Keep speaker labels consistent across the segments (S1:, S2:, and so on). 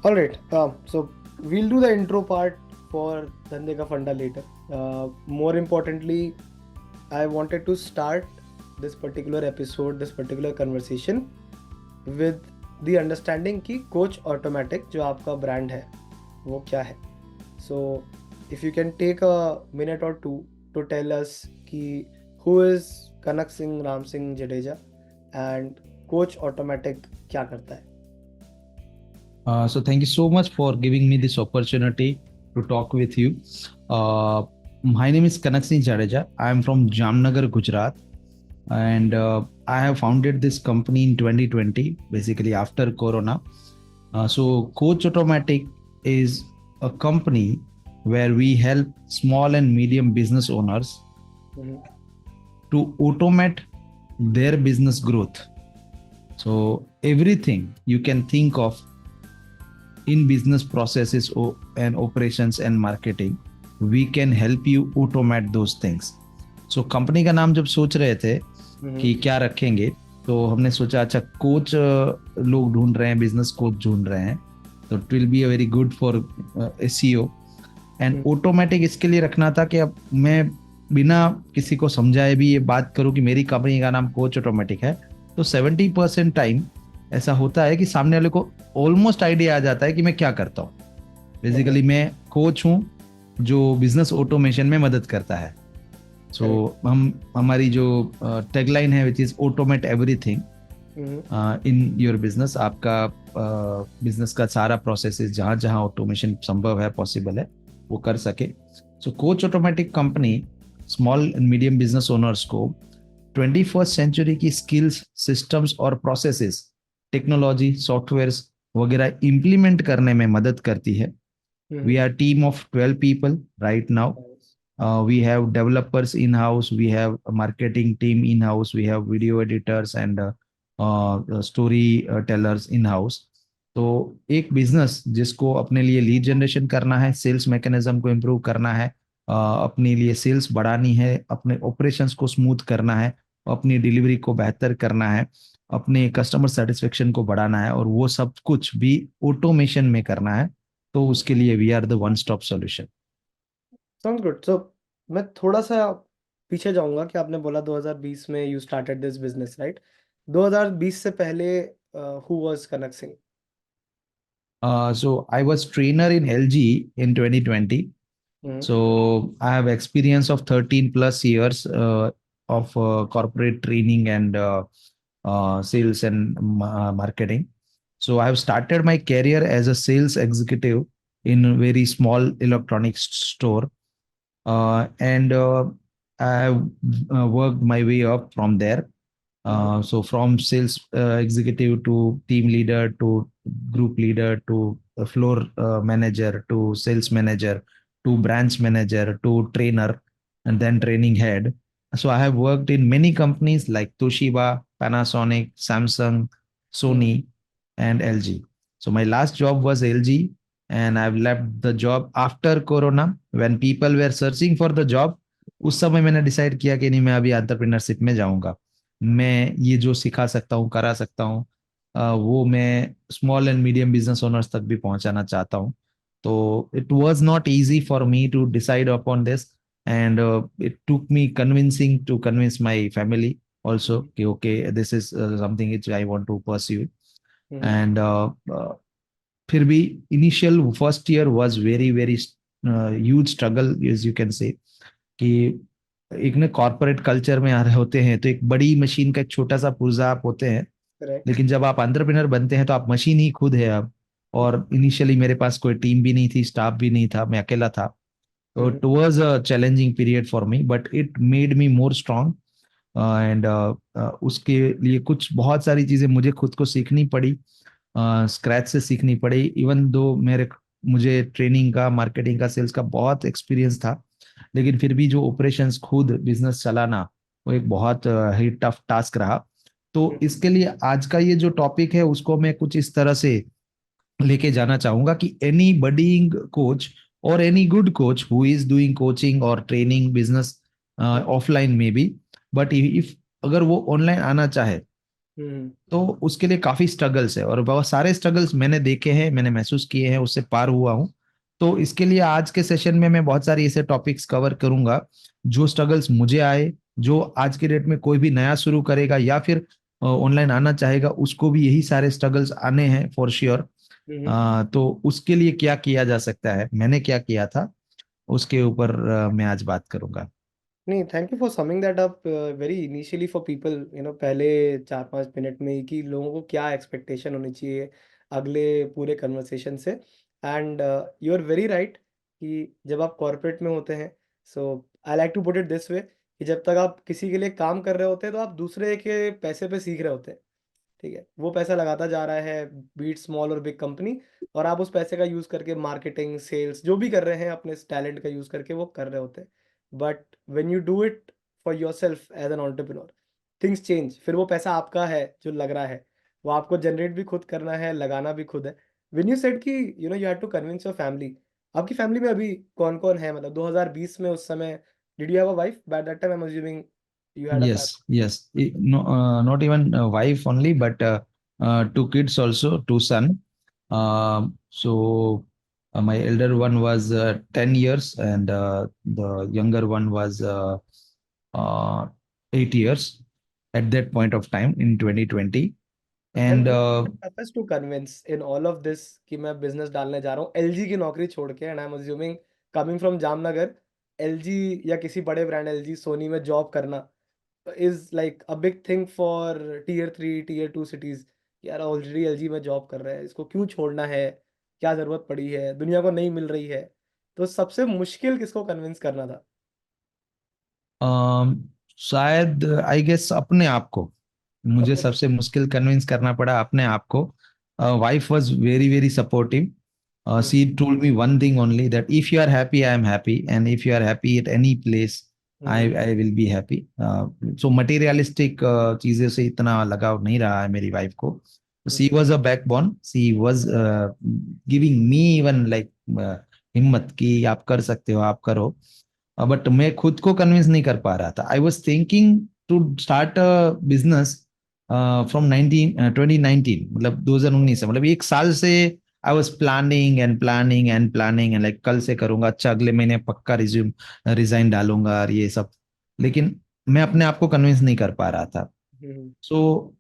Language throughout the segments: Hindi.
S1: All right. So we'll do the intro part for Dhande Ka Funda later. More importantly, I wanted to start this particular episode, this particular conversation with the understanding कि Coach Automatic जो आपका brand है वो क्या है. So if you can take a minute or two to tell us कि who is Kanak Singh Ram Singh Jadeja and Coach Automatic क्या करता है.
S2: So thank you so much for giving me this opportunity to talk with you. My name is Kanak Singh Jadeja. I am from Jamnagar, Gujarat, and I have founded this company in 2020, basically after Corona. So Coach Automatic is a company where we help small and medium business owners to automate their business growth. So everything you can think of in business processes and operations and marketing, we can help you automate those things. So company का नाम जब सोच रहे थे कि क्या रखेंगे, तो हमने सोचा अच्छा कोच लोग ढूंढ रहे हैं, बिजनेस कोच ढूंढ रहे हैं, तो it will be a very good for SEO. And automatic इसके लिए रखना था कि अब मैं बिना किसी को समझाए भी ये बात करूं कि मेरी कंपनी का नाम कोच ऑटोमेटिक है, तो 70% टाइम ऐसा होता है कि सामने वाले को ऑलमोस्ट आइडिया आ जाता है कि मैं क्या करता हूँ. बेसिकली मैं कोच हूँ जो बिजनेस ऑटोमेशन में मदद करता है. सो हम हमारी जो टैगलाइन है which is automate everything in your business. आपका बिजनेस का सारा प्रोसेस जहाँ जहाँ ऑटोमेशन संभव है, पॉसिबल है, वो कर सके. So coach automatic company small and medium business owners को 21st सेंचुरी की स्किल्स, सिस्टम्स और प्रोसेसेस, टेक्नोलॉजी, सॉफ्टवेयर्स वगैरह इंप्लीमेंट करने में मदद करती है. We are team of 12 people right now. We have developers in house, we have a marketing team in house, we have video editors and story tellers in house. तो एक बिजनेस जिसको अपने लिए लीड जनरेशन करना है, सेल्स मैकेनिज्म को इम्प्रूव करना है, अपने लिए सेल्स बढ़ानी है, अपने ऑपरेशंस को स्मूथ करना है, अपनी डिलीवरी को बेहतर करना है, अपने कस्टमर सेटिस्फेक्शन को बढ़ाना है, और वो सब कुछ भी ऑटोमेशन में करना है, तो उसके लिए we are the one stop solution.
S1: Sounds good. So मैं थोड़ा सा पीछे जाऊंगा कि आपने बोला 2020 में you started this business, right? 2020 से पहले who was Kanak Singh?
S2: So I was trainer in LG in 2020. So I have experience of 13 plus years of corporate training and sales and marketing. So I have started my career as a sales executive in a very small electronics store, and I have worked my way up from there. So from sales executive to team leader to group leader to floor manager to sales manager to branch manager to trainer and then training head. So I have worked in many companies like Toshiba, Panasonic, Samsung, Sony, and LG. So my last job was LG, and I've left the job after Corona when people were searching for the job. उस समय मैंने डिसाइड किया कि नहीं, मैं अभी एंटरप्रेन्योरशिप में जाऊंगा. मैं ये जो सिखा सकता हूँ, करा सकता हूँ, वो मैं small and medium business owners तक भी पहुंचाना चाहता हूँ. तो it was not easy for me to decide upon this, and it took me convincing to convince my family also कि okay, this is something which I want to pursue. And फिर भी initial first year was very very huge struggle, as you can say, कि एक ना कॉर्पोरेट कल्चर में आ रहे होते हैं तो एक बड़ी मशीन का एक छोटा सा पुर्जा आप होते हैं. लेकिन जब आप एंटरप्रेन्योर बनते हैं तो आप मशीन ही खुद है अब. और इनिशियली मेरे पास कोई टीम भी नहीं थी, स्टाफ भी नहीं था, मैं अकेला था. तो it was a challenging period for me, but it made me more strong. And उसके लिए कुछ बहुत सारी चीजें मुझे खुद को सीखनी पड़ी, स्क्रैच से सीखनी पड़ी. इवन दो मुझे ट्रेनिंग का, मार्केटिंग का, सेल्स का बहुत एक्सपीरियंस था, लेकिन फिर भी जो ऑपरेशंस खुद बिजनेस चलाना वो एक बहुत ही टफ टास्क रहा. तो इसके लिए आज का ये जो टॉपिक है उसको मैं कुछ इस तरह से लेके जाना चाहूंगा कि एनी बडिंग कोच और any good coach who is doing coaching और ट्रेनिंग बिजनेस ऑफलाइन में भी, बट इफ अगर वो ऑनलाइन आना चाहे
S1: हम्म।
S2: तो उसके लिए काफी स्ट्रगल्स है, और बहुत सारे स्ट्रगल्स मैंने देखे हैं, मैंने महसूस किए हैं, उससे पार हुआ हूँ। तो इसके लिए आज के सेशन में मैं बहुत सारी ऐसे टॉपिक्स कवर करूंगा जो स्ट्रगल्स मुझे आए, जो आज के डेट में कोई भी नया शुरू करेगा या फिर ऑनलाइन आना चाहेगा उसको भी यही सारे स्ट्रगल्स आने हैं फॉर श्योर।
S1: हम्म।
S2: तो उसके लिए क्या किया जा सकता है, मैंने क्या किया था, उसके ऊपर मैं आज बात करूंगा।
S1: नहीं, thank you for summing that up very initially for people, पहले 4-5 मिनट में ही, कि लोगों को क्या एक्सपेक्टेशन होनी चाहिए अगले पूरे कन्वर्सेशन से। And you are very right कि जब आप कॉर्पोरेट में होते हैं, so I like to put it this way, कि जब तक आप किसी के लिए काम कर रहे होते हैं तो आप दूसरे के पैसे पे सीख रहे होते हैं। ठीक है, वो पैसा लगाता जा रहा है, बीट स्मॉल और बिग कंपनी, और आप उस पैसे का यूज करके मार्केटिंग, सेल्स, जो भी कर रहे हैं अपने टैलेंट का यूज करके वो कर रहे होते हैं। But when you do it for yourself as an entrepreneur, things change. फिर वो पैसा आपका है जो लग रहा है, वो आपको जनरेट भी खुद करना है, लगाना भी खुद है। वेन यू सेड कि you have to convince your family, आपकी फैमिली में अभी कौन कौन है? मतलब 2020 में, उस समय, did you have a wife by that time? I am assuming you had a
S2: Yes, yes. No, not even a wife only, but two kids also, two son. My elder one was 10 years, and the younger one was uh, 8 years at that point of time in 2020.
S1: And
S2: And
S1: toughest to convince in all of this कि मैं बिजनेस डालने जा रहा हूँ एलजी की नौकरी छोड़ के, and I am assuming coming from Jamnagar, LG या किसी बड़े ब्रांड, एलजी, सोनी में जॉब करना is like a big thing for Tier 3 Tier 2 cities. यार ऑलरेडी एलजी में जॉब कर रहा है, इसको क्यों छोड़ना है? क्या जरूरत पड़ी है? दुनिया को नहीं मिल रही है। तो सबसे मुश्किल किसको कन्विंस करना था?
S2: um, शायद आई गेस अपने आप को मुझे
S1: अपने।
S2: सबसे मुश्किल कन्विंस करना पड़ा, अपने आप को। Wife was very very supportive. She told me one thing only, that if you are happy, I am happy, and if you are happy at any place, I will be happy. So materialistic चीजें से इतना लगाव नहीं रहा है मेरी वाइफ को. She was a backbone. She was giving me even like हिम्मत कि आप कर सकते हो, आप करो. बट मैं खुद को कन्विंस नहीं कर पा रहा था. I was thinking to start a business from 2019, मतलब 2019 से, मतलब एक साल से I was planning and planning and planning and like कल से करूंगा, अच्छा अगले महीने पक्का रिजाइन डालूंगा और ये सब. लेकिन मैं अपने आप को कन्विंस नहीं कर पा रहा था. सो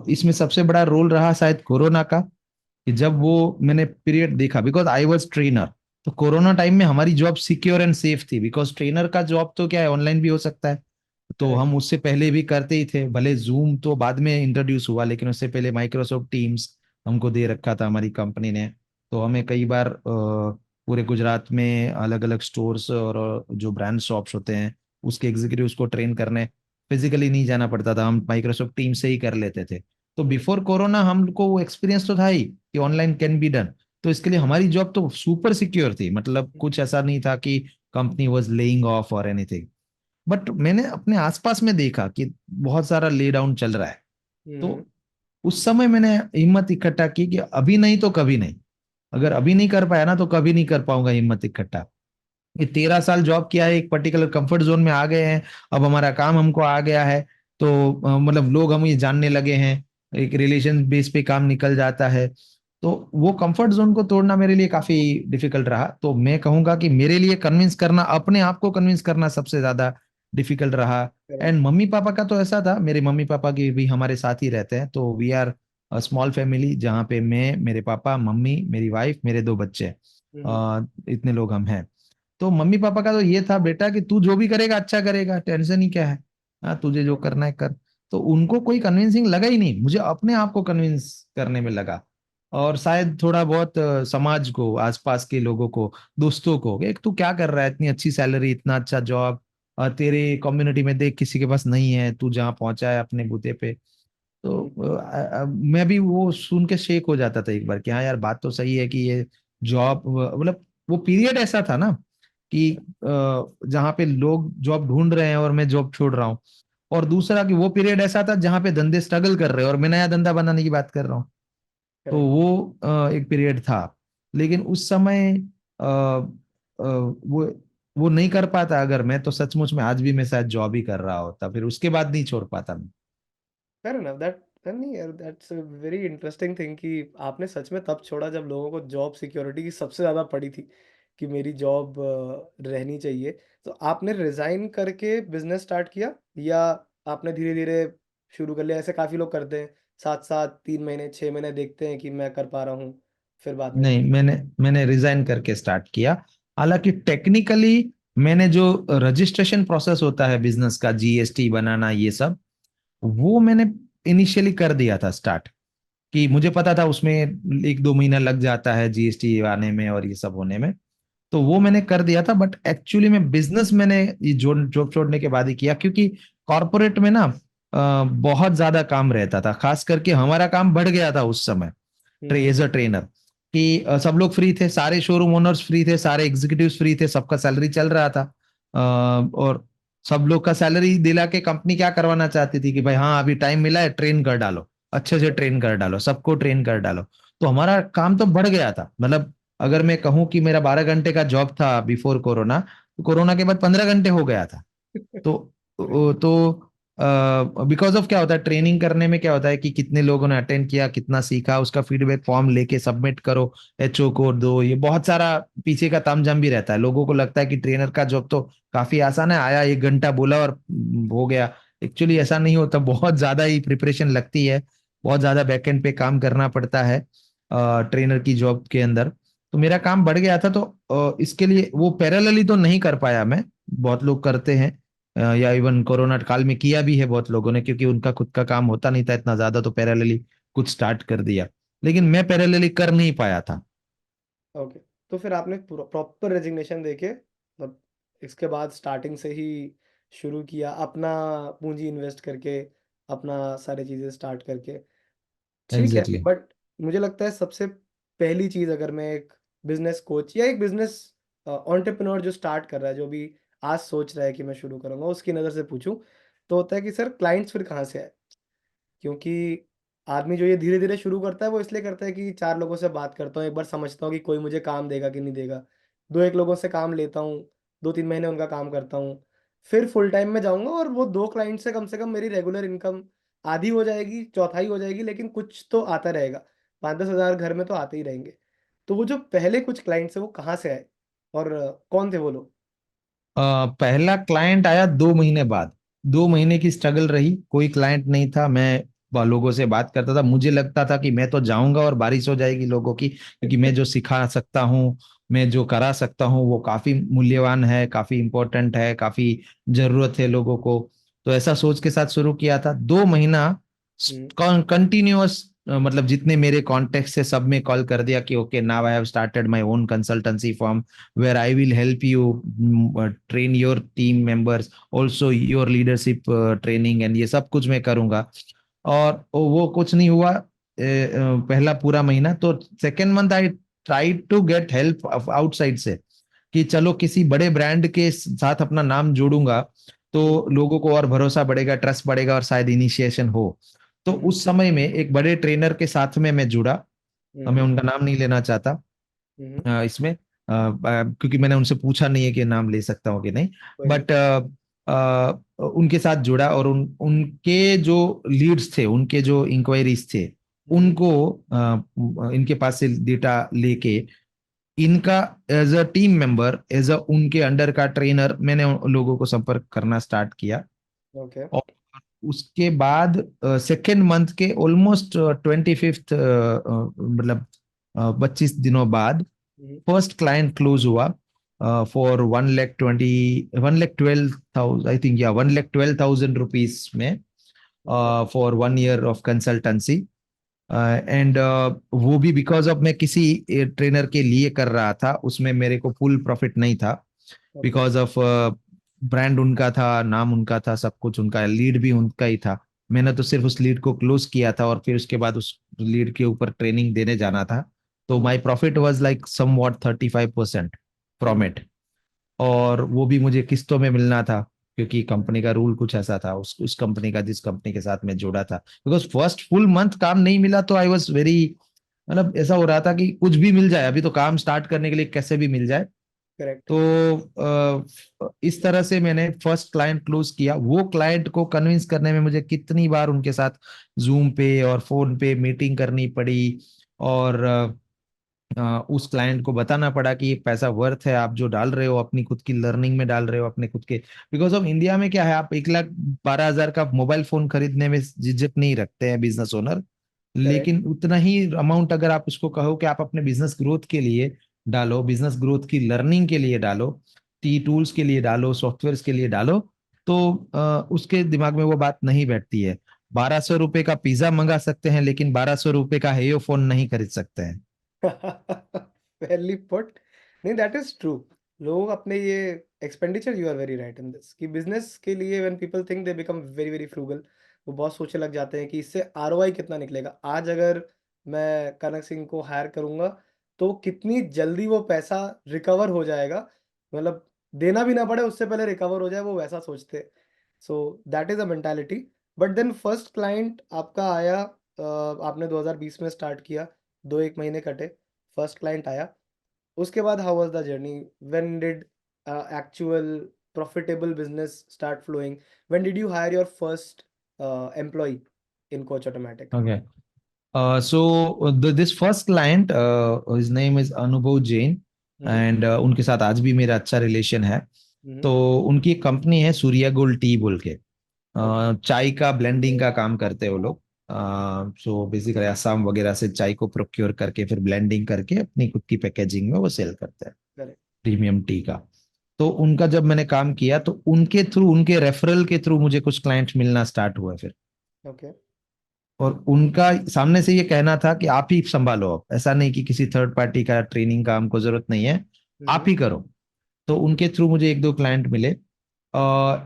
S2: इसमें सबसे बड़ा रोल रहा शायद कोरोना का, कि जब वो मैंने पीरियड देखा, बिकॉज आई वॉज ट्रेनर. तो कोरोना टाइम में हमारी जॉब सिक्योर एंड सेफ थी, बिकॉज ट्रेनर का जॉब तो क्या है, ऑनलाइन भी हो सकता है. तो
S1: करेक्ट।
S2: हम उससे पहले भी करते ही थे, भले जूम तो बाद में इंट्रोड्यूस हुआ, लेकिन उससे पहले माइक्रोसॉफ्ट टीम्स हमको दे रखा था हमारी कंपनी ने. तो हमें कई बार पूरे गुजरात में अलग अलग स्टोर्स और जो ब्रांड शॉप्स होते हैं उसके एग्जीक्यूटिव्स को ट्रेन करने फिजिकली नहीं जाना पड़ता था, हम माइक्रोसॉफ्ट टीम से ही कर लेते थे. तो बिफोर कोरोना हमको वो एक्सपीरियंस तो था ही कि ऑनलाइन कैन बी डन. तो इसके लिए हमारी जॉब तो सुपर सिक्योर थी, मतलब कुछ ऐसा नहीं था कि कंपनी वाज लेइंग ऑफ और एनीथिंग. बट मैंने अपने आसपास में देखा कि बहुत सारा ले डाउन चल रहा है. तो उस समय मैंने हिम्मत इकट्ठा की कि अभी नहीं तो कभी नहीं. अगर अभी नहीं कर पाया ना तो कभी नहीं कर पाऊंगा हिम्मत इकट्ठा. ये 13 साल जॉब किया है, एक पर्टिकुलर कंफर्ट जोन में आ गए हैं, अब हमारा काम हमको आ गया है. तो मतलब लोग हम ये जानने लगे हैं, एक रिलेशन बेस पे काम निकल जाता है. तो वो कंफर्ट जोन को तोड़ना मेरे लिए काफी डिफिकल्ट रहा. तो मैं कहूंगा कि मेरे लिए कन्विंस करना, अपने आप को कन्विंस करना सबसे ज्यादा डिफिकल्ट रहा. एंड मम्मी पापा का तो ऐसा था, मेरे मम्मी पापा की भी हमारे साथ ही रहते हैं, तो वी आर स्मॉल फैमिली जहाँ पे मैं, मेरे पापा, मम्मी, मेरी वाइफ, मेरे दो बच्चे, इतने लोग हम हैं. तो मम्मी पापा का तो ये था, बेटा कि तू जो भी करेगा अच्छा करेगा, टेंशन ही क्या है, हाँ तुझे जो करना है कर. तो उनको कोई कन्विंसिंग लगा ही नहीं, मुझे अपने आप को कन्विंस करने में लगा. और शायद थोड़ा बहुत समाज को, आसपास के लोगों को, दोस्तों को, एक तू क्या कर रहा है, इतनी अच्छी सैलरी, इतना अच्छा जॉब, तेरे कम्युनिटी में देख किसी के पास नहीं है, तू जहाँ पहुंचा है अपने बूते पे. तो मैं भी वो सुन के शेक हो जाता था एक बार कि हाँ यार बात तो सही है कि ये जॉब, मतलब वो पीरियड ऐसा था ना कि जहाँ पे लोग जॉब ढूंढ रहे हैं और मैं जॉब छोड़ रहा हूँ. और दूसरा कि वो पीरियड ऐसा था जहाँ पे धंधे स्ट्रगल कर रहे हैं और मैं नया धंधा बनाने की बात कर रहा हूँ. तो
S1: करेक्ट।
S2: वो एक पीरियड था. लेकिन उस समय वो नहीं कर पाता अगर मैं, तो सचमुच में आज भी मैं शायद जॉब ही कर रहा होता, फिर उसके बाद नहीं छोड़ पाता मैं.
S1: Fair enough. That नहीं यार, दैट्स वेरी इंटरेस्टिंग थिंग कि आपने सच में तब छोड़ा जब लोगों को जॉब सिक्योरिटी की सबसे ज़्यादा पड़ी थी कि मेरी जॉब रहनी चाहिए। तो आपने रिजाइन करके बिजनेस स्टार्ट किया, या आपने धीरे धीरे शुरू कर लिया? ऐसे काफ़ी लोग करते हैं, साथ साथ 3 महीने 6 महीने देखते हैं कि मैं कर पा रहा हूँ, फिर बाद में।
S2: नहीं, मैंने मैंने रिजाइन करके स्टार्ट किया। हालांकि टेक्निकली मैंने जो रजिस्ट्रेशन प्रोसेस होता है बिजनेस का, जीएसटी बनाना ये सब, वो मैंने इनिशियली कर दिया था स्टार्ट। कि मुझे पता था उसमें 1-2 महीना लग जाता है जीएसटी आने में और ये सब होने में, तो वो मैंने कर दिया था। बट एक्चुअली में बिजनेस मैंने ये जॉब छोड़ने के बाद ही किया, क्योंकि कॉरपोरेट में ना बहुत ज्यादा काम रहता था। खास करके हमारा काम बढ़ गया था उस समय
S1: हम्म।
S2: एज अ ट्रेनर, कि सब लोग फ्री थे, सारे शोरूम ओनर्स फ्री थे, सारे एग्जीक्यूटिव्स फ्री थे, सबका सैलरी चल रहा था। और सब लोग का सैलरी दिला के कंपनी क्या करवाना चाहती थी कि भाई हाँ अभी टाइम मिला है, ट्रेन कर डालो, अच्छे से ट्रेन कर डालो, सबको ट्रेन कर डालो। तो हमारा काम तो बढ़ गया था। मतलब अगर मैं कहूँ कि मेरा 12 घंटे का जॉब था बिफोर कोरोना, तो कोरोना के बाद 15 घंटे हो गया था। तो बिकॉज ऑफ क्या होता है, ट्रेनिंग करने में क्या होता है कि कितने लोगों ने अटेंड किया, कितना सीखा, उसका फीडबैक फॉर्म लेके सबमिट करो, एचओ को दो, ये बहुत सारा पीछे का तामझाम भी रहता है। लोगों को लगता है कि ट्रेनर का जॉब तो काफी आसान है, आया 1 घंटा बोला और हो गया। एक्चुअली ऐसा नहीं होता, बहुत ज्यादा ही प्रिपरेशन लगती है, बहुत ज्यादा बैकएंड पे काम करना पड़ता है ट्रेनर की जॉब के अंदर। तो मेरा काम बढ़ गया था, तो इसके लिए वो पैरेलली तो नहीं कर पाया मैं। बहुत लोग करते हैं, या इवन कोरोना काल में किया भी है बहुत लोगों ने, क्योंकि उनका खुद का काम होता नहीं था इतना ज्यादा, तो पैरेलली कुछ स्टार्ट कर दिया। लेकिन मैं पैरेलली कर नहीं पाया था।
S1: ओके। तो फिर आपने प्रॉपर रेजिग्नेशन देके, मतलब इसके बाद स्टार्टिंग से ही शुरू किया अपना, पूंजी इन्वेस्ट करके, अपना सारी चीज़ें स्टार्ट करके। ठीक है,
S2: एग्जैक्टली।
S1: बट मुझे लगता है सबसे पहली चीज़, अगर मैं एक बिजनेस कोच या एक बिजनेस एंटरप्रेन्योर जो स्टार्ट कर रहा है, जो भी आज सोच रहा है कि मैं शुरू करूंगा, उसकी नज़र से पूछूं, तो होता है कि सर क्लाइंट्स फिर कहाँ से आए? क्योंकि आदमी जो ये धीरे-धीरे शुरू करता है, वो इसलिए करता है कि 4 लोगों से बात करता हूँ, एक बार समझता हूँ कि कोई मुझे काम देगा कि नहीं देगा। 2-1 लोगों से काम लेता हूँ, 2-3 महीने उनका काम करता हूँ, फिर फुल टाइम में जाऊँगा और वो 2 क्लाइंट से कम मेरी रेगुलर इनकम आधी हो जाएगी, चौथाई हो जाएगी, लेकिन कुछ तो आता रहेगा। 5-10 हज़ार घर में तो आते ही रहेंगे। तो वो जो पहले कुछ क्लाइंट्स हैं, वो कहाँ से आए और कौन थे वो लोग?
S2: पहला क्लाइंट आया 2 महीने बाद। 2 महीने की स्ट्रगल रही, कोई क्लाइंट नहीं था। मैं लोगों से बात करता था, मुझे लगता था कि मैं तो जाऊंगा और बारिश हो जाएगी लोगों की, क्योंकि मैं जो सिखा सकता हूँ, मैं जो करा सकता हूँ वो काफी मूल्यवान है, काफी इंपॉर्टेंट है, काफी जरूरत है लोगों को। तो ऐसा सोच के साथ शुरू किया था। 2 महीना
S1: हुँ,
S2: कंटिन्यूअस, मतलब जितने मेरे कॉन्टेक्ट से सब में कॉल कर दिया कि okay now I have started my own consultancy firm, where I will help you train your team members, also your leadership training, and ये सब कुछ मैं करूंगा। और वो कुछ नहीं हुआ पहला पूरा महीना। तो second month I try to get help outside से, कि चलो किसी बड़े ब्रांड के साथ अपना नाम जोड़ूंगा, तो
S1: हुँ,
S2: लोगों को और भरोसा बढ़ेगा, ट्रस्ट बढ़ेगा, और शायद इनिशिएशन हो। तो
S1: हुँ,
S2: उस समय में एक बड़े ट्रेनर के साथ में मैं जुड़ा। मैं
S1: हुँ,
S2: उनका नाम नहीं लेना चाहता
S1: हुँ,
S2: इसमें, क्योंकि मैंने उनसे पूछा नहीं है कि नाम ले सकता हूँ कि नहीं।
S1: कोई नहीं।
S2: बट उनके साथ जुड़ा, और उनके जो लीड्स थे, उनके जो इंक्वायरीज थे,
S1: हुँ,
S2: उनको इनके पास से डेटा लेके, इनका as a team member, as a उनके अंडर का ट्रेनर, मैंने उन लोगों को संपर्क करना स्टार्ट किया।
S1: ओके।
S2: और उसके बाद सेकेंड मंथ के ऑलमोस्ट 25th, मतलब 25 दिनों बाद
S1: हुँ,
S2: फर्स्ट क्लाइंट क्लोज हुआ फॉर 1,12,000, आई थिंक, या 1,12,000 रुपीज में,
S1: okay.
S2: For 1 year of consultancy. And वो भी बिकॉज ऑफ मैं किसी ट्रेनर के लिए कर रहा था, उसमें मेरे को फुल प्रॉफिट नहीं था।
S1: ओके।
S2: बिकॉज ऑफ ब्रांड उनका था, नाम उनका था, सब कुछ उनका, लीड भी उनका ही था। मैंने तो सिर्फ उस लीड को क्लोज किया था, और फिर उसके बाद उस लीड के ऊपर ट्रेनिंग देने जाना था। तो
S1: hmm,
S2: my profit was like somewhat 35% from
S1: hmm,
S2: it. और वो भी मुझे किस्तों में मिलना था, क्योंकि कंपनी का रूल कुछ ऐसा था, उस कंपनी का, जिस कंपनी के साथ मैं जुड़ा था। बिकॉज फर्स्ट फुल मंथ काम नहीं मिला, तो आई वॉज वेरी, मतलब ऐसा हो रहा था कि कुछ भी मिल जाए, अभी तो काम स्टार्ट करने के लिए कैसे भी मिल जाए।
S1: करेक्ट।
S2: तो इस तरह से मैंने फर्स्ट क्लाइंट क्लोज किया। वो क्लाइंट को कन्विंस करने में मुझे कितनी बार उनके साथ जूम पे और फोन पे मीटिंग करनी पड़ी, और उस क्लाइंट को बताना पड़ा कि ये पैसा वर्थ है, आप जो डाल रहे हो अपनी खुद की लर्निंग में डाल रहे हो, अपने खुद के। बिकॉज ऑफ इंडिया में क्या है, आप 1,12,000 का मोबाइल फोन खरीदने में झिझक नहीं रखते हैं बिजनेस ओनर।
S1: करेक्ट।
S2: लेकिन उतना ही अमाउंट अगर आप उसको कहो कि आप अपने बिजनेस ग्रोथ के लिए डालो, बिजनेस ग्रोथ की लर्निंग के लिए डालो, टी टूल्स के लिए डालो, सॉफ्टवेयर के लिए डालो, तो उसके दिमाग में वो बात नहीं बैठती है। 1,200 रुपए का पिज्जा मंगा सकते हैं, लेकिन 1,200 रुपए का हेयो फोन नहीं खरीद सकते हैं।
S1: Well put. नहीं, दैट इज ट्रू। लोग अपने ये expenditure, you are very right in this, कि बिजनेस के लिए when people think they become very very frugal, वो बहुत सोचने लग जाते हैं कि इससे आरओआई कितना निकलेगा। आज अगर मैं कनक सिंह को हायर करूंगा तो कितनी जल्दी वो पैसा रिकवर हो जाएगा, मतलब देना भी ना पड़े उससे पहले रिकवर हो जाए, वो वैसा सोचते हैं। So that is a mentality. But then first client आपका आया, आपने 2020 में स्टार्ट किया, 2-1 महीने कटे, फर्स्ट क्लाइंट आया। उसके बाद how was the journey? When did actual profitable business start flowing? When did you hire your first employ in coach automatic?
S2: Okay, so this first client, his name is अनुभव जैन,
S1: हम्म।
S2: एंड उनके साथ आज भी मेरा अच्छा रिलेशन है।
S1: हम्म।
S2: तो उनकी एक कंपनी है सूर्या गोल्ड टी बोल के,
S1: ओके।
S2: चाय का ब्लेंडिंग का काम करते हैं वो लोग। सो बेसिकली असम वगैरह से चाय को प्रोक्योर करके फिर ब्लेंडिंग करके अपनी खुद की पैकेजिंग में वो सेल करते हैं,
S1: करेक्ट।
S2: प्रीमियम टी का। तो उनका जब मैंने काम किया तो उनके थ्रू, उनके रेफरल के थ्रू मुझे कुछ क्लाइंट्स मिलना स्टार्ट हुआ फिर।
S1: ओके।
S2: और उनका सामने से ये कहना था कि आप ही संभालो, अब ऐसा नहीं कि किसी थर्ड पार्टी का ट्रेनिंग का हमको जरूरत नहीं है, आप
S1: हम्म।
S2: ही करो। तो उनके थ्रू मुझे एक दो क्लाइंट मिले,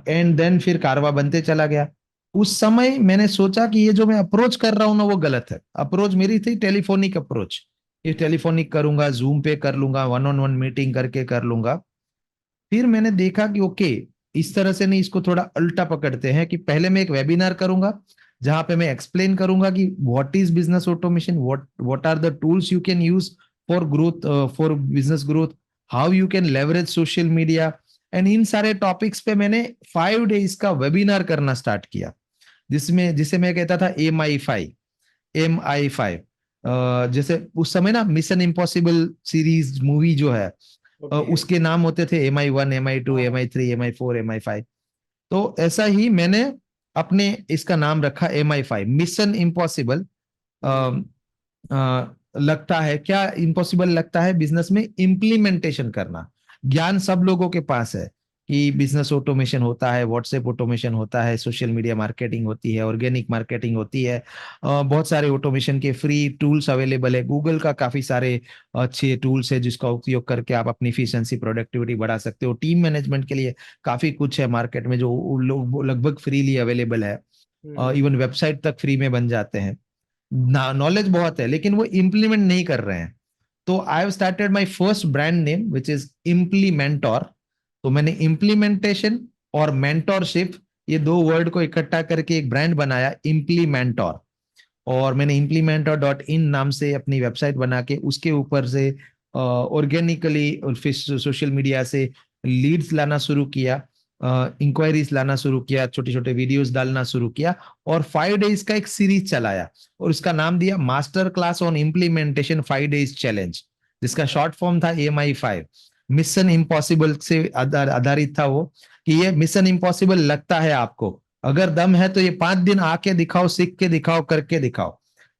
S2: एंड देन फिर कारवा बनते चला गया। उस समय मैंने सोचा कि ये जो मैं अप्रोच कर रहा हूं ना वो गलत है। अप्रोच मेरी थी टेलीफोनिक अप्रोच, ये टेलीफोनिक करूंगा, जूम पे कर लूंगा, वन ऑन वन मीटिंग करके कर लूंगा। फिर मैंने देखा कि ओके, इस तरह से नहीं, इसको थोड़ा उल्टा पकड़ते हैं कि पहले मैं एक वेबिनार करूंगा जहां पे मैं एक्सप्लेन करूंगा कि what is business automation, what are the tools you can use for growth, for business growth, how you can leverage social media. And इन सारे टॉपिक्स पे मैंने 5 डेज का वेबिनार करना स्टार्ट किया, जिसमें जिसे मैं कहता था MI5। जैसे उस समय ना मिशन इम्पॉसिबल सीरीज मूवी जो है,
S1: ओके।
S2: उसके नाम होते थे MI1, MI2,
S1: हाँ, हाँ।
S2: MI3, MI4, MI5। तो ऐसा ही मैंने अपने इसका नाम रखा MI5, मिशन इम्पॉसिबल।
S1: हम्म।
S2: लगता है क्या इम्पॉसिबल लगता है बिजनेस में इम्प्लीमेंटेशन करना। ज्ञान सब लोगों के पास है कि बिजनेस ऑटोमेशन होता है, व्हाट्सएप ऑटोमेशन होता है, सोशल मीडिया मार्केटिंग होती है, ऑर्गेनिक मार्केटिंग होती है। बहुत सारे ऑटोमेशन के फ्री टूल्स अवेलेबल है, गूगल का काफी सारे अच्छे टूल्स है जिसका उपयोग करके आप अपनी इफिशिएंसी प्रोडक्टिविटी बढ़ा सकते हो। टीम मैनेजमेंट के लिए काफी कुछ है मार्केट में जो लोग लगभग फ्रीली अवेलेबल है।
S1: हम्म।
S2: इवन वेबसाइट तक फ्री में बन जाते हैं। नॉलेज बहुत है लेकिन वो इम्प्लीमेंट नहीं कर रहे हैं। तो I have started my first brand name which is implementor. तो मैंने इम्प्लीमेंटेशन और मेंटोरशिप, ये दो वर्ड को इकट्ठा करके एक ब्रांड बनाया, इम्प्लीमेंटोर। और मैंने implementer.in नाम से अपनी वेबसाइट बना के उसके ऊपर से ऑर्गेनिकली सोशल मीडिया से लीड्स लाना शुरू किया, इंक्वायरीज लाना शुरू किया, छोटे छोटे वीडियोस डालना शुरू किया, और 5 डेज का एक सीरीज चलाया और उसका नाम दिया master class on implementation 5 days challenge, जिसका शॉर्ट फॉर्म था MI5। मिशन इम्पॉसिबल से आधारित था वो, कि ये मिशन इम्पॉसिबल लगता है आपको, अगर दम है तो ये 5 दिन आके दिखाओ, सीख के दिखाओ, करके दिखाओ।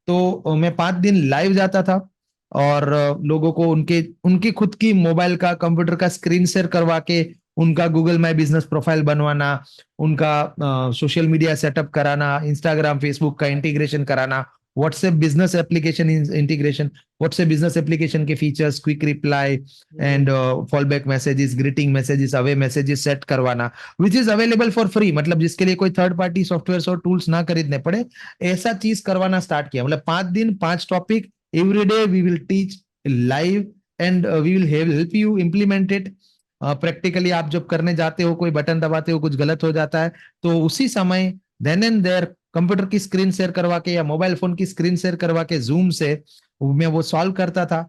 S2: तो मैं 5 दिन लाइव जाता था और लोगों को उनके उनकी खुद की मोबाइल का, कंप्यूटर का स्क्रीन शेयर करवा के उनका गूगल माई बिजनेस प्रोफाइल बनवाना, उनका सोशल मीडिया सेटअप कराना, इंस्टाग्राम फेसबुक का इंटीग्रेशन कराना, WhatsApp business application integration, WhatsApp business application के features, quick reply
S1: hmm.
S2: And fall back messages, greeting messages, away messages set करवाना, which is available for free, मतलब जिसके लिए कोई थर्ड पार्टी सॉफ्टवेयर और टूल्स ना खरीदने पड़े। ऐसा चीज करवाना स्टार्ट किया, मतलब 5 दिन 5 topic, every day we will teach live, and we will help you implement it practically. आप जब करने जाते हो, कोई बटन दबाते हो, कुछ गलत हो जाता है, तो उसी समय देन एंड देयर कंप्यूटर की स्क्रीन शेयर करवा के या मोबाइल फोन की स्क्रीन शेयर करवा के जूम से मैं वो सॉल्व करता था।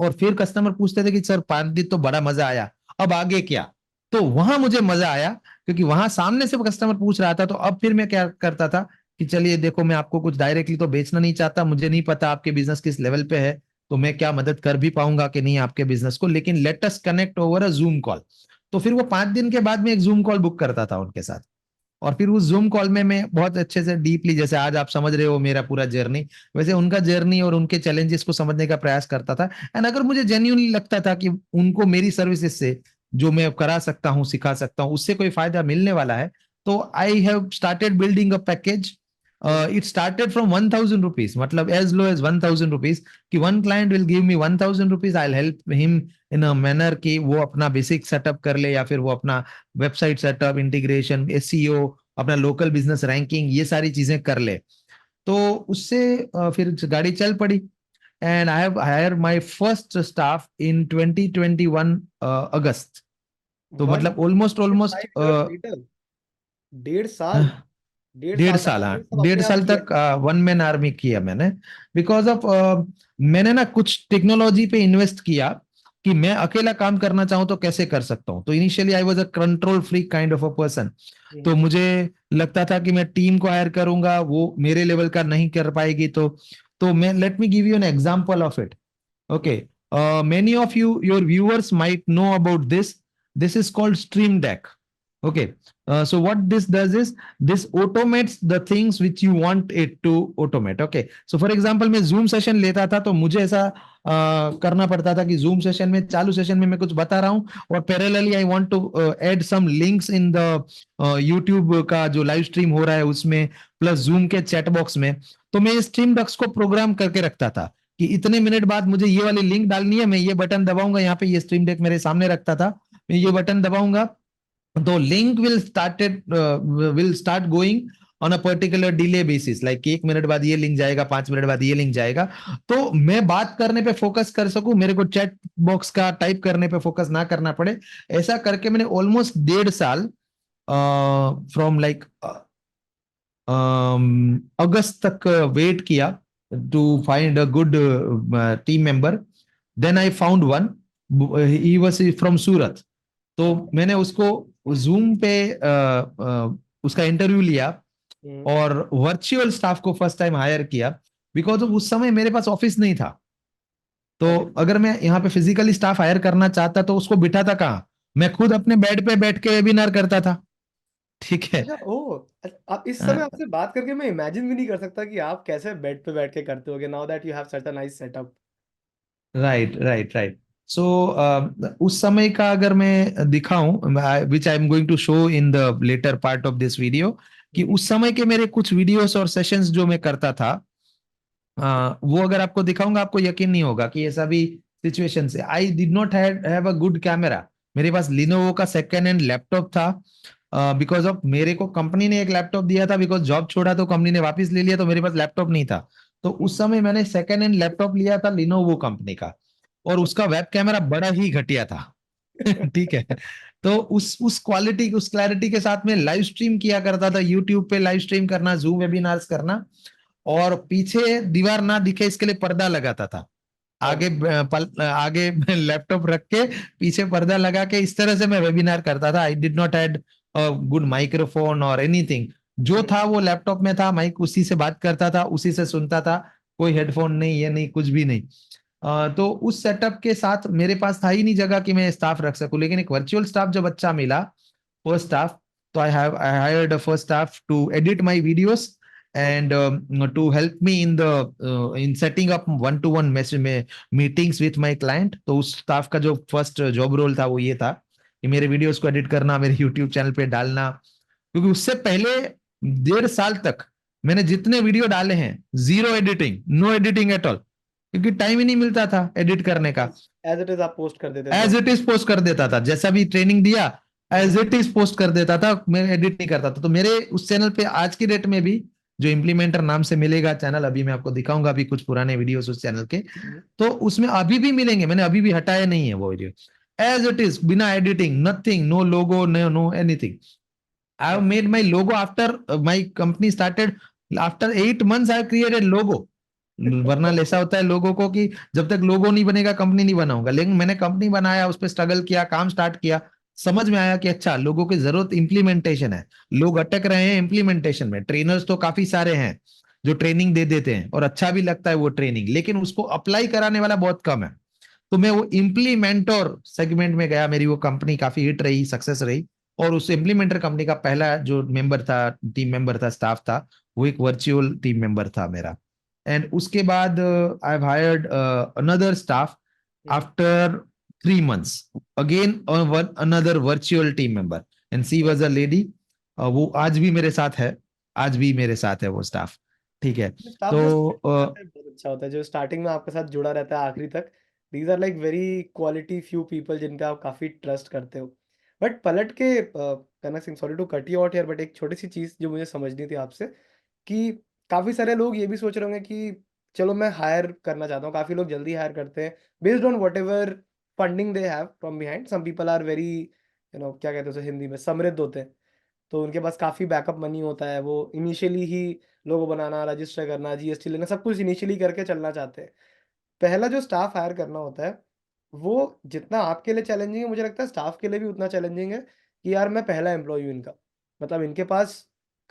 S2: और फिर कस्टमर पूछते थे कि सर 5 दिन तो बड़ा मजा आया, अब आगे क्या। तो वहां मुझे मजा आया, क्योंकि वहां सामने से कस्टमर पूछ रहा था। तो अब फिर मैं क्या करता था कि चलिए देखो, मैं आपको कुछ डायरेक्टली तो बेचना नहीं चाहता, मुझे नहीं पता आपके बिजनेस किस लेवल पे है, तो मैं क्या मदद कर भी पाऊंगा कि नहीं आपके बिजनेस को, लेकिन let us connect over a Zoom call. तो फिर वो 5 दिन के बाद में एक जूम कॉल बुक करता था उनके साथ। और फिर उस जूम कॉल में मैं बहुत अच्छे से डीपली, जैसे आज आप समझ रहे हो मेरा पूरा जर्नी, वैसे उनका जर्नी और उनके चैलेंजेस को समझने का प्रयास करता था। एंड अगर मुझे जेन्यूनली लगता था कि उनको मेरी सर्विसेज से जो मैं करा सकता हूँ, सिखा सकता हूँ, उससे कोई फायदा मिलने वाला है, तो I have started building a package. It started from 1,000 rupees, मतलब एज लो एज 1,000 रुपीज, कि one client will give me 1,000 rupees, I help him in a manner कि वो अपना बेसिक सेटअप कर ले, या फिर वो अपना वेबसाइट सेटअप, इंटीग्रेशन, एसईओ, अपना लोकल बिजनेस रैंकिंग, ये सारी चीजें कर ले। तो उससे फिर गाड़ी चल पड़ी। And I have hire my first staff in 2021 August. तो
S1: वन
S2: मतलब ऑलमोस्ट ऑलमोस्ट
S1: 5 years later, 1.5 साल, डेढ़
S2: डेढ़
S1: साल तक
S2: साल, हाँ,
S1: आपने ये सब
S2: डेढ़
S1: अपने आप
S2: साल
S1: किया।
S2: तक वन मैन आर्मी किया मैंने। बिकॉज ऑफ मैंने ना कुछ टेक्नोलॉजी पे इन्वेस्ट किया, कि मैं अकेला काम करना चाहूँ तो कैसे कर सकता हूँ। तो initially I was a control free kind of a person. तो
S1: हम्म,
S2: मुझे लगता था कि मैं टीम को हायर करूंगा, वो मेरे लेवल का नहीं कर पाएगी। तो मैं, let me give you an example of it.
S1: Hmm,
S2: Okay. Many of you, your viewers might know about this. This is called Stream Deck. Okay. So what this does is this automates the things which you want it to automate. Okay. So for example, मैं Zoom session लेता था, तो मुझे ऐसा करना पड़ता था कि Zoom session में, चालू session में मैं कुछ बता रहा हूँ, और parallelly I want to add some links in the YouTube का जो लाइव स्ट्रीम हो रहा है उसमें, प्लस Zoom के चैट बॉक्स में। तो मैं स्ट्रीम डक्स को प्रोग्राम करके रखता था कि इतने मिनट बाद मुझे ये वाली लिंक डालनी है, मैं ये बटन दबाऊंगा, यहाँ पे ये स्ट्रीम डेक मेरे सामने रखता था, मैं ये बटन दबाऊंगा, तो link will start going on a particular delay basis, like 1 minute बाद ये लिंक जाएगा, 5 मिनट बाद ये लिंक जाएगा। तो मैं बात करने पे फोकस कर सकूं, मेरे को चैट बॉक्स का टाइप करने पे फोकस ना करना पड़े। ऐसा करके मैंने ऑलमोस्ट 1.5 साल फ्रॉम लाइक अगस्त तक वेट किया to find a good team member. Then I found one, he was from Surat. तो मैंने उसको जूम पे उसका इंटरव्यू लिया,
S1: हम्म,
S2: और वर्चुअल स्टाफ को फर्स्ट टाइम हायर किया, बिकॉज उस समय मेरे पास ऑफिस नहीं था। तो
S1: ओके।
S2: अगर मैं यहाँ पे फिजिकली स्टाफ हायर करना चाहता तो उसको बिठाता कहाँ, मैं खुद अपने बेड पे बैठ के वेबिनार करता था। ठीक है।
S1: अच्छा, ओ, आप इस समय आपसे बात करके मैं इमेजिन भी नहीं कर सकता कि आप कैसे बेड पे बैठ के करते होगे, now that you have such a nice setup.
S2: Right, right, right. So उस समय का अगर मैं दिखाऊं, which I am going to show in the latter part of this video, कि उस समय के मेरे कुछ वीडियोस और सेशंस जो मैं करता था, वो अगर आपको दिखाऊंगा, आपको यकीन नहीं होगा कि ऐसा भी सिचुएशन है। I did not have a good camera. मेरे पास लिनोवो का सेकेंड हैंड लैपटॉप था, बिकॉज ऑफ मेरे को कंपनी ने एक लैपटॉप दिया था, बिकॉज जॉब छोड़ा तो कंपनी ने वापस ले लिया, तो मेरे पास लैपटॉप नहीं था। तो उस समय मैंने सेकेंड हैंड लैपटॉप लिया था लिनोवो कंपनी का, और उसका वेब कैमरा बड़ा ही घटिया था। ठीक है। तो उस क्वालिटी, उस क्लैरिटी के साथ में लाइव स्ट्रीम किया करता था, यूट्यूब पे लाइव स्ट्रीम करना, जूम वेबिनार्स करना, और पीछे दीवार ना दिखे इसके लिए पर्दा लगाता था। आगे आगे लैपटॉप रख के पीछे पर्दा लगा के, इस तरह से मैं वेबिनार करता था। I did not had good microphone और एनीथिंग। जो था वो लैपटॉप में था, माइक उसी से बात करता था, उसी से सुनता था, कोई हेडफोन नहीं, ये नहीं, कुछ भी नहीं। तो उस सेटअप के साथ मेरे पास था ही नहीं जगह कि मैं स्टाफ रख सकूं। लेकिन एक वर्चुअल स्टाफ जब अच्छा मिला, फर्स्ट स्टाफ, तो I hired a first staff to edit my videos, and to help me in setting up one to one meetings with my client। तो उस स्टाफ का जो फर्स्ट जॉब रोल था वो ये था कि मेरे वीडियोस को एडिट करना, मेरे यूट्यूब चैनल पे डालना। क्योंकि उससे पहले 1.5 साल तक मैंने जितने वीडियो डाले हैं, zero editing, no editing at all, क्योंकि टाइम ही नहीं मिलता था एडिट करने का।
S1: एज इट इज आप पोस्ट कर देते थे।
S2: एज इट इज पोस्ट कर देता था, जैसा भी ट्रेनिंग दिया एज इट इज पोस्ट कर देता था, मैं एडिट नहीं करता था। तो मेरे उस चैनल पे आज की डेट में भी, जो इम्प्लीमेंटर नाम से मिलेगा चैनल, अभी मैं आपको दिखाऊंगा अभी कुछ पुराने वीडियोस उस चैनल के, तो उसमें अभी भी मिलेंगे, मैंने अभी भी हटाया नहीं है वो वीडियो, एज इट इज, बिना editing, nothing, no logo, no no anything. I have made my logo after my company started, after 8 months I have created logo, वरना ऐसा होता है लोगों को कि जब तक लोगो नहीं बनेगा कंपनी नहीं बनाऊंगा, लेकिन मैंने कंपनी बनाया, उस पर स्ट्रगल किया, काम स्टार्ट किया, समझ में आया कि अच्छा लोगों की जरूरत इंप्लीमेंटेशन है, लोग अटक रहे हैं इंप्लीमेंटेशन में। ट्रेनर्स तो काफी सारे हैं जो ट्रेनिंग दे देते हैं और अच्छा भी लगता है वो ट्रेनिंग, लेकिन उसको अप्लाई कराने वाला बहुत कम है। तो मैं वो इम्प्लीमेंटर सेगमेंट में गया, मेरी वो कंपनी काफी हिट रही, सक्सेस रही। और उस इम्प्लीमेंटर कंपनी का पहला जो मेंबर था, टीम मेंबर था, स्टाफ था, वो एक वर्चुअल टीम मेंबर था मेरा। एंड उसके बाद I have hired another staff after 3 months, again another virtual team member, and she was a lady. वो आज भी मेरे साथ है, आज भी मेरे साथ है वो स्टाफ। ठीक है।
S1: स्टाफ जो
S2: तो
S1: बहुत अच्छा होता है, जो स्टार्टिंग में आपके साथ जुड़ा रहता है आखिरी तक। These are like very quality few people जिन पे आप काफी ट्रस्ट करते हो। बट पलट के Kanak Singh, sorry to cut you out here, but एक छोटी सी चीज जो मुझे समझनी थी आपसे, कि काफी सारे लोग ये भी सोच रहे होंगे कि चलो मैं हायर करना चाहता हूँ, काफी लोग जल्दी हायर करते हैं based on whatever funding they have from behind. Some people are very, क्या कहते हैं उसे हिंदी में, समृद्ध होते हैं, तो उनके पास काफ़ी बैकअप मनी होता है, वो इनिशियली ही लोगो बनाना, रजिस्टर करना, जीएसटी लेना, सब कुछ इनिशियली करके चलना चाहते हैं। पहला जो स्टाफ हायर करना होता है, वो जितना आपके लिए चैलेंजिंग है, मुझे लगता है स्टाफ के लिए भी उतना चैलेंजिंग है कि यार मैं पहला एम्प्लॉय हूँ इनका। मतलब इनके पास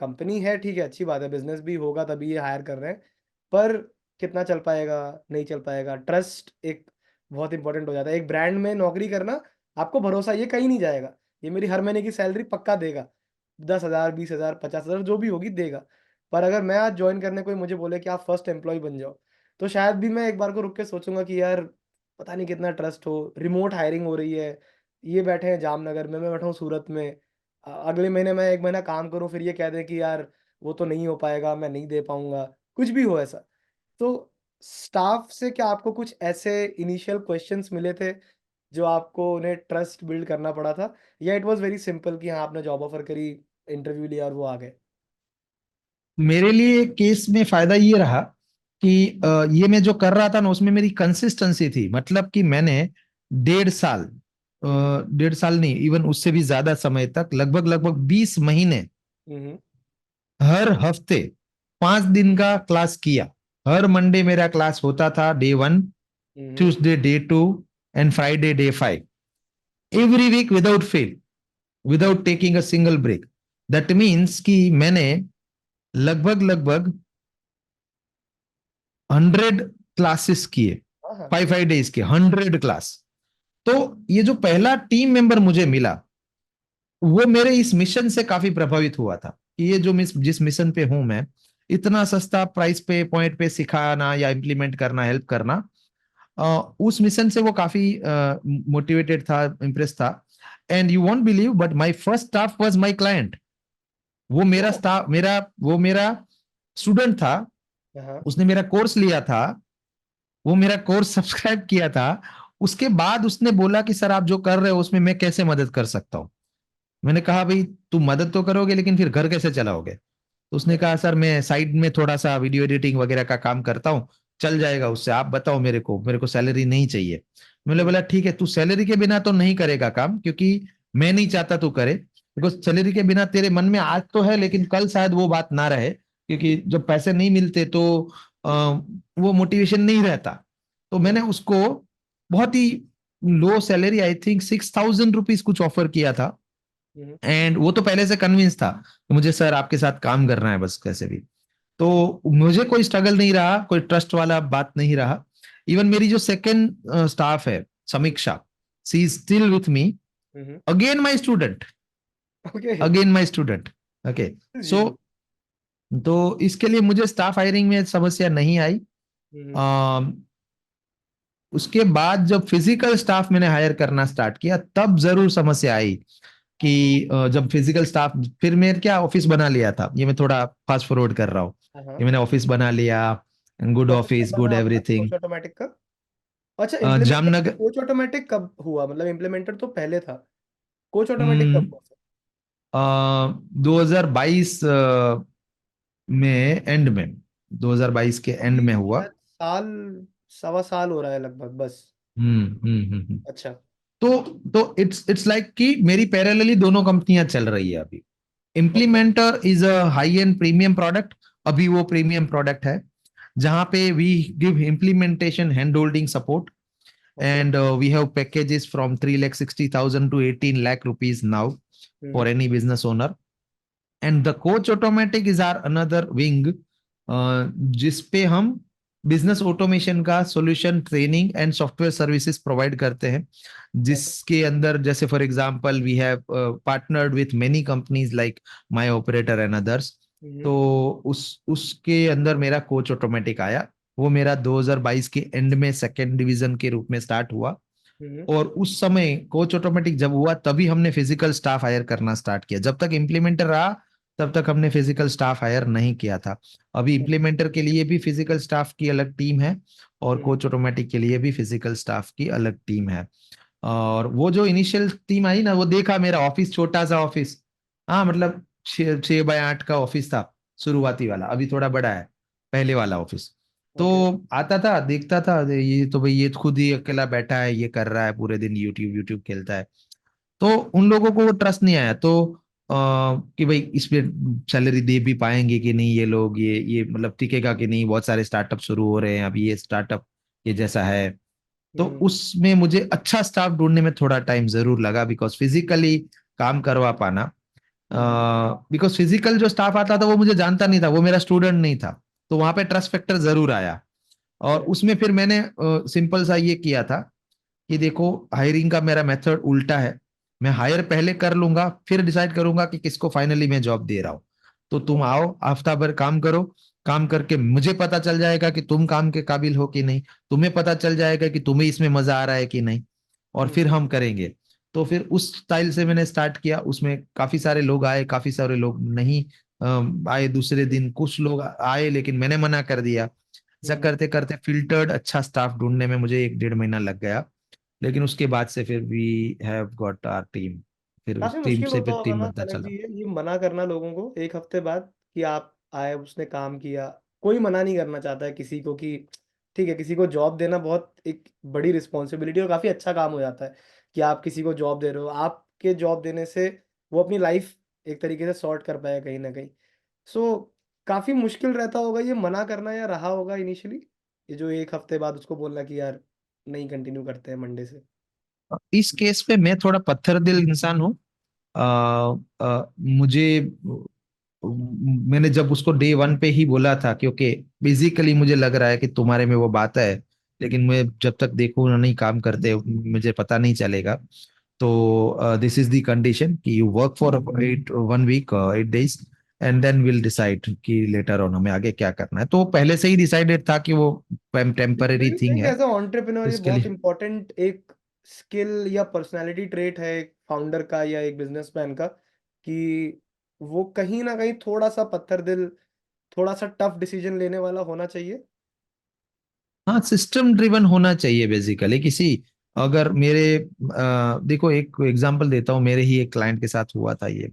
S1: कंपनी है, ठीक है, अच्छी बात है, बिज़नेस भी होगा तभी ये हायर कर रहे हैं। पर कितना चल पाएगा, नहीं चल पाएगा, ट्रस्ट एक बहुत इंपॉर्टेंट हो जाता है। एक ब्रांड में नौकरी करना, आपको भरोसा, ये कहीं नहीं जाएगा, ये मेरी हर महीने की सैलरी पक्का देगा, 10,000, 20,000, 50,000 जो भी होगी देगा। पर अगर मैं आज जॉइन करने कोई मुझे बोले कि आप फर्स्ट एम्प्लॉय बन जाओ, तो शायद भी मैं एक बार को रुक के सोचूंगा कि यार पता नहीं कितना ट्रस्ट हो, रिमोट हायरिंग हो रही है, ये बैठे हैं जामनगर में, मैं बैठा हूँ सूरत में। अगले महीने मैं 1 महीना काम करूँ, फिर ये कह दें कि यार वो तो नहीं हो पाएगा, मैं नहीं दे पाऊंगा, कुछ भी हो ऐसा। तो स्टाफ से क्या आपको कुछ ऐसे इनिशियल क्वेश्चंस मिले थे जो आपको उन्हें ट्रस्ट बिल्ड करना पड़ा था, या इट वाज वेरी सिंपल कि हाँ आपने जॉब ऑफर करी, इंटरव्यू लिया और वो आ गए?
S2: मेरे लिए केस में फायदा ये रहा कि ये मैं जो कर रहा था ना उसमें मेरी कंसिस्टेंसी थी। मतलब कि मैंने 1.5 साल, 1.5 साल नहीं, इवन उससे भी ज्यादा समय तक, लगभग लगभग 20 महीने,
S1: हम्म।
S2: हर हफ्ते 5 दिन का क्लास किया। हर मंडे मेरा क्लास होता था, day 1,
S1: hmm.
S2: Tuesday day 2, and Friday day 5, every week without fail, without taking a single break. That means कि मैंने लगभग लगभग 100 क्लासेस किए,
S1: हाँ हाँ।
S2: 5 5 डेज के 100 क्लास। तो ये जो पहला टीम मेंबर मुझे मिला, वो मेरे इस मिशन से काफी प्रभावित हुआ था कि ये जो जिस मिशन पे हूं मैं, इतना सस्ता प्राइस पे, पॉइंट पे सिखाना या इम्प्लीमेंट करना, हेल्प करना, उस मिशन से वो काफी मोटिवेटेड था, इम्प्रेस था। And you won't believe, but my first staff was my client. वो मेरा
S1: ओह।
S2: स्टाफ, वो मेरा स्टूडेंट था,
S1: हाँ।
S2: उसने मेरा कोर्स लिया था, वो मेरा कोर्स सब्सक्राइब किया था। उसके बाद उसने बोला कि सर आप जो कर रहे हो उसमें मैं कैसे मदद कर सकता हूँ। मैंने कहा भाई तुम मदद तो करोगे लेकिन फिर घर कैसे चलाओगे? तो उसने कहा सर मैं साइड में थोड़ा सा वीडियो एडिटिंग वगैरह का काम करता हूँ, चल जाएगा उससे, आप बताओ, मेरे को सैलरी नहीं चाहिए। मैंने बोला ठीक है, तू सैलरी के बिना तो नहीं करेगा काम, क्योंकि मैं नहीं चाहता तू करे, बिकॉज सैलरी के बिना तेरे मन में आज तो है लेकिन कल शायद वो बात ना रहे, क्योंकि जब पैसे नहीं मिलते तो वो मोटिवेशन नहीं रहता। तो मैंने उसको बहुत ही low salary, I think 6,000 rupees कुछ ऑफर किया था।
S1: हम्म।
S2: एंड वो तो पहले से कन्विंस था कि मुझे सर आपके साथ काम करना है बस कैसे भी। तो मुझे कोई स्ट्रगल नहीं रहा, कोई ट्रस्ट वाला बात नहीं रहा। इवन मेरी जो सेकंड स्टाफ है, Samiksha, she is still with me,
S1: hmm.
S2: Again my student,
S1: okay.
S2: Again my student. Okay. So
S1: जी।
S2: तो इसके लिए मुझे स्टाफ हायरिंग में समस्या नहीं आई।
S1: हम्म।
S2: अम, उसके बाद जब फिजिकल स्टाफ मैंने हायर करना स्टार्ट किया तब जरूर समस्या आई कि जब फिजिकल स्टाफ, फिर मैं क्या ऑफिस बना लिया था, ये मैं थोड़ा फास्ट फॉरवर्ड कर रहा हूँ।
S1: हाँ हाँ।
S2: ये मैंने ऑफिस बना लिया, गुड
S1: ऑफिस कब
S2: ऑफिस,
S1: बना
S2: गुड
S1: आपका
S2: एवरीथिंग।
S1: कोच ऑटोमेटिक का? अच्छा, इम्प्लीमेंटर
S2: जामनगर,
S1: कोच ऑटोमेटिक कब हुआ? मतलब इम्प्लीमेंटर तो पहले था, कोच ऑटोमेटिक कब हुआ?
S2: 2022 में, एंड में, 2022 के एंड
S1: अभी
S2: में हुआ।
S1: शायद साल, सवा साल हो रहा है लगभग बस।
S2: हम्म।
S1: अच्छा।
S2: तो इट्स लाइक कि मेरी पैरेलली दोनों कंपनियां चल रही है अभी।
S1: Okay.
S2: Implementer is a high end premium product, अभी वो प्रीमियम प्रोडक्ट है। जहाँ पे we give implementation hand holding support,
S1: Okay.
S2: and we have packages from 3,60,000 to 18 lakh rupees now for
S1: Mm-hmm.
S2: any business owner. And the coach automatic is our another wing, जिसपे हम बिजनेस ऑटोमेशन का solution, training and software services provide करते हैं,
S1: Okay.
S2: जिसके अंदर जैसे for example we have partnered with many companies like MyOperator and others.
S1: Mm-hmm.
S2: तो उसके अंदर मेरा कोच ऑटोमेटिक आया। वो मेरा 2022 के एंड में सेकेंड डिवीजन के रूप में स्टार्ट हुआ।
S1: Mm-hmm.
S2: और उस समय कोच ऑटोमेटिक जब हुआ तभी हमने फिजिकल स्टाफ हायर करना स्टार्ट किया। जब तक इम्प्लीमेंटर रहा तब तक हमने फिजिकल स्टाफ हायर नहीं किया था। अभी इम्प्लीमेंटर के लिए भी फिजिकल स्टाफ की अलग टीम है और
S1: Mm-hmm.
S2: कोच ऑटोमेटिक के लिए भी फिजिकल स्टाफ की अलग टीम है। और वो जो इनिशियल टीम आई ना, वो देखा मेरा ऑफिस, छोटा सा ऑफिस, हाँ मतलब 6 बाय 8 का ऑफिस था शुरुआती वाला, अभी थोड़ा बड़ा है पहले वाला ऑफिस। तो
S1: Okay.
S2: आता था, देखता था, अरे ये तो भाई ये खुद ही अकेला बैठा है, ये कर रहा है पूरे दिन, यूट्यूब यूट्यूब खेलता है। तो उन लोगों को वो ट्रस्ट नहीं आया। तो कि भाई इस पे सैलरी दे भी पाएंगे कि नहीं ये लोग, ये मतलब टिकेगा कि नहीं, बहुत सारे स्टार्टअप शुरू हो रहे हैं अभी, ये स्टार्टअप ये जैसा है। तो
S1: Mm-hmm.
S2: उसमें मुझे अच्छा स्टाफ ढूंढने में थोड़ा टाइम जरूर लगा, बिकॉज फिजिकली काम करवा पाना,
S1: Mm-hmm.
S2: बिकॉज फिजिकल जो स्टाफ आता था वो मुझे जानता नहीं था, वो मेरा स्टूडेंट नहीं था। तो वहां पे ट्रस्ट फैक्टर जरूर आया। और
S1: Correct.
S2: उसमें फिर मैंने सिंपल सा ये किया था कि देखो हायरिंग का मेरा मेथड उल्टा है। मैं हायर पहले कर लूंगा, फिर डिसाइड करूंगा कि किसको फाइनली मैं जॉब दे रहा हूँ। तो तुम
S1: Okay.
S2: आओ, हफ्ता भर काम करो, काम करके मुझे पता चल जाएगा कि तुम काम के काबिल हो कि नहीं, तुम्हें पता चल जाएगा कि तुम्हें इसमें मजा आ रहा है कि नहीं, और फिर
S1: Mm-hmm.
S2: हम करेंगे। तो फिर उस स्टाइल से मैंने स्टार्ट किया। उसमें काफी सारे लोग आए, काफी सारे लोग नहीं आए। दूसरे दिन कुछ लोग आए लेकिन मैंने मना कर दिया। ऐसा
S1: Mm-hmm.
S2: करते करते फिल्टर्ड अच्छा स्टाफ ढूंढने में मुझे 1 डेढ़ महीना लग गया। लेकिन उसके बाद से फिर we have got our team. फिर
S1: काफी
S2: उस टीम
S1: मुश्किल
S2: से
S1: होता
S2: फिर
S1: होगा
S2: टीम
S1: ना
S2: बनता
S1: कनक
S2: चला।
S1: जी, ये मना करना लोगों को एक हफ्ते बाद कि आप आए, उसने काम किया। कोई मना नहीं करना चाहता है किसी को कि ठीक है, किसी को जॉब देना बहुत एक बड़ी रिस्पॉन्सिबिलिटी और काफी अच्छा काम हो जाता है कि आप किसी को जॉब दे रहे हो। आपके जॉब देने से वो अपनी लाइफ एक तरीके से सॉर्ट कर पाया कहीं ना कहीं। सो काफी मुश्किल रहता होगा ये मना करना, या रहा होगा इनिशियली ये जो एक हफ्ते बाद उसको बोलना कि यार नहीं कंटिन्यू करते हैं मंडे से।
S2: इस केस पे मैं थोड़ा पत्थर दिल इंसान हूँ। मुझे, मैंने जब उसको डे वन पे ही बोला था, क्योंकि बेसिकली मुझे लग रहा है कि तुम्हारे में वो बात है, लेकिन मैं जब तक देखूं ना नहीं काम करते मुझे पता नहीं चलेगा। तो दिस इज द कंडीशन कि you work for 1 week 8 days, and then will decide कि लेटर ऑन हमें आगे क्या करना है। तो पहले से ही डिसाइडेड था कि वो
S1: do
S2: temporary
S1: you
S2: thing
S1: think
S2: है।
S1: एज अ एंटरप्रेन्योर ये
S2: इसके
S1: बहुत
S2: लिए
S1: इंपॉर्टेंट एक स्किल या पर्सनालिटी ट्रेट है एक फाउंडर का या एक बिजनेसमैन का, कि वो कहीं ना कहीं थोड़ा सा पत्थर दिल, थोड़ा सा टफ डिसीजन लेने वाला होना चाहिए?
S2: हाँ, सिस्टम ड्रिवन होना चाहिए बेसिकली किसी। अगर मेरे देखो एक एग्जांपल देता हूँ, मेरे ही एक क्लाइंट के साथ हुआ था ये,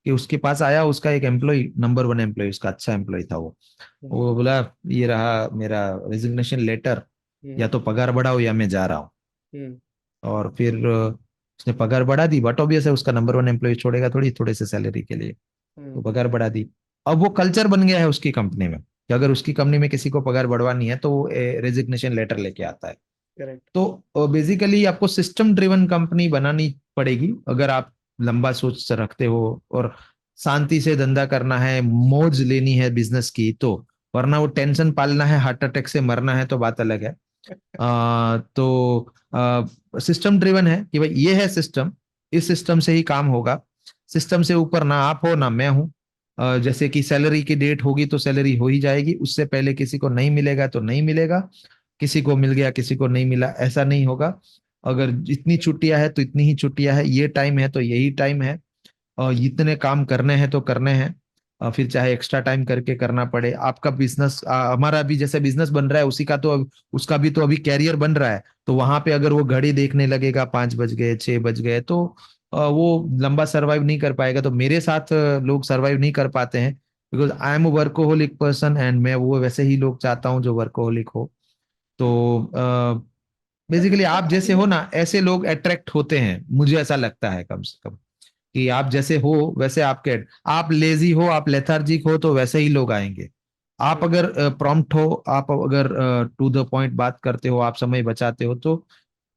S2: कि उसके पास आया उसका एक एम्प्लॉय, नंबर 1 एम्प्लॉय, उसका अच्छा एम्प्लॉय था
S1: हम्म।
S2: वो बोला ये रहा मेरा रेजिग्नेशन लेटर, या
S1: हम्म।
S2: तो पगार बढ़ाओ या मैं जा रहा हूँ।
S1: हम्म।
S2: और फिर उसने पगार बढ़ा दी, बट ऑब्वियस है उसका नंबर 1 एम्प्लॉय छोड़ेगा थोड़ी थोड़े से सैलरी के लिए। तो
S1: हम्म।
S2: पगार बढ़ा दी। अब वो कल्चर बन गया है उसकी कंपनी में कि अगर उसकी कंपनी में किसी को पगार बढ़वानी है तो वो रेजिग्नेशन लेटर लेके आता है।
S1: करेक्ट।
S2: तो बेसिकली आपको सिस्टम ड्रिवन कंपनी बनानी पड़ेगी अगर आप लंबा सोच से रखते हो और शांति से धंधा करना है, मौज लेनी है बिजनेस की तो। वरना वो टेंशन पालना है, हार्ट अटैक से मरना है तो बात अलग है। तो सिस्टम ड्रिवन है कि भाई ये है सिस्टम, इस सिस्टम से ही काम होगा। सिस्टम से ऊपर ना आप हो ना मैं हूं। जैसे कि सैलरी की डेट होगी तो सैलरी हो ही जाएगी, उससे पहले किसी को नहीं मिलेगा तो नहीं मिलेगा, किसी को मिल गया किसी को नहीं मिला ऐसा नहीं होगा। अगर इतनी छुट्टियां है तो इतनी ही छुट्टियां है, ये टाइम है तो यही टाइम है, और इतने काम करने हैं तो करने हैं। फिर चाहे एक्स्ट्रा टाइम करके करना पड़े। आपका बिजनेस, हमारा भी जैसे बिजनेस बन रहा है उसी का तो उसका भी तो अभी कैरियर बन रहा है। तो वहां पे अगर वो घड़ी देखने लगेगा 5 बज गए 6 बज गए तो वो लंबा सरवाइव नहीं कर पाएगा। तो मेरे साथ लोग सरवाइव नहीं कर पाते हैं, because I am a workaholic person, and मैं वो वैसे ही लोग चाहता हूँ जो वर्कोहोलिक हो। तो
S1: यार
S2: बेसिकली
S1: इसका
S2: आप जैसे
S1: काफी
S2: हो ना ऐसे लोग अट्रैक्ट होते हैं, मुझे ऐसा लगता है कम से कम, कि आप जैसे हो वैसे आपके, आप लेजी हो आप लेथार्जिक हो तो वैसे ही लोग आएंगे। आप अगर प्रॉम्प्ट हो, आप अगर टू द पॉइंट बात करते हो, आप समय बचाते हो, तो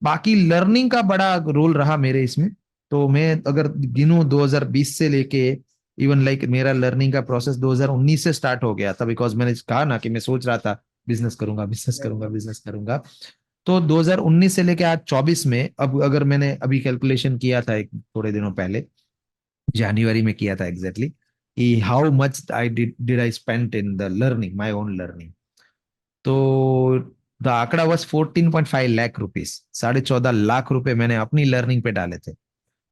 S2: बाकी लर्निंग का बड़ा रोल रहा मेरे इसमें। तो मैं अगर गिनूं 2020 से लेके इवन लाइक मेरा लर्निंग का प्रोसेस 2019 से स्टार्ट हो गया था, बिकॉज मैंने कहा ना कि मैं सोच रहा था बिजनेस करूंगा, बिजनेस करूंगा,
S1: Exactly.
S2: बिजनेस करूंगा। तो 2019 से लेके आज 24 में, अब अगर मैंने अभी कैलकुलेशन किया था एक थोड़े दिनों पहले, जनवरी में किया था एग्जैक्टली, कि how much I did I spend in the learning, my own learning. तो द आंकड़ा वॉज 14.5 लाख रुपीज, 14.5 लाख रुपए मैंने अपनी लर्निंग पे डाले थे,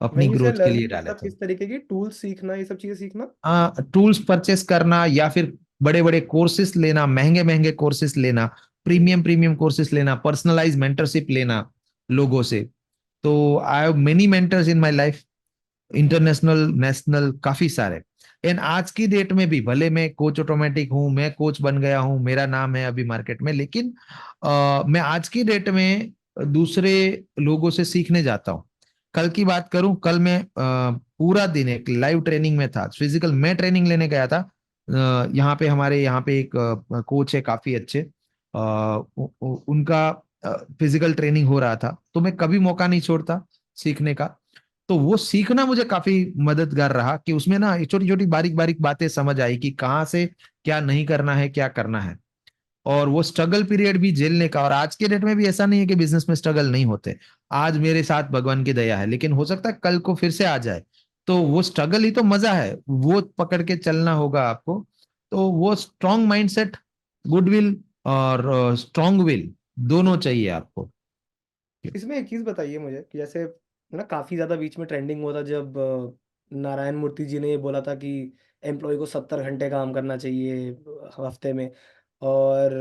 S2: अपनी
S1: When you say
S2: ग्रोथ के लिए
S1: learning,
S2: डाले
S1: मतलब
S2: थे।
S1: किस तरीके की टूल्स सीखना, ये सब चीजें सीखना?
S2: टूल्स परचेस करना, या फिर बड़े बड़े कोर्सेस लेना, महंगे महंगे कोर्सेस लेना,
S1: हम्म।
S2: प्रीमियम प्रीमियम कोर्सेस लेना, पर्सनलाइज मेंटरशिप लेना लोगों से। तो I have many mentors in my life, international, national, काफी सारे। एंड आज की डेट में भी भले मैं कोच ऑटोमेटिक हूं, मैं कोच बन गया हूं, मेरा नाम है अभी मार्केट में, लेकिन मैं आज की डेट में दूसरे लोगों से सीखने जाता हूं। कल की बात करूं, कल मैं पूरा दिन एक लाइव ट्रेनिंग में था, फिजिकल मैं ट्रेनिंग लेने गया था। यहाँ पे हमारे यहाँ पे एक कोच है काफी अच्छे, उनका फिजिकल ट्रेनिंग हो रहा था, तो मैं कभी मौका नहीं छोड़ता सीखने का। तो वो सीखना मुझे काफी मददगार रहा, कि उसमें ना छोटी छोटी बारीक बारीक बातें समझ आई कि कहाँ से क्या नहीं करना है, क्या करना है। और वो स्ट्रगल पीरियड भी झेलने का, और आज के डेट में भी ऐसा नहीं है कि बिजनेस में स्ट्रगल नहीं होते। आज मेरे साथ भगवान की दया है, लेकिन हो सकता है कल को फिर से आ जाए। तो वो स्ट्रगल ही तो मजा है, वो पकड़ के चलना होगा आपको। तो वो स्ट्रांग माइंडसेट, गुडविल और स्ट्रांग विल दोनों चाहिए आपको।
S1: इसमें एक चीज बताइए मुझे कि जैसे ना काफी ज्यादा बीच में ट्रेंडिंग हुआ था जब नारायण मूर्ति जी ने ये बोला था कि एम्प्लॉय को 70 घंटे काम करना चाहिए हफ्ते में। और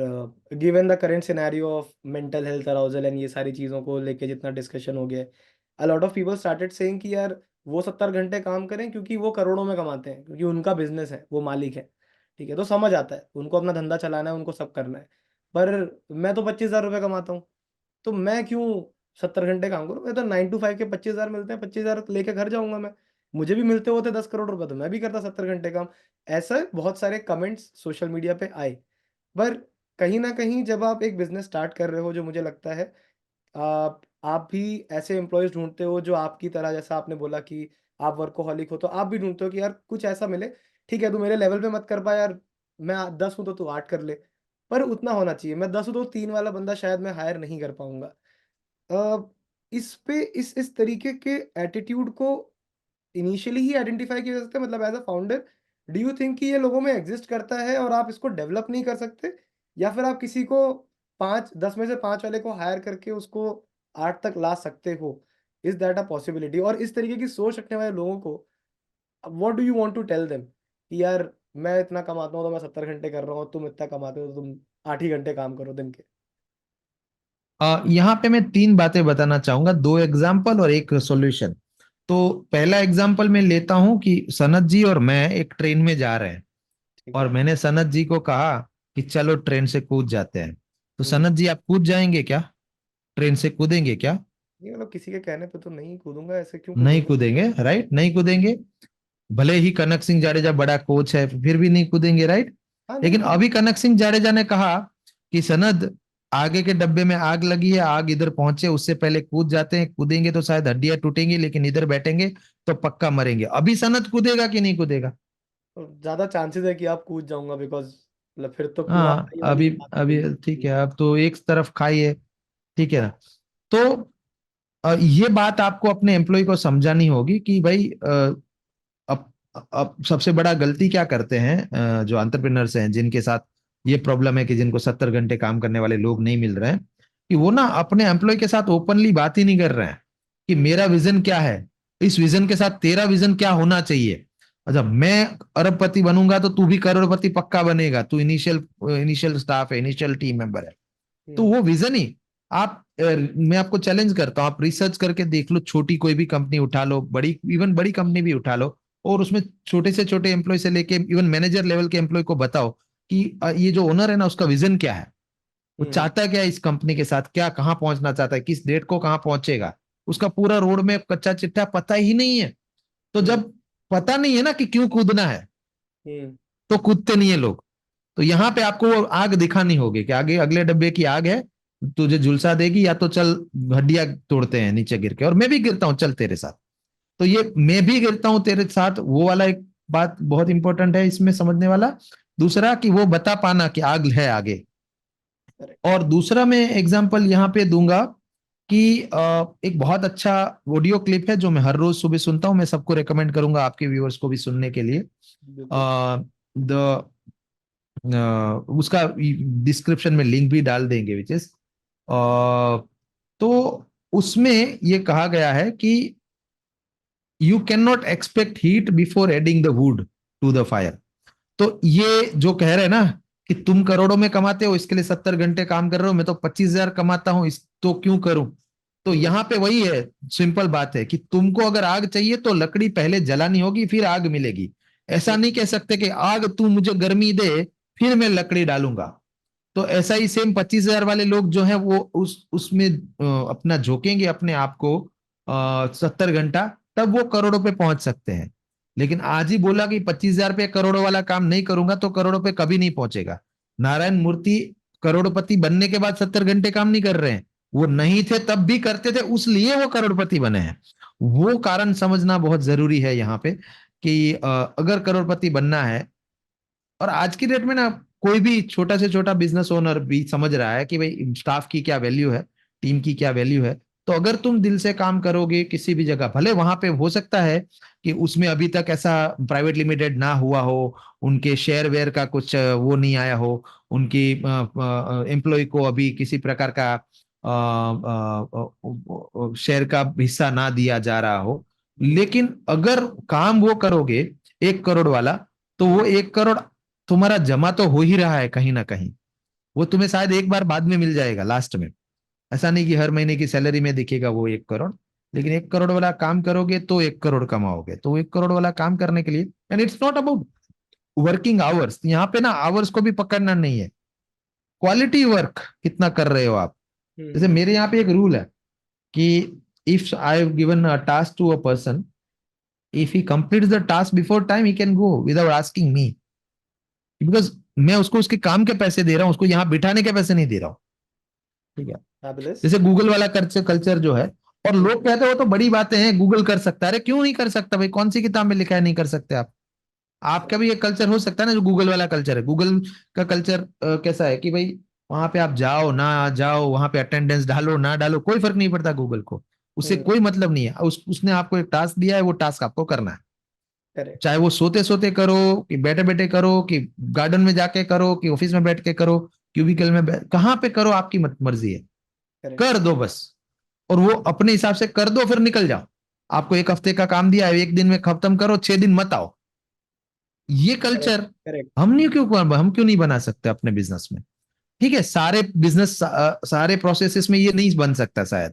S1: given the current scenario of mental health arousal and ये सारी चीज़ों को लेके जितना डिस्कशन हो गया है, a lot of people started saying कि यार वो 70 घंटे काम करें क्योंकि वो करोड़ों में कमाते हैं, क्योंकि उनका बिजनेस है, वो मालिक है। ठीक है, तो समझ आता है, उनको अपना धंधा चलाना है, उनको सब करना है। पर मैं तो 25,000 रुपये कमाता हूँ, तो मैं क्यों 70 घंटे काम करूँ? मैं तो 9 to 5 के 25,000 मिलते हैं, 25,000 लेके घर जाऊंगा मैं। मुझे भी मिलते होते 10 करोड़ रुपए तो मैं भी करता 70 घंटे काम। ऐसा बहुत सारे कमेंट्स सोशल मीडिया पे आए। पर कहीं ना कहीं जब आप एक बिजनेस स्टार्ट कर रहे हो, जो मुझे लगता है आप भी ऐसे एम्प्लॉयज ढूंढते हो जो आपकी तरह, जैसा आपने बोला कि आप वर्कोहॉलिक हो, तो आप भी ढूंढते हो कि यार कुछ ऐसा मिले। ठीक है, तू मेरे लेवल पे मत कर पाया यार, मैं 10 हूँ तो तू 8 कर ले। पर उतना होना चाहिए, मैं 10 हूँ तो 3 वाला बंदा शायद मैं हायर नहीं कर पाऊंगा। अ, इस पे इस तरीके के एटीट्यूड को इनिशियली ही आइडेंटिफाई किया जा सकता है, मतलब as a founder do you think कि ये लोगों में एग्जिस्ट करता है और आप इसको डेवलप नहीं कर सकते? या फिर आप किसी को 5 10 में से 5 वाले को हायर करके उसको 8 तक ला सकते हो? Is that a possibility? और इस तरीके की सोच रखने वाले लोगों को what do you want to tell them कि यार मैं इतना कमाता हूँ तो मैं 70 घंटे कर रहा हूँ, तुम इतना कमाते हो तो तुम 8 ही घंटे काम करो दिन के।
S2: यहाँ पे मैं तीन बातें बताना चाहूंगा, दो एग्जाम्पल और एक सॉल्यूशन। तो पहला एग्जाम्पल मैं लेता हूं कि सनत जी और मैं एक ट्रेन में जा रहे हैं,
S1: ठीक
S2: और
S1: है।
S2: मैंने सनत जी को कहा कि चलो ट्रेन से कूद जाते हैं। तो
S1: हम्म।
S2: सनत जी, आप कूद जाएंगे क्या? ट्रेन से कूदेंगे क्या?
S1: नहीं, मतलब किसी के कहने पे तो नहीं कूदूंगा, ऐसे क्यों
S2: नहीं
S1: कूदूंगा?
S2: कूदेंगे, राइट, नहीं कूदेंगे। भले ही कनक सिंह जाडेजा बड़ा कोच है, फिर भी नहीं कूदेंगे, राइट।
S1: हाँ, नहीं
S2: लेकिन
S1: कूदूंगा।
S2: अभी कनक सिंह जाडेजा ने कहा कि सनद, आगे के डब्बे में आग लगी है, आग इधर पहुंचे उससे पहले कूद जाते हैं, कूदेंगे तो शायद हड्डियां टूटेंगी, लेकिन इधर बैठेंगे तो पक्का मरेंगे। अभी सनद कूदेगा कि नहीं कूदेगा?
S1: और ज्यादा चांसेस है कि आप कूद जाऊंगा, बिकॉज मतलब फिर तो पूरा
S2: हाँ,
S1: खाई वाली
S2: अभी
S1: बात हो
S2: अभी ठीक
S1: गई।
S2: है, अब तो एक तरफ खाई है, ठीक है ना। तो ये बात आपको अपने एम्प्लॉय को समझानी होगी कि भाई अब सबसे बड़ा गलती क्या करते हैं जो एंटरप्रेन्योर्स हैं, जिनके साथ ये प्रॉब्लम है कि जिनको 70 घंटे काम करने वाले लोग नहीं मिल रहे हैं, कि वो ना अपने एम्प्लॉय के साथ ओपनली बात ही नहीं कर रहे हैं कि मेरा विजन क्या है, इस विजन के साथ तेरा विजन क्या होना चाहिए। अच्छा, मैं अरबपति बनूंगा तो तू भी करोड़पति पक्का बनेगा, तू इनिशियल इनिशियल स्टाफ है, इनिशियल टीम मेंबर है। तो
S1: हम्म।
S2: वो विजन ही आप मैं आपको चैलेंज करता हूँ, आप रिसर्च करके देख लो, छोटी कोई भी कंपनी उठा लो, बड़ी इवन बड़ी कंपनी भी उठा लो, और उसमें छोटे से छोटे एम्प्लॉय से लेके इवन मैनेजर लेवल के एम्प्लॉय को बताओ कि ये जो ओनर है ना, उसका विजन क्या है, वो
S1: हम्म।
S2: चाहता क्या है इस कंपनी के साथ, क्या कहाँ पहुंचना चाहता है, किस डेट को कहाँ पहुंचेगा। उसका पूरा रोड मैप, कच्चा चिट्ठा पता ही नहीं है। तो
S1: हम्म।
S2: जब पता नहीं है ना कि क्यों कूदना है,
S1: हम्म।
S2: तो कूदते नहीं है लोग। तो यहाँ पे आपको वो आग दिखानी होगी कि आगे अगले डब्बे की आग है, तुझे झुलसा देगी, या तो चल हड्डियां तोड़ते हैं नीचे गिर के, और मैं भी गिरता हूँ चल तेरे साथ। तो ये मैं भी गिरता हूँ तेरे साथ, वो वाला एक बात बहुत इंपॉर्टेंट है इसमें समझने वाला। दूसरा कि वो बता पाना कि आग है आगे।
S1: Correct.
S2: और दूसरा मैं एग्जांपल यहाँ पे दूंगा कि एक बहुत अच्छा ऑडियो क्लिप है जो मैं हर रोज सुबह सुनता हूँ, मैं सबको रेकमेंड करूंगा आपके व्यूअर्स को भी सुनने के लिए।
S1: बिल्कुल।
S2: द उसका डिस्क्रिप्शन में लिंक भी डाल देंगे, विच इज तो उसमें ये कहा गया है कि you can not expect heat before adding the wood to the fire. तो ये जो कह रहे हैं ना कि तुम करोड़ों में कमाते हो, इसके लिए 70 घंटे काम कर रहे हो, मैं तो 25,000 कमाता हूं, इस तो क्यों करूं। तो
S1: हम्म।
S2: यहाँ पे वही है, सिंपल बात है कि तुमको अगर आग चाहिए तो लकड़ी पहले जलानी होगी, फिर आग मिलेगी। ऐसा नहीं कह सकते कि आग तू मुझे गर्मी दे फिर मैं लकड़ी डालूंगा। तो ऐसा ही सेम 25,000 वाले लोग जो है वो उसमें अपना झोंकेंगे अपने आप को 70 घंटा, तब वो करोड़ों पे पहुंच सकते हैं। लेकिन आज ही बोला कि 25,000 पे करोड़ों वाला काम नहीं करूंगा तो करोड़ों पे कभी नहीं पहुंचेगा। नारायण मूर्ति करोड़पति बनने के बाद 70 घंटे काम नहीं कर रहे हैं, वो नहीं थे तब भी करते थे, उसलिए वो करोड़पति बने हैं। वो कारण समझना बहुत जरूरी है यहाँ पे कि अगर करोड़पति बनना है, और आज की डेट में ना कोई भी छोटा से छोटा बिजनेस ओनर भी समझ रहा है कि भाई स्टाफ की क्या वैल्यू है, टीम की क्या वैल्यू है। तो अगर तुम दिल से काम करोगे किसी भी जगह, भले वहां पे हो सकता है कि उसमें अभी तक ऐसा प्राइवेट लिमिटेड ना हुआ हो, उनके शेयर वेयर का कुछ वो नहीं आया हो, उनकी एम्प्लॉय को अभी किसी प्रकार का शेयर का हिस्सा ना दिया जा रहा हो, लेकिन अगर काम वो करोगे 1 करोड़ वाला, तो वो 1 करोड़ तुम्हारा जमा तो हो ही रहा है कहीं ना कहीं। वो तुम्हें शायद एक बार बाद में मिल जाएगा लास्ट में, ऐसा नहीं कि हर महीने की सैलरी में दिखेगा वो 1 करोड़। लेकिन 1 करोड़ वाला काम करोगे तो 1 करोड़ कमाओगे। तो 1 करोड़ वाला काम करने के लिए, and it's not about working hours, यहाँ पे ना आवर्स को भी पकड़ना नहीं है, क्वालिटी वर्क कितना कर रहे हो आप। जैसे
S1: हम्म।
S2: मेरे यहाँ पे एक रूल है कि if I have given a task to a person, if he completes the task before time he can go without asking me, because मैं उसको उसके काम के पैसे दे रहा हूँ, उसको यहाँ बिठाने के पैसे नहीं दे रहा हूँ। ठीक है।
S1: Fabulous.
S2: जैसे गूगल वाला कल्चर कल्चर जो है, और
S1: हम्म।
S2: लोग कहते हैं वो तो बड़ी बातें हैं, गूगल कर सकता है। अरे क्यों नहीं कर सकता भाई, कौन सी किताब में लिखा है नहीं कर सकते आप। आपका भी एक कल्चर हो सकता है ना, जो गूगल वाला कल्चर है। गूगल का कल्चर कैसा है कि भाई वहां पे आप जाओ ना जाओ, वहां पे अटेंडेंस डालो ना डालो, कोई फर्क नहीं पड़ता गूगल को, उससे
S1: हम्म।
S2: कोई मतलब नहीं है। उसने आपको एक टास्क दिया है, वो टास्क आपको करना है।
S1: Correct.
S2: चाहे वो सोते सोते करो, कि बैठे बैठे करो, कि गार्डन में जाके करो, कि ऑफिस में बैठ के करो, क्यूबिकल में कहाँ पे करो, आपकी मर्जी है।
S1: Correct.
S2: कर दो बस, और वो अपने हिसाब से कर दो, फिर निकल जाओ। आपको 1 हफ्ते का काम दिया है, 1 दिन में खत्म करो, 6 दिन मत आओ। ये
S1: Correct.
S2: Culture
S1: Correct.
S2: हम क्यों नहीं बना सकते अपने बिजनेस में। ठीक है, सारे बिजनेस सारे प्रोसेसेस में ये नहीं बन सकता शायद।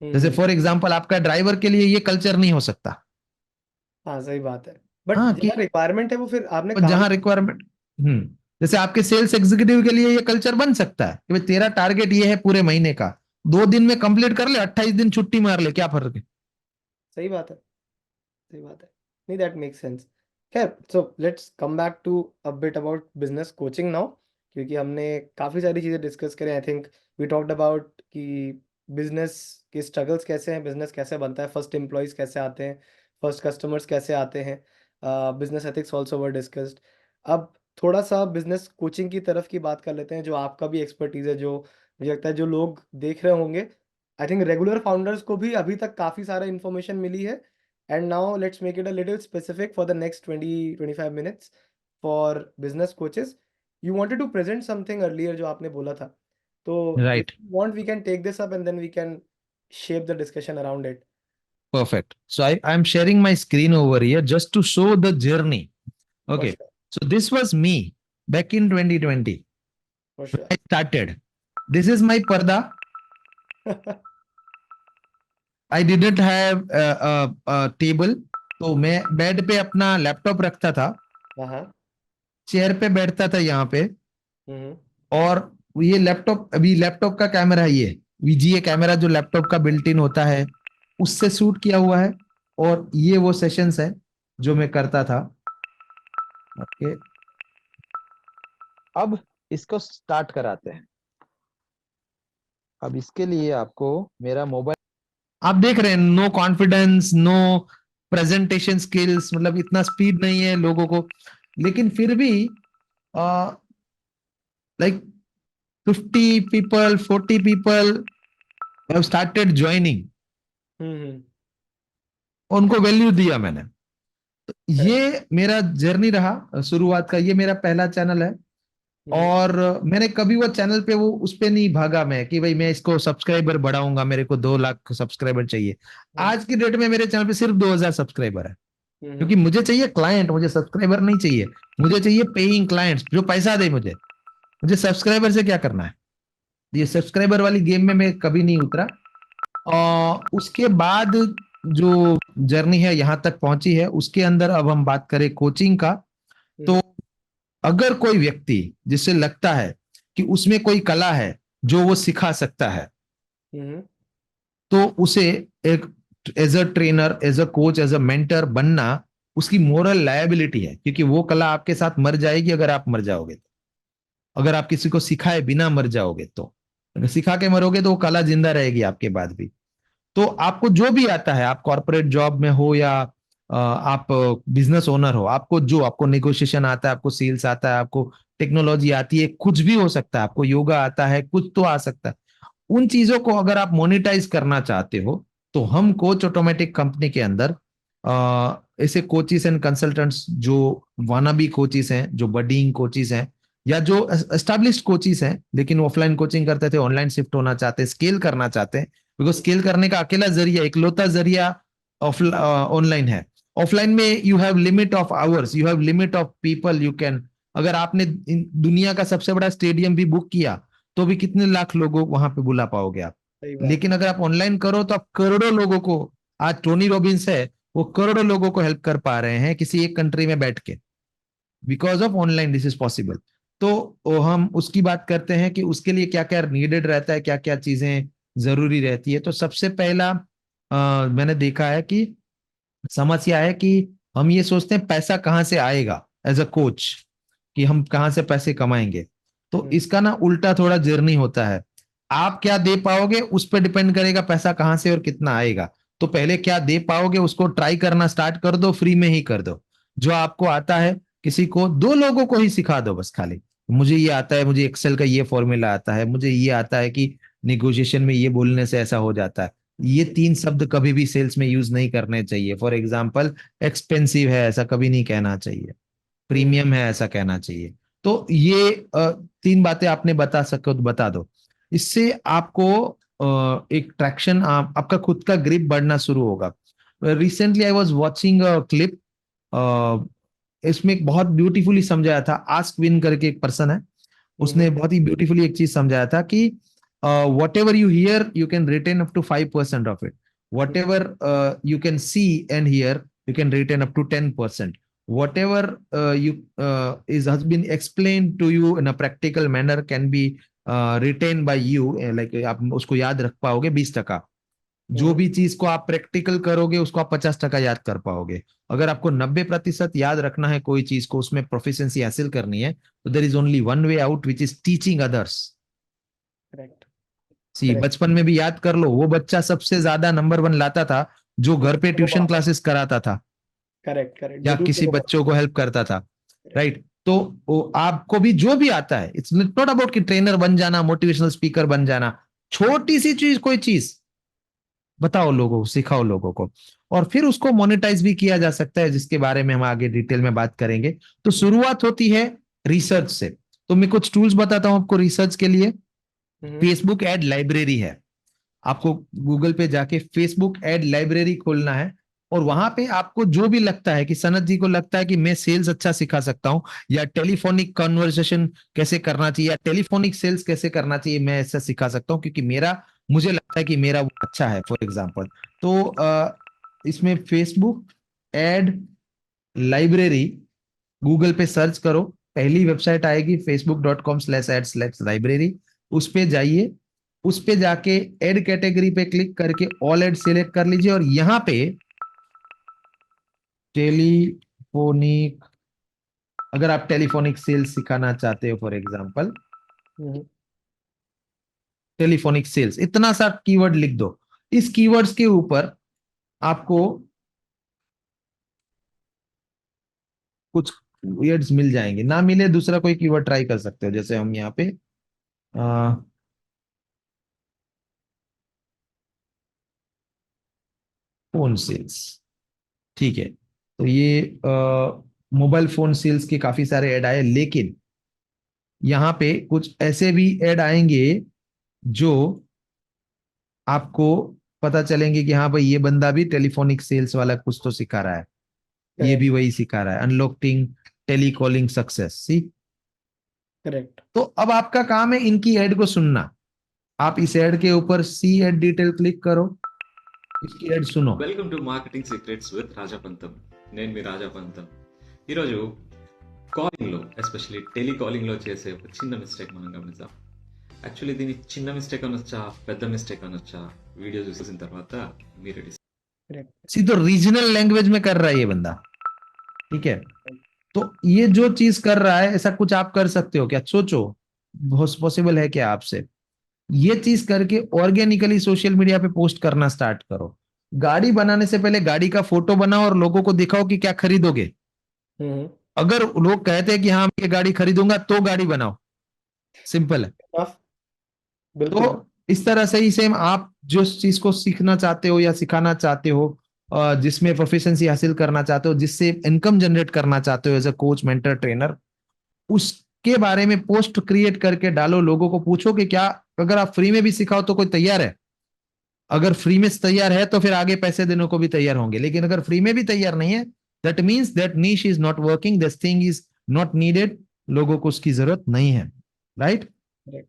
S2: जैसे
S1: हम्म।
S2: फॉर एग्जांपल आपका ड्राइवर के लिए ये कल्चर नहीं हो सकता।
S1: हाँ, सही बात है। बट
S2: हाँ कि
S1: जहाँ रिक्वायरमेंट है वो फिर आपने काम।
S2: जहां रिक्वायरमेंट, जैसे आपके सेल्स एग्जीक्यूटिव के लिए ये कल्चर बन सकता है कि भाई तेरा टारगेट ये है पूरे महीने का, 2 दिन में कंप्लीट कर ले, 28 दिन छुट्टी मार ले, क्या फर्क है।
S1: सही बात है। सही बात है। नहीं, दैट मेक सेंस। खैर, so let's come back to a bit about business coaching now, क्योंकि हमने काफ़ी सारी चीज़ें डिस्कस करें। I think we talked about कि बिजनेस के स्ट्रगल्स कैसे हैं, बिजनेस कैसे बनता है, फर्स्ट एम्प्लॉयज़ कैसे आते हैं, फर्स्ट कस्टमर्स कैसे आते हैं, business ethics also were discussed. अब थोड़ा सा बिजनेस कोचिंग की तरफ की बात कर लेते हैं, जो आपका भी एक्सपर्टीज़ है, जो मुझे लगता है जो लोग देख रहे होंगे, आई थिंक रेगुलर फाउंडर्स को भी अभी तक काफ़ी सारा इन्फॉर्मेशन मिली है। And now let's make it a little specific for the next 20-25 minutes for business coaches. You wanted to present something earlier जो आपने बोला था। तो if
S2: right,
S1: you want, we can take this up and then we can shape the discussion around it.
S2: perfect. So I'm sharing my screen over here just to show the journey.
S1: For
S2: Okay,
S1: sure.
S2: so this was me back in 2020.
S1: For sure.
S2: I started. This is my parda. I didn't have a table, तो मैं बेड पे अपना लैपटॉप रखता था,
S1: हाँ।
S2: चेयर पे बैठता था यहाँ पे,
S1: हम्म।
S2: और ये लैपटॉप, अभी लैपटॉप का कैमरा है, ये वीजीए कैमरा जो लैपटॉप का बिल्ट इन होता है, उससे शूट किया हुआ है। और ये वो सेशंस है जो मैं करता था। ओके, अब इसको स्टार्ट कराते हैं। अब इसके लिए आपको मेरा मोबाइल, आप देख रहे हैं, no confidence, no presentation skills, मतलब इतना स्पीड नहीं है लोगों को, लेकिन फिर भी like 50 people, 40 people have started joining,
S1: hmm.
S2: उनको वैल्यू दिया मैंने। तो
S1: करेक्ट।
S2: ये मेरा जर्नी रहा शुरुआत का, ये मेरा पहला चैनल है।
S1: हम्म।
S2: और मैंने कभी वो चैनल पे वो उस पे नहीं भागा मैं कि भाई मैं इसको सब्सक्राइबर बढ़ाऊंगा, मेरे को 2 लाख सब्सक्राइबर चाहिए।
S1: हम्म।
S2: आज की डेट में मेरे चैनल पे सिर्फ 2,000 सब्सक्राइबर है,
S1: हम्म।
S2: क्योंकि मुझे चाहिए क्लाइंट, मुझे सब्सक्राइबर नहीं चाहिए। मुझे चाहिए पेइंग क्लाइंट्स जो पैसा दे मुझे। मुझे सब्सक्राइबर से क्या करना है? ये सब्सक्राइबर वाली गेम में मैं कभी नहीं उतरा। और उसके बाद जो जर्नी है यहाँ तक पहुंची है, उसके अंदर अब हम बात करें कोचिंग का। तो
S1: हम्म।
S2: अगर कोई व्यक्ति जिससे लगता है कि उसमें कोई कला है जो वो सिखा सकता है,
S1: हम्म।
S2: तो उसे एक as a trainer, as a coach, as a mentor बनना उसकी मोरल लायबिलिटी है, क्योंकि वो कला आपके साथ मर जाएगी अगर आप मर जाओगे तो। अगर आप किसी को सिखाए बिना मर जाओगे तो, अगर सिखा के मरोगे तो वो कला जिंदा रहेगी आपके बाद भी। तो आपको जो भी आता है, आप कॉर्पोरेट जॉब में हो या आप बिजनेस ओनर हो, आपको जो, आपको नेगोशिएशन आता है, आपको सेल्स आता है, आपको टेक्नोलॉजी आती है, कुछ भी हो सकता है, आपको योगा आता है, कुछ तो आ सकता है। उन चीजों को अगर आप मोनेटाइज करना चाहते हो, तो हम कोच ऑटोमेटिक कंपनी के अंदर ऐसे कोचिस एंड कंसल्टेंट्स जो वानाबी कोचिस हैं, जो बडिंग कोचिस हैं, या जो एस्टेब्लिश्ड कोचिस हैं लेकिन ऑफलाइन कोचिंग करते थे, ऑनलाइन शिफ्ट होना चाहते हैं, स्केल करना चाहते हैं, बिकॉज स्केल करने का अकेला जरिया, इकलौता जरिया ऑनलाइन है। ऑफलाइन में you have limit of hours, you have limit of people you can, अगर आपने दुनिया का सबसे बड़ा स्टेडियम भी बुक किया तो भी कितने लाख लोगों वहां पे बुला पाओगे आप।
S1: सही बात
S2: लेकिन
S1: है।
S2: अगर आप ऑनलाइन करो तो आप करोड़ों लोगों को, आज टोनी रॉबिन्स है, वो करोड़ों लोगों को हेल्प कर पा रहे हैं किसी एक कंट्री में बैठ के, because of online this is possible. तो हम उसकी बात करते हैं कि उसके लिए क्या क्या नीडेड रहता है, क्या क्या चीजें जरूरी रहती है। तो सबसे पहला मैंने देखा है कि समस्या है कि हम ये सोचते हैं पैसा कहाँ से आएगा एज अ कोच, कि हम कहाँ से पैसे कमाएंगे। तो
S1: हम्म।
S2: इसका ना उल्टा थोड़ा जर्नी होता है। आप क्या दे पाओगे उस पर डिपेंड करेगा पैसा कहाँ से और कितना आएगा। तो पहले क्या दे पाओगे उसको ट्राई करना स्टार्ट कर दो, फ्री में ही कर दो। जो आपको आता है, किसी को, 2 लोगों को ही सिखा दो बस खाली। मुझे ये आता है, मुझे एक्सेल का ये फॉर्मूला आता है, मुझे ये आता है कि निगोशिएशन में ये बोलने से ऐसा हो जाता है। ये 3 शब्द कभी भी सेल्स में यूज नहीं करने चाहिए। फॉर एग्जाम्पल, एक्सपेंसिव है ऐसा कभी नहीं कहना चाहिए,
S1: हम्म।
S2: प्रीमियम है ऐसा कहना चाहिए। तो ये 3 बातें आपने बता सको तो बता दो। इससे आपको एक ट्रैक्शन, आपका खुद का ग्रिप बढ़ना शुरू होगा। Recently I was watching clip, इसमें एक बहुत ब्यूटीफुली समझाया था, आस्क विन करके एक पर्सन है, उसने
S1: हम्म।
S2: बहुत ही ब्यूटीफुली एक चीज समझाया था कि whatever you hear you can retain up to 5% of it, whatever you can see and hear you can retain up to 10%, whatever you is has been explained to you in a practical manner can be retained by you, like आप उसको याद रख पाओगे 20%। जो
S1: हम्म।
S2: भी चीज को आप प्रैक्टिकल करोगे उसको आप 50% याद कर पाओगे। अगर आपको 90% याद रखना है कोई चीज को, उसमें प्रोफिशिएंसी हासिल करनी है, तो there is only one way out which is teaching others.
S1: Correct.
S2: See,
S1: correct.
S2: बचपन में भी याद कर लो, वो बच्चा सबसे ज्यादा नंबर 1 लाता था जो घर पे ट्यूशन क्लासेस कराता था
S1: करेक्ट। करेक्ट,
S2: या
S1: जरूर
S2: किसी
S1: से
S2: बच्चों को हेल्प करता था। राइट। तो आपको भी जो भी आता है, इट्स नॉट अबाउट कि ट्रेनर बन जाना, मोटिवेशनल स्पीकर बन जाना। छोटी सी चीज, कोई चीज बताओ लोगों को, सिखाओ लोगों को, और फिर उसको मोनेटाइज भी किया जा सकता है, जिसके बारे में हम आगे डिटेल में बात करेंगे। तो शुरुआत होती है रिसर्च से। तो मैं कुछ टूल्स बताता हूं आपको रिसर्च के लिए।
S1: हम्म।
S2: फेसबुक एड लाइब्रेरी है, आपको गूगल पे जाके फेसबुक एड लाइब्रेरी खोलना है। और वहां पे आपको जो भी लगता है कि सनत जी को लगता है कि मैं सेल्स अच्छा सिखा सकता हूं, या टेलीफोनिक कन्वर्सेशन कैसे करना चाहिए, या टेलीफोनिक सेल्स कैसे करना चाहिए, मैं ऐसा सिखा सकता हूं क्योंकि मेरा, मुझे लगता है कि मेरा वो अच्छा है, फॉर एग्जाम्पल। तो इसमें फेसबुक एड लाइब्रेरी गूगल पे सर्च करो, पहली वेबसाइट आएगी facebook.com/ad/library। उस पे जाइए, उस पे जाके एड कैटेगरी पे क्लिक करके ऑल एड सिलेक्ट कर लीजिए, और यहाँ पे टेलीफोनिक अगर आप टेलीफोनिक सेल्स सिखाना चाहते हो for example,
S1: hmm,
S2: telephonic sales इतना सा कीवर्ड लिख दो। इस कीवर्ड्स के ऊपर आपको कुछ वर्ड्स मिल जाएंगे, ना मिले दूसरा कोई कीवर्ड ट्राई कर सकते हो। जैसे हम यहाँ पे फोन सेल्स, ठीक है, तो ये मोबाइल फोन सेल्स के काफी सारे ऐड आए, लेकिन यहाँ पे कुछ ऐसे भी ऐड आएंगे जो आपको पता चलेंगे कि हाँ भाई ये बंदा भी टेलीफोनिक सेल्स वाला कुछ तो सिखा रहा है, ये भी
S1: करेक्ट,
S2: वही सिखा रहा है, अनलॉकिंग टेलीकॉलिंग सक्सेस सी।
S1: करेक्ट।
S2: तो अब आपका काम है इनकी ऐड को सुनना। आप इस ऐड के ऊपर सी ऐड डिटेल क्लिक करो, इसकी ऐड सुनो।
S3: Welcome to marketing secrets with Raja Pantham. నేను మీ రాజా పంతం. ఈరోజు కాలింగ్లో, ఎస్పెషల్లీ టెలికాలింగ్లో చేసే ఒక చిన్న మిస్టేక్ మనం గమనిద్దాం. యాక్చువల్లీ దీన్ని చిన్న మిస్టేక్ అనొచ్చా, పెద్ద మిస్టేక్ అనొచ్చా, వీడియో చూసిన తర్వాత మీరు డిసైడ్.
S1: करेक्ट।
S2: सी तो रीजनल लैंग्वेज में कर रहा है ये बंदा, ठीक है। तो ये जो चीज कर रहा है, ऐसा कुछ आप कर सकते हो क्या? सोचो, बहुत पॉसिबल है क्या आपसे? ये चीज करके ऑर्गेनिकली सोशल मीडिया पे पोस्ट करना स्टार्ट करो। गाड़ी बनाने से पहले गाड़ी का फोटो बनाओ और लोगों को दिखाओ कि क्या खरीदोगे।
S1: हम्म,
S2: अगर लोग कहते हैं कि हाँ मैं ये गाड़ी खरीदूंगा, तो गाड़ी बनाओ, सिंपल है।
S1: enough, बिल्कुल।
S2: तो इस तरह से ही सेम आप जिस चीज को सीखना चाहते हो या सिखाना चाहते हो, जिसमें प्रोफिशिएंसी हासिल करना चाहते हो, जिससे इनकम जनरेट करना चाहते हो as a coach mentor trainer, उसके बारे में पोस्ट क्रिएट करके डालो। लोगों को पूछो कि क्या अगर आप फ्री में भी सिखाओ तो कोई तैयार है? अगर फ्री में तैयार है तो फिर आगे पैसे देने को भी तैयार होंगे, लेकिन अगर फ्री में भी तैयार नहीं है, that means that niche is not working, this thing is not needed, लोगों को उसकी जरूरत नहीं है, राइट?
S1: करेक्ट।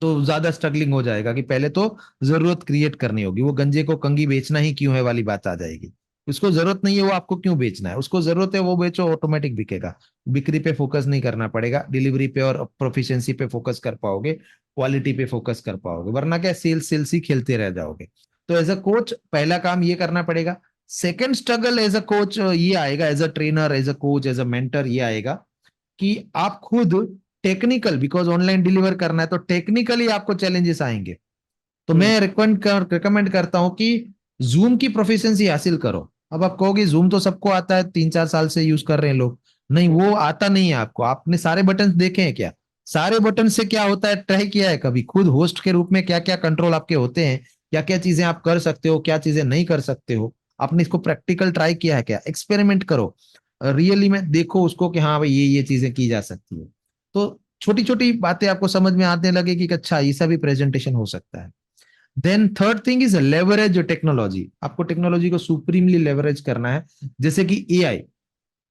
S2: तो ज्यादा स्ट्रगलिंग हो जाएगा कि पहले तो जरूरत क्रिएट करनी होगी। वो गंजे को कंगी बेचना ही क्यों है वाली बात आ जाएगी। उसको जरूरत नहीं है, वो आपको क्यों बेचना है? उसको जरूरत है, वो बेचो, ऑटोमेटिक बिकेगा। बिक्री पे फोकस नहीं करना पड़ेगा, डिलीवरी पे और प्रोफिशिएंसी पे फोकस कर पाओगे, क्वालिटी पे फोकस कर पाओगे, वरना क्या सेल्स सेल्स ही खेलते रह जाओगे। तो एज अ कोच पहला काम ये करना पड़ेगा। Second struggle as a coach ये आएगा, as a trainer, as a coach, as a mentor ये आएगा कि आप खुद टेक्निकल, बिकॉज ऑनलाइन डिलीवर करना है तो टेक्निकली आपको चैलेंजेस आएंगे। तो
S1: हम्म,
S2: मैं रिकमेंड करता हूं कि जूम की प्रोफिशिएंसी हासिल करो। अब आप कहोगे जूम तो सबको आता है, 3-4 साल से यूज कर रहे हैं लोग। नहीं, वो आता नहीं है आपको। आपने सारे बटन देखे हैं क्या? सारे बटन से क्या होता है, ट्राई किया है कभी? खुद होस्ट के रूप में क्या क्या कंट्रोल आपके होते हैं, क्या क्या चीजें आप कर सकते हो, क्या चीजें नहीं कर सकते हो? आपने इसको प्रैक्टिकल ट्राई किया है क्या? एक्सपेरिमेंट करो, रियली में देखो उसको कि हाँ भाई ये चीजें की जा सकती है। तो छोटी छोटी बातें आपको समझ में आने लगे कि अच्छा ऐसा भी प्रेजेंटेशन हो सकता है। Then third thing is leverage technology. आपको टेक्नोलॉजी को सुप्रीमली लेवरेज करना है। जैसे कि एआई,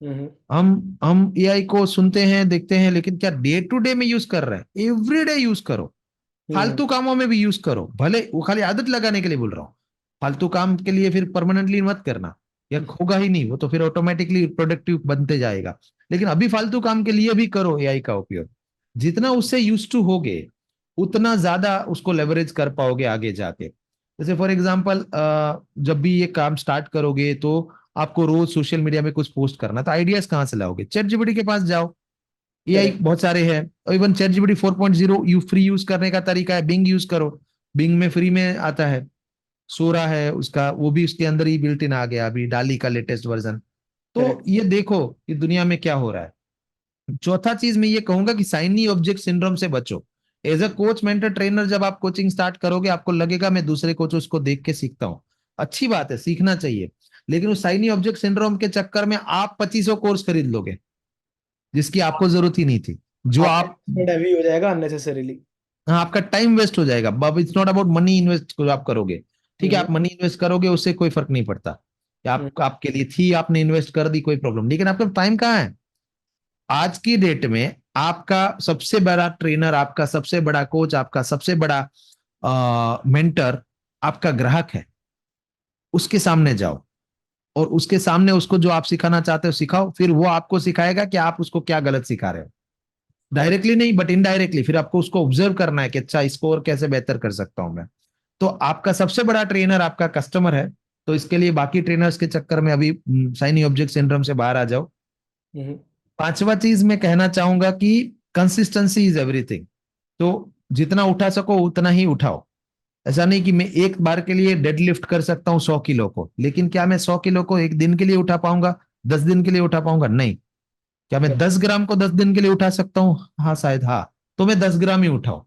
S1: हम्म,
S2: हम एआई को सुनते हैं, देखते हैं, लेकिन क्या डे टू डे में यूज कर रहे हैं? एवरी डे यूज करो,
S1: हम्म,
S2: फालतू कामों में भी यूज करो। भले वो खाली आदत लगाने के लिए बोल रहा हूँ, फालतू काम के लिए फिर परमानेंटली मत करना, या होगा ही नहीं, वो तो फिर ऑटोमेटिकली प्रोडक्टिव बनते जाएगा। लेकिन अभी फालतू काम के लिए भी करो एआई का उपयोग। जितना उससे यूज टू होगे, उतना ज्यादा उसको लेवरेज कर पाओगे आगे जाके। जैसे फॉर एग्जाम्पल, जब भी ये काम स्टार्ट करोगे तो आपको रोज सोशल मीडिया में कुछ पोस्ट करना, तो आइडियाज कहाँ से लाओगे? चैट जीपीटी के पास जाओ, एआई
S1: करेक्ट।
S2: बहुत सारे हैं। और even chat GPT 4.0 you free use करने का तरीका है, बिंग यूज करो, बिंग में फ्री में आता है। सोरा है उसका, वो भी उसके अंदर ही बिल्ट इन आ गया अभी, डाली का लेटेस्ट वर्जन। तो
S1: करेक्ट।
S2: ये देखो कि दुनिया में क्या हो रहा है। चौथा चीज मैं ये कहूंगा कि साइनी ऑब्जेक्ट सिंड्रोम से बचो। As a coach mentor trainer जब आप कोचिंग स्टार्ट करोगे, आपको लगेगा मैं दूसरे कोचों को देख के सीखता हूँ। अच्छी बात है, सीखना चाहिए, लेकिन उस साइनी ऑब्जेक्ट सिंड्रोम के चक्कर में आप 2500 कोर्स खरीद लोगे जिसकी आपको जरूरत ही नहीं थी। जो
S1: आपका
S2: आप,
S1: इन्वेस्टमेंट हैवी हो जाएगा अननेसेसरीली।
S2: हाँ, आपका टाइम वेस्ट हो जाएगा। अब it's not about money invest आप करोगे, ठीक है,
S1: हम्म,
S2: आप मनी इन्वेस्ट करोगे, उससे कोई फर्क नहीं पड़ता कि
S1: हम्म,
S2: आपके लिए थी, आपने इन्वेस्ट कर दी, कोई प्रॉब्लम, लेकिन आपका टाइम कहाँ है? आज की डेट में आपका सबसे बड़ा ट्रेनर, आपका सबसे बड़ा कोच, आपका सबसे बड़ा मेंटर आपका ग्राहक है। उसके सामने जाओ और उसके सामने उसको जो आप सिखाना चाहते हो सिखाओ, फिर वो आपको सिखाएगा कि आप उसको क्या गलत सिखा रहे हो।
S1: करेक्ट।
S2: डायरेक्टली नहीं बट इनडायरेक्टली, फिर आपको उसको ऑब्जर्व करना है कि अच्छा इसको और कैसे बेहतर कर सकता हूं मैं। तो आपका सबसे बड़ा ट्रेनर आपका कस्टमर है। तो इसके लिए बाकी ट्रेनर्स के चक्कर में अभी साइनी ऑब्जेक्ट सिंड्रोम से बाहर आ जाओ।
S1: हम्म,
S2: पांचवा चीज मैं कहना चाहूंगा कि कंसिस्टेंसी इज एवरीथिंग। तो जितना उठा सको उतना ही उठाओ। ऐसा नहीं कि मैं एक बार के लिए डेडलिफ्ट कर सकता हूँ 100 किलो को, लेकिन क्या मैं 100 किलो को एक दिन के लिए उठा पाऊंगा, 10 दिन के लिए उठा पाऊंगा? नहीं। क्या मैं 10 ग्राम को 10 दिन के लिए उठा सकता हूँ? हाँ शायद, हाँ। तो मैं 10 ग्राम ही उठाऊं।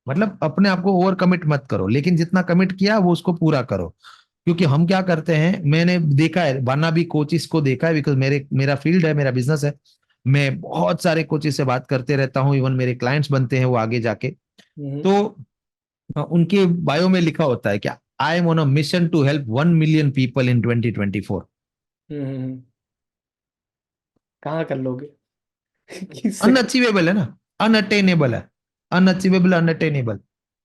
S2: मतलब अपने आप को ओवर कमिट मत करो, लेकिन जितना कमिट किया वो उसको पूरा करो। क्योंकि हम क्या करते हैं, मैंने देखा है, वरना भी कोचिस को देखा है, बिकॉज मेरा फील्ड है, मेरा बिजनेस है। मैं बहुत सारे कोचिस से बात करते रहता हूँ, इवन मेरे क्लाइंट्स बनते हैं वो आगे जाके।
S1: हम्म।
S2: तो उनके बायो में लिखा होता है क्या, I am on a mission to help 1 million people in 2024।
S1: हम्म। कहाँ कर लोगे? किससे कर?
S2: अनअचीवेबल है ना, अनअटेनेबल है। Unachievable, unattainable.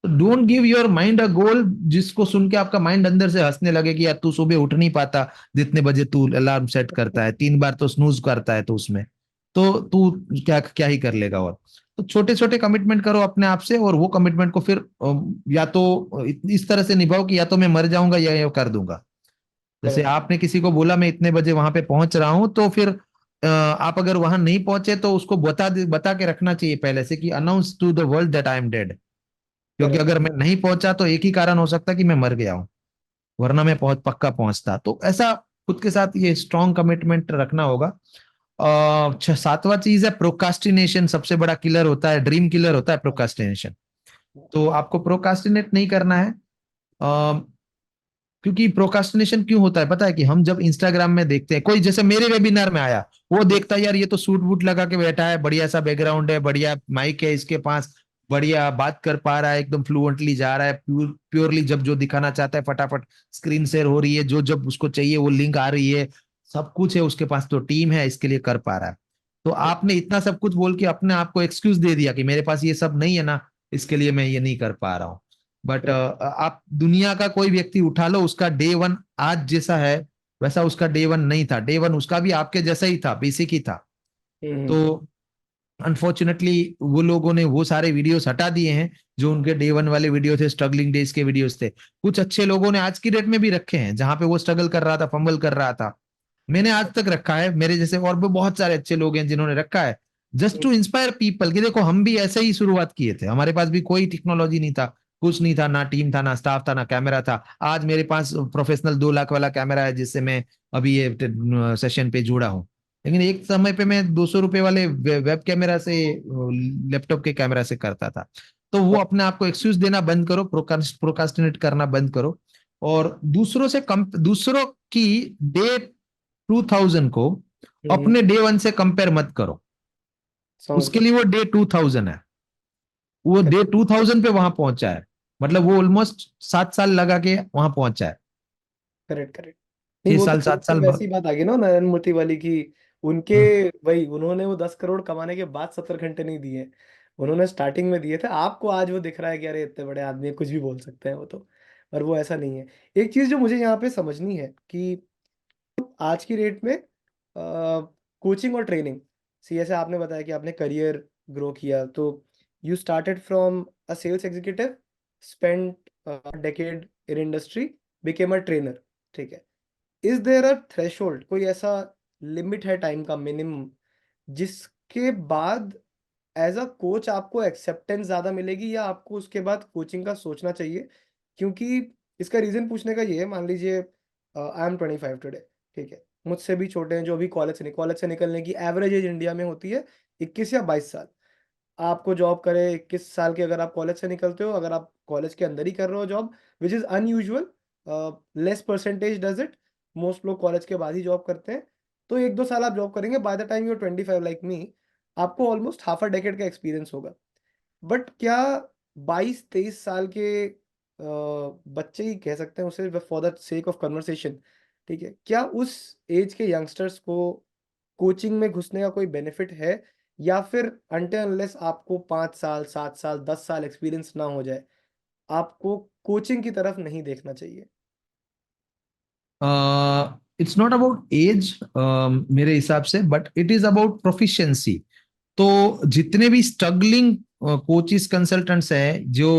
S2: तो डोंट गिव योर माइंड अ गोल जिसको सुन के आपका माइंड अंदर से हंसने लगे कि यार तू सुबह उठ नहीं पाता, जितने बजे तू अलार्म सेट करता है, 3 बार तो स्नूज करता है, तो उसमें तो तू क्या क्या ही कर लेगा। और तो छोटे छोटे कमिटमेंट करो अपने आप से, और वो कमिटमेंट को फिर या तो इस तरह से निभाओ कि या तो मैं मर जाऊंगा या ये कर दूंगा। जैसे
S1: करेक्ट।
S2: आपने किसी को बोला मैं इतने बजे वहां पे पहुंच रहा हूं, तो फिर आप अगर वहां नहीं पहुंचे तो उसको बता के रखना चाहिए पहले से कि announce to the world that I am dead. क्योंकि
S1: करेक्ट।
S2: अगर मैं नहीं पहुंचा तो एक ही कारण हो सकता है कि मैं मर गया हूं, वरना मैं पक्का पहुंचता। तो ऐसा खुद के साथ ये स्ट्रॉन्ग कमिटमेंट रखना होगा। सातवां चीज है प्रोकास्टिनेशन। सबसे बड़ा किलर होता है, ड्रीम किलर होता है प्रोकास्टिनेशन। तो आपको प्रोकास्टिनेट नहीं करना है। क्योंकि प्रोकास्टिनेशन क्यों होता है पता है? कि हम जब इंस्टाग्राम में देखते हैं, कोई जैसे मेरे वेबिनार में आया, वो देखता है यार ये तो सूट वूट लगा के बैठा है, बढ़िया सा बैकग्राउंड है, बढ़िया माइक है इसके पास, बढ़िया बात कर पा रहा है, एकदम फ्लुएंटली जा रहा है, प्योरली जब जो दिखाना चाहता है फटाफट स्क्रीन शेयर हो रही है, जो जब उसको चाहिए वो लिंक आ रही है, सब कुछ है उसके पास, तो टीम है इसके लिए कर पा रहा है। तो आपने इतना सब कुछ बोल के अपने आप को एक्सक्यूज दे दिया कि मेरे पास ये सब नहीं है ना, इसके लिए मैं ये नहीं कर पा रहा हूँ। बट आप दुनिया का कोई व्यक्ति उठा लो, उसका डे वन आज जैसा है वैसा उसका डे वन नहीं था। डे वन उसका भी आपके जैसा ही था, बेसिक ही था। तो
S1: हम्म।
S2: अनफॉर्चुनेटली वो लोगों ने वो सारे वीडियोस हटा दिए हैं जो उनके डे वन वाले वीडियो थे, स्ट्रगलिंग डेज के वीडियोस थे। कुछ अच्छे लोगों ने आज की डेट में भी रखे हैं, जहां पे वो स्ट्रगल कर रहा था, फंबल कर रहा था। मैंने आज तक रखा है, मेरे जैसे और भी बहुत सारे अच्छे लोग हैं जिन्होंने रखा है, जस्ट टू इंस्पायर पीपल कि देखो हम भी ऐसे ही शुरुआत किए थे, हमारे पास भी कोई टेक्नोलॉजी नहीं था, कुछ नहीं था, ना टीम था, ना स्टाफ था, ना कैमरा था। आज मेरे पास प्रोफेशनल 2 लाख वाला कैमरा है जिससे मैं अभी ये सेशन पे जुड़ा हूँ। लेकिन एक समय पे मैं 200 रुपए वाले वेब कैमरा से, लैपटॉप के कैमरा से करता था। तो वो अपने आप को एक्सक्यूज देना बंद करो, प्रोकास्टिनेट करना बंद करो। और दूसरों की डे 2000 को
S1: हम्म।
S2: अपने डे वन से कंपेयर मत करो।
S1: समझ
S2: उसके
S1: गया।
S2: लिए वो डे 2000 है, वो डे 2000 पे वहां पहुंचा है। मतलब वो ऑलमोस्ट 7 साल लगा के वहां पहुंचा है।
S1: Correct correct. नहीं,
S2: छह
S1: वो तो
S2: साल
S1: वो
S2: 7 साल
S1: तो वैसी बात आ गई ना नरेंद्र मोदी वाली की। उनके
S2: हाँ।
S1: वही उन्होंने वो 10 करोड़ कमाने के बाद 70 घंटे नहीं दिए। उन्होंने स्टार्टिंग में दिए थे। आपको आज वो दिख रहा है कि अरे इतने बड़े आदमी हैं, कुछ भी बोल सकते हैं वो तो। पर वो ऐसा नहीं है। एक चीज जो मुझे यहाँ पे समझनी है कि आज की डेट में कोचिंग और ट्रेनिंग, सी जैसे आपने बताया कि आपने करियर ग्रो किया, तो you started from a sales executive, spent decade in industry, became a trainer. ठीक है। इज देयर अ थ्रेशोल्ड, कोई ऐसा लिमिट है टाइम का मिनिमम जिसके बाद एज अ कोच आपको एक्सेप्टेंस ज़्यादा मिलेगी, या आपको उसके बाद कोचिंग का सोचना चाहिए? क्योंकि इसका रीज़न पूछने का ये है, मान लीजिए आई एम 25 टुडे, ठीक है, मुझसे भी छोटे हैं जो अभी कॉलेज से निकलने की एवरेज एज इंडिया में होती है 21 या 22 साल। आपको जॉब करे 21 साल के, अगर आप कॉलेज से निकलते हो, अगर आप कॉलेज के अंदर ही कर रहे हो job, which is unusual, less percentage does it, most लोग कॉलेज के बाद ही जॉब करते हैं। तो 1-2 साल आप जॉब करेंगे, by the time you are 25 like me, आपको ऑलमोस्ट हाफ अ डेकेड का एक्सपीरियंस होगा। बट क्या 22-23 साल के बच्चे ही कह सकते हैं उसे, for the sake of conversation, ठीक है, क्या उस एज के यंगस्टर्स को कोचिंग में घुसने का कोई बेनिफिट है, या फिर अनटिल अनलेस आपको 5 साल 7 साल 10 साल एक्सपीरियंस ना हो जाए, आपको कोचिंग की तरफ नहीं देखना चाहिए?
S2: इट्स नॉट अबाउट एज मेरे हिसाब से, but it is about proficiency. तो जितने भी स्ट्रगलिंग कोचिस कंसल्टेंट्स हैं जो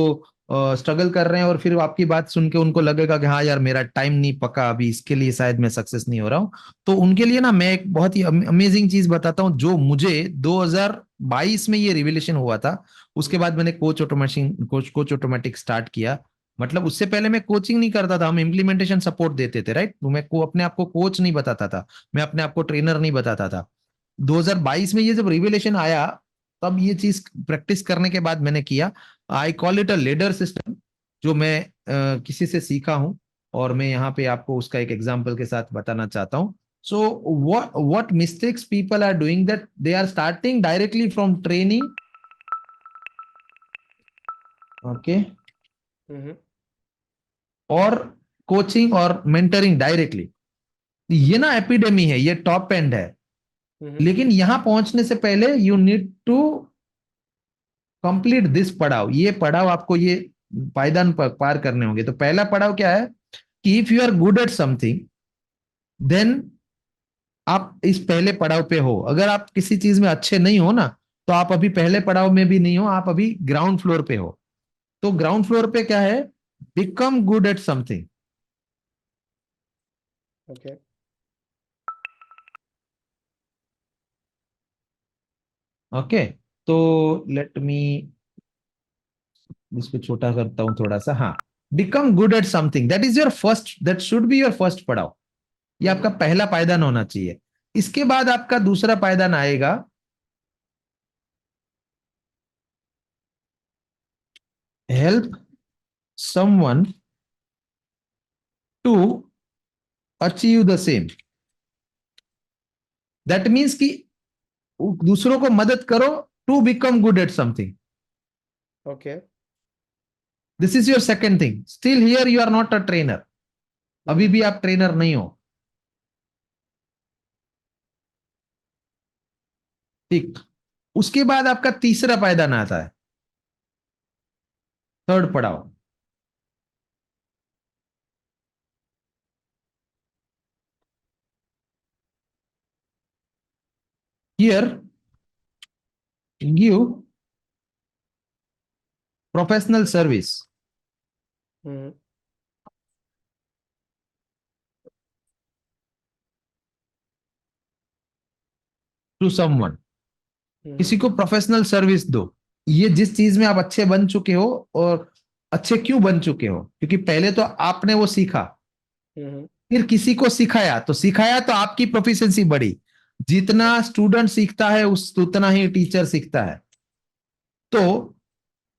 S2: स्ट्रगल कर रहे हैं और फिर आपकी बात सुन के उनको लगेगा कि हाँ यार मेरा टाइम नहीं पका अभी, इसके लिए शायद मैं सक्सेस नहीं हो रहा हूँ, तो उनके लिए ना मैं एक बहुत ही अमेजिंग चीज बताता हूँ जो मुझे 2022 में ये रिविलेशन हुआ था। उसके बाद मैंने कोच ऑटोमेटिक स्टार्ट किया। मतलब उससे पहले मैं कोचिंग नहीं करता था, हम इम्प्लीमेंटेशन सपोर्ट देते थे, राइट। तो मैं को अपने आप को कोच नहीं बताता था, मैं अपने आप को ट्रेनर नहीं बताता था। 2022 में ये जब रिविलेशन आया, तब ये चीज प्रैक्टिस करने के बाद मैंने किया। I call it a leader system, जो मैं किसी से सीखा हूं, और मैं यहाँ पे आपको उसका एक एग्जांपल के साथ बताना चाहता हूँ। सो what mistakes people are doing, that they are starting directly from training, okay,
S1: hmm,
S2: और कोचिंग और मेंटरिंग डायरेक्टली। ये ना एपिडेमी है, ये टॉप एंड है।
S1: हम्म,
S2: लेकिन यहां पहुंचने से पहले you need to complete this पड़ाव। ये पड़ाव आपको ये पायदान पार करने होंगे। तो पहला पड़ाव क्या है कि if you are good at something, then आप इस पहले पड़ाव पे हो। अगर आप किसी चीज में अच्छे नहीं हो ना, तो आप अभी पहले पड़ाव में भी नहीं हो, आप अभी ग्राउंड फ्लोर पे हो। तो ग्राउंड फ्लोर पे क्या है, become good at something.
S1: Okay,
S2: okay, तो लेट मी इसको छोटा करता हूं थोड़ा सा। हाँ, become good at something, that is your first, that should be your first पड़ाव। ये आपका पहला पायदान होना चाहिए। इसके बाद आपका दूसरा पायदान आएगा, help someone to achieve the same. That means कि दूसरों को मदद करो to become good at something.
S1: Okay,
S2: this is your second thing. Still here you are not a trainer, अभी भी आप ट्रेनर नहीं हो, ठीक। उसके बाद आपका तीसरा पायदान आता है, थर्ड पड़ाव। Here give professional service
S1: hmm,
S2: to someone.
S1: Hmm,
S2: किसी को प्रोफेशनल सर्विस दो। ये जिस चीज में आप अच्छे बन चुके हो, और अच्छे क्यों बन चुके हो, क्योंकि पहले तो आपने वो सीखा,
S1: हम्म,
S2: फिर किसी को सिखाया, तो सिखाया तो आपकी प्रोफिशिएंसी बढ़ी। जितना स्टूडेंट सीखता है उस उतना ही टीचर सीखता है। तो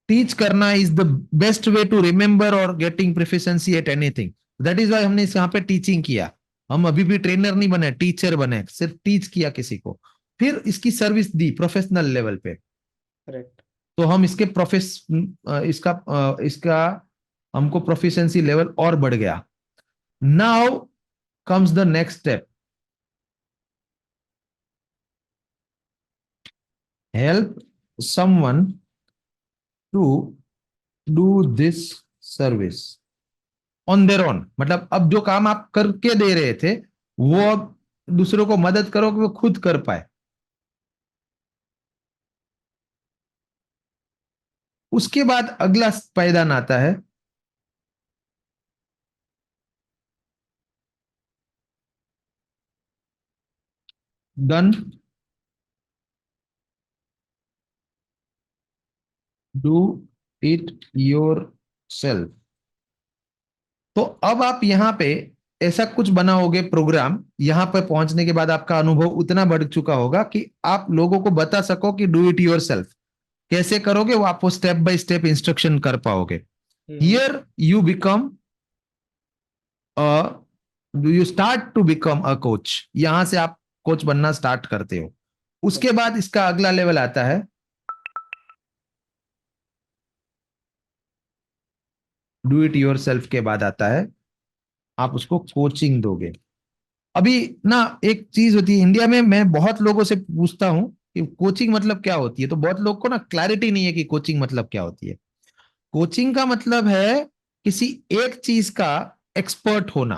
S2: टीच करना is the best way to remember और getting proficiency at anything. That is why हमने यहाँ पे टीचिंग किया। हम अभी भी ट्रेनर नहीं बने, टीचर बने, सिर्फ टीच किया किसी को, फिर इसकी सर्विस दी प्रोफेशनल लेवल पे।
S1: करेक्ट,
S2: तो हम इसके इसका इसका हमको प्रोफिशिएंसी लेवल और बढ़ गया। Now comes the next step, help someone to do this service on their own. मतलब अब जो काम आप करके दे रहे थे, वो अब दूसरों को मदद करो कि वो खुद कर पाए। उसके बाद अगला पायदान आता है, done do it your self. तो अब आप यहाँ पे ऐसा कुछ बनाओगे प्रोग्राम, यहाँ पे पहुंचने के बाद आपका अनुभव उतना बढ़ चुका होगा कि आप लोगों को बता सको कि डू इट योर सेल्फ कैसे करोगे, वो आपको स्टेप बाय स्टेप इंस्ट्रक्शन कर पाओगे। Here you become you start to become a coach. यहां से आप कोच बनना स्टार्ट करते हो। उसके बाद इसका अगला लेवल आता है, डू इट योर सेल्फ के बाद आता है आप उसको कोचिंग दोगे। अभी ना एक चीज होती है इंडिया में, मैं बहुत लोगों से पूछता हूं कि कोचिंग मतलब क्या होती है, तो बहुत लोग को ना क्लैरिटी नहीं है कि कोचिंग मतलब क्या होती है। कोचिंग का मतलब है किसी एक चीज का एक्सपर्ट होना।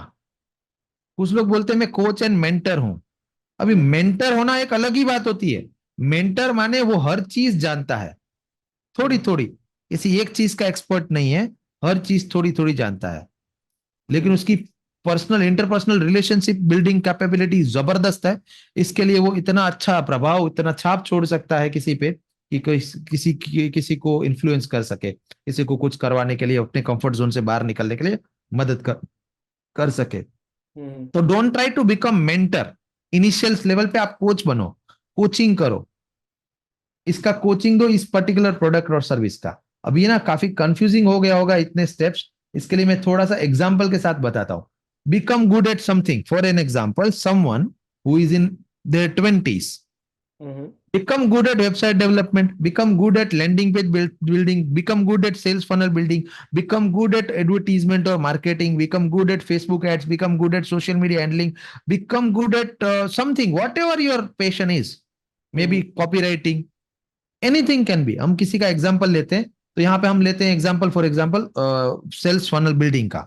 S2: कुछ लोग बोलते हैं मैं कोच एंड मेंटर हूं। अभी मेंटर होना एक अलग ही बात होती है। मेंटर माने वो हर चीज जानता है, थोड़ी थोड़ी। किसी एक चीज का एक्सपर्ट नहीं है, हर चीज थोड़ी थोड़ी जानता है, लेकिन उसकी personal interpersonal relationship building capability जबरदस्त है। इसके लिए वो इतना अच्छा प्रभाव, इतना छाप छोड़ सकता है किसी पे कि किसी को इन्फ्लुएंस कर सके, किसी को कुछ करवाने के लिए, अपने कंफर्ट जोन से बाहर निकलने के लिए मदद कर सके। तो don't try to become mentor. Initial level पे आप कोच बनो, कोचिंग करो, इसका कोचिंग दो इस पर्टिकुलर प्रोडक्ट और सर्विस का। अब ये ना काफी कंफ्यूजिंग हो गया होगा इतने स्टेप्स, इसके लिए मैं थोड़ा सा एग्जांपल के साथ बताता हूं। Become good at something, for an example someone who is in their 20s, become good at website development, become good at landing page building, become good at sales funnel building, become good at advertisement or marketing, become good at Facebook ads, become good at social media handling, become good at something, whatever your passion is, maybe copywriting, anything can be. हम किसी का एग्जाम्पल लेते हैं, तो यहाँ पे हम लेते हैं example, for example sales funnel building का,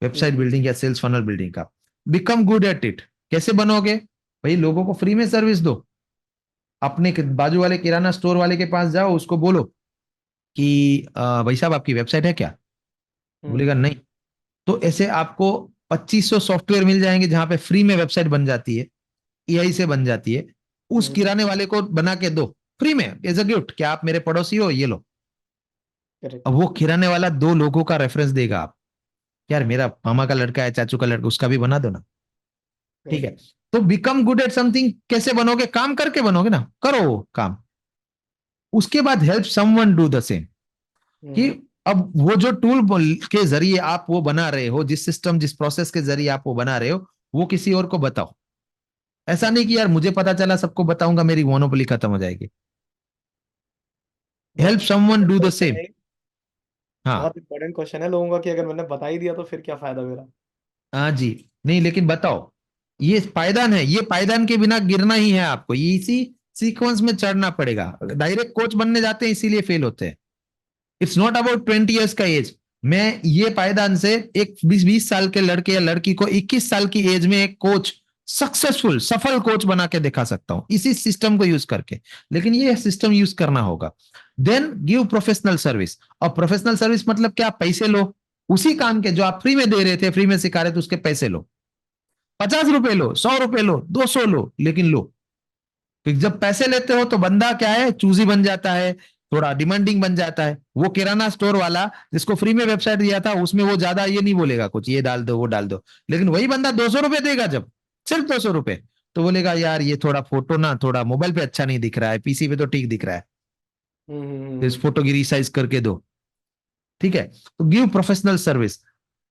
S2: वेबसाइट बिल्डिंग या सेल्स फनल बिल्डिंग का। बिकम गुड एट इट, कैसे बनोगे भाई? लोगों को फ्री में सर्विस दो, अपने बाजू वाले किराना स्टोर वाले के पास जाओ, उसको बोलो कि भाई साहब आपकी वेबसाइट है क्या? बोलेगा नहीं। तो ऐसे आपको 2500 सॉफ्टवेयर मिल जाएंगे जहां पे फ्री में वेबसाइट बन जाती है, एआई से बन जाती है। उस किराने वाले को बना के दो फ्री में एज अ गिफ्ट, क्या आप मेरे पड़ोसी हो, ये लो। अब वो किराने वाला 2 लोगों का रेफरेंस देगा, आप यार मेरा मामा का लड़का है, चाचू का लड़का, उसका भी बना दो ना। ठीक है, तो बिकम गुड एट समथिंग कैसे बनोगे? काम करके बनोगे ना, करो काम। उसके बाद help someone do the same, कि अब वो जो टूल के जरिए आप वो बना रहे हो, जिस सिस्टम जिस प्रोसेस के जरिए आप वो बना रहे हो, वो किसी और को बताओ। ऐसा नहीं कि यार मुझे पता चला सबको बताऊंगा, मेरी मोनोपोली खत्म हो जाएगी। Help someone do the same. हाँ
S1: बहुत इंपॉर्टेंट क्वेश्चन है लोगों का कि अगर मैंने बता ही दिया तो फिर क्या फायदा मेरा।
S2: हाँ जी, नहीं लेकिन बताओ, ये पायदान है, ये पायदान के बिना गिरना ही है आपको, ये इसी सीक्वेंस में चढ़ना पड़ेगा। डायरेक्ट कोच बनने जाते हैं इसीलिए फेल होते हैं। इट्स नॉट अबाउट 20 years का एज। मैं ये पायदान से एक 20 साल के लड़के या लड़की को 21 साल की एज में एक कोच, सक्सेसफुल सफल कोच बना के दिखा सकता हूं इसी सिस्टम को यूज करके। लेकिन ये सिस्टम यूज करना होगा। Then give professional service. और प्रोफेशनल सर्विस मतलब क्या? पैसे लो, उसी काम के जो आप फ्री में दे रहे थे, फ्री में सिखा रहे थे, उसके पैसे लो। 50 रुपए लो, 100 रुपए लो, 200 लो, लेकिन लो। क्योंकि जब पैसे लेते हो तो बंदा क्या है, चूजी बन जाता है, थोड़ा डिमांडिंग बन जाता है। वो किराना स्टोर वाला जिसको फ्री में वेबसाइट दिया था, उसमें वो ज्यादा ये नहीं बोलेगा कुछ, ये डाल दो वो डाल दो। लेकिन वही बंदा 200 रुपए देगा, जब सिर्फ 200 रुपए, तो बोलेगा यार ये थोड़ा फोटो ना थोड़ा मोबाइल पे अच्छा नहीं दिख रहा है, पीसी पे तो ठीक दिख रहा है, तो इस फोटो की रिसाइज करके दो। ठीक है, तो गिव प्रोफेशनल सर्विस,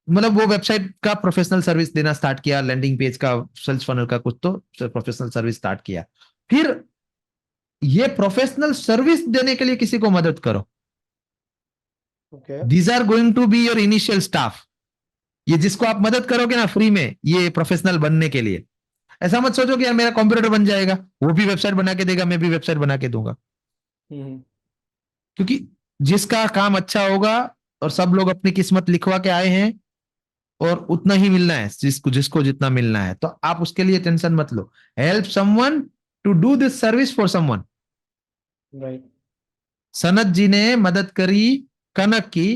S2: मतलब वो वेबसाइट का प्रोफेशनल सर्विस देना स्टार्ट किया, लैंडिंग पेज का, सेल्स फनल का, कुछ तो प्रोफेशनल सर्विस स्टार्ट किया। फिर ये प्रोफेशनल सर्विस देने के लिए किसी को मदद करो। These are going to be your initial staff. ये जिसको आप मदद करोगे ना फ्री में, ये प्रोफेशनल बनने के लिए, ऐसा मत सोचो कि यार मेरा कंप्यूटर बन जाएगा, वो भी वेबसाइट बना के देगा, मैं भी वेबसाइट बना के दूंगा। क्योंकि जिसका काम अच्छा होगा, और सब लोग अपनी किस्मत लिखवा के आए हैं, और उतना ही मिलना है, जिसको जिसको जितना मिलना है, तो आप उसके लिए टेंशन मत लो। Help someone to do this service for someone.
S1: Right.
S2: Sanat ji ने मदद करी कनक की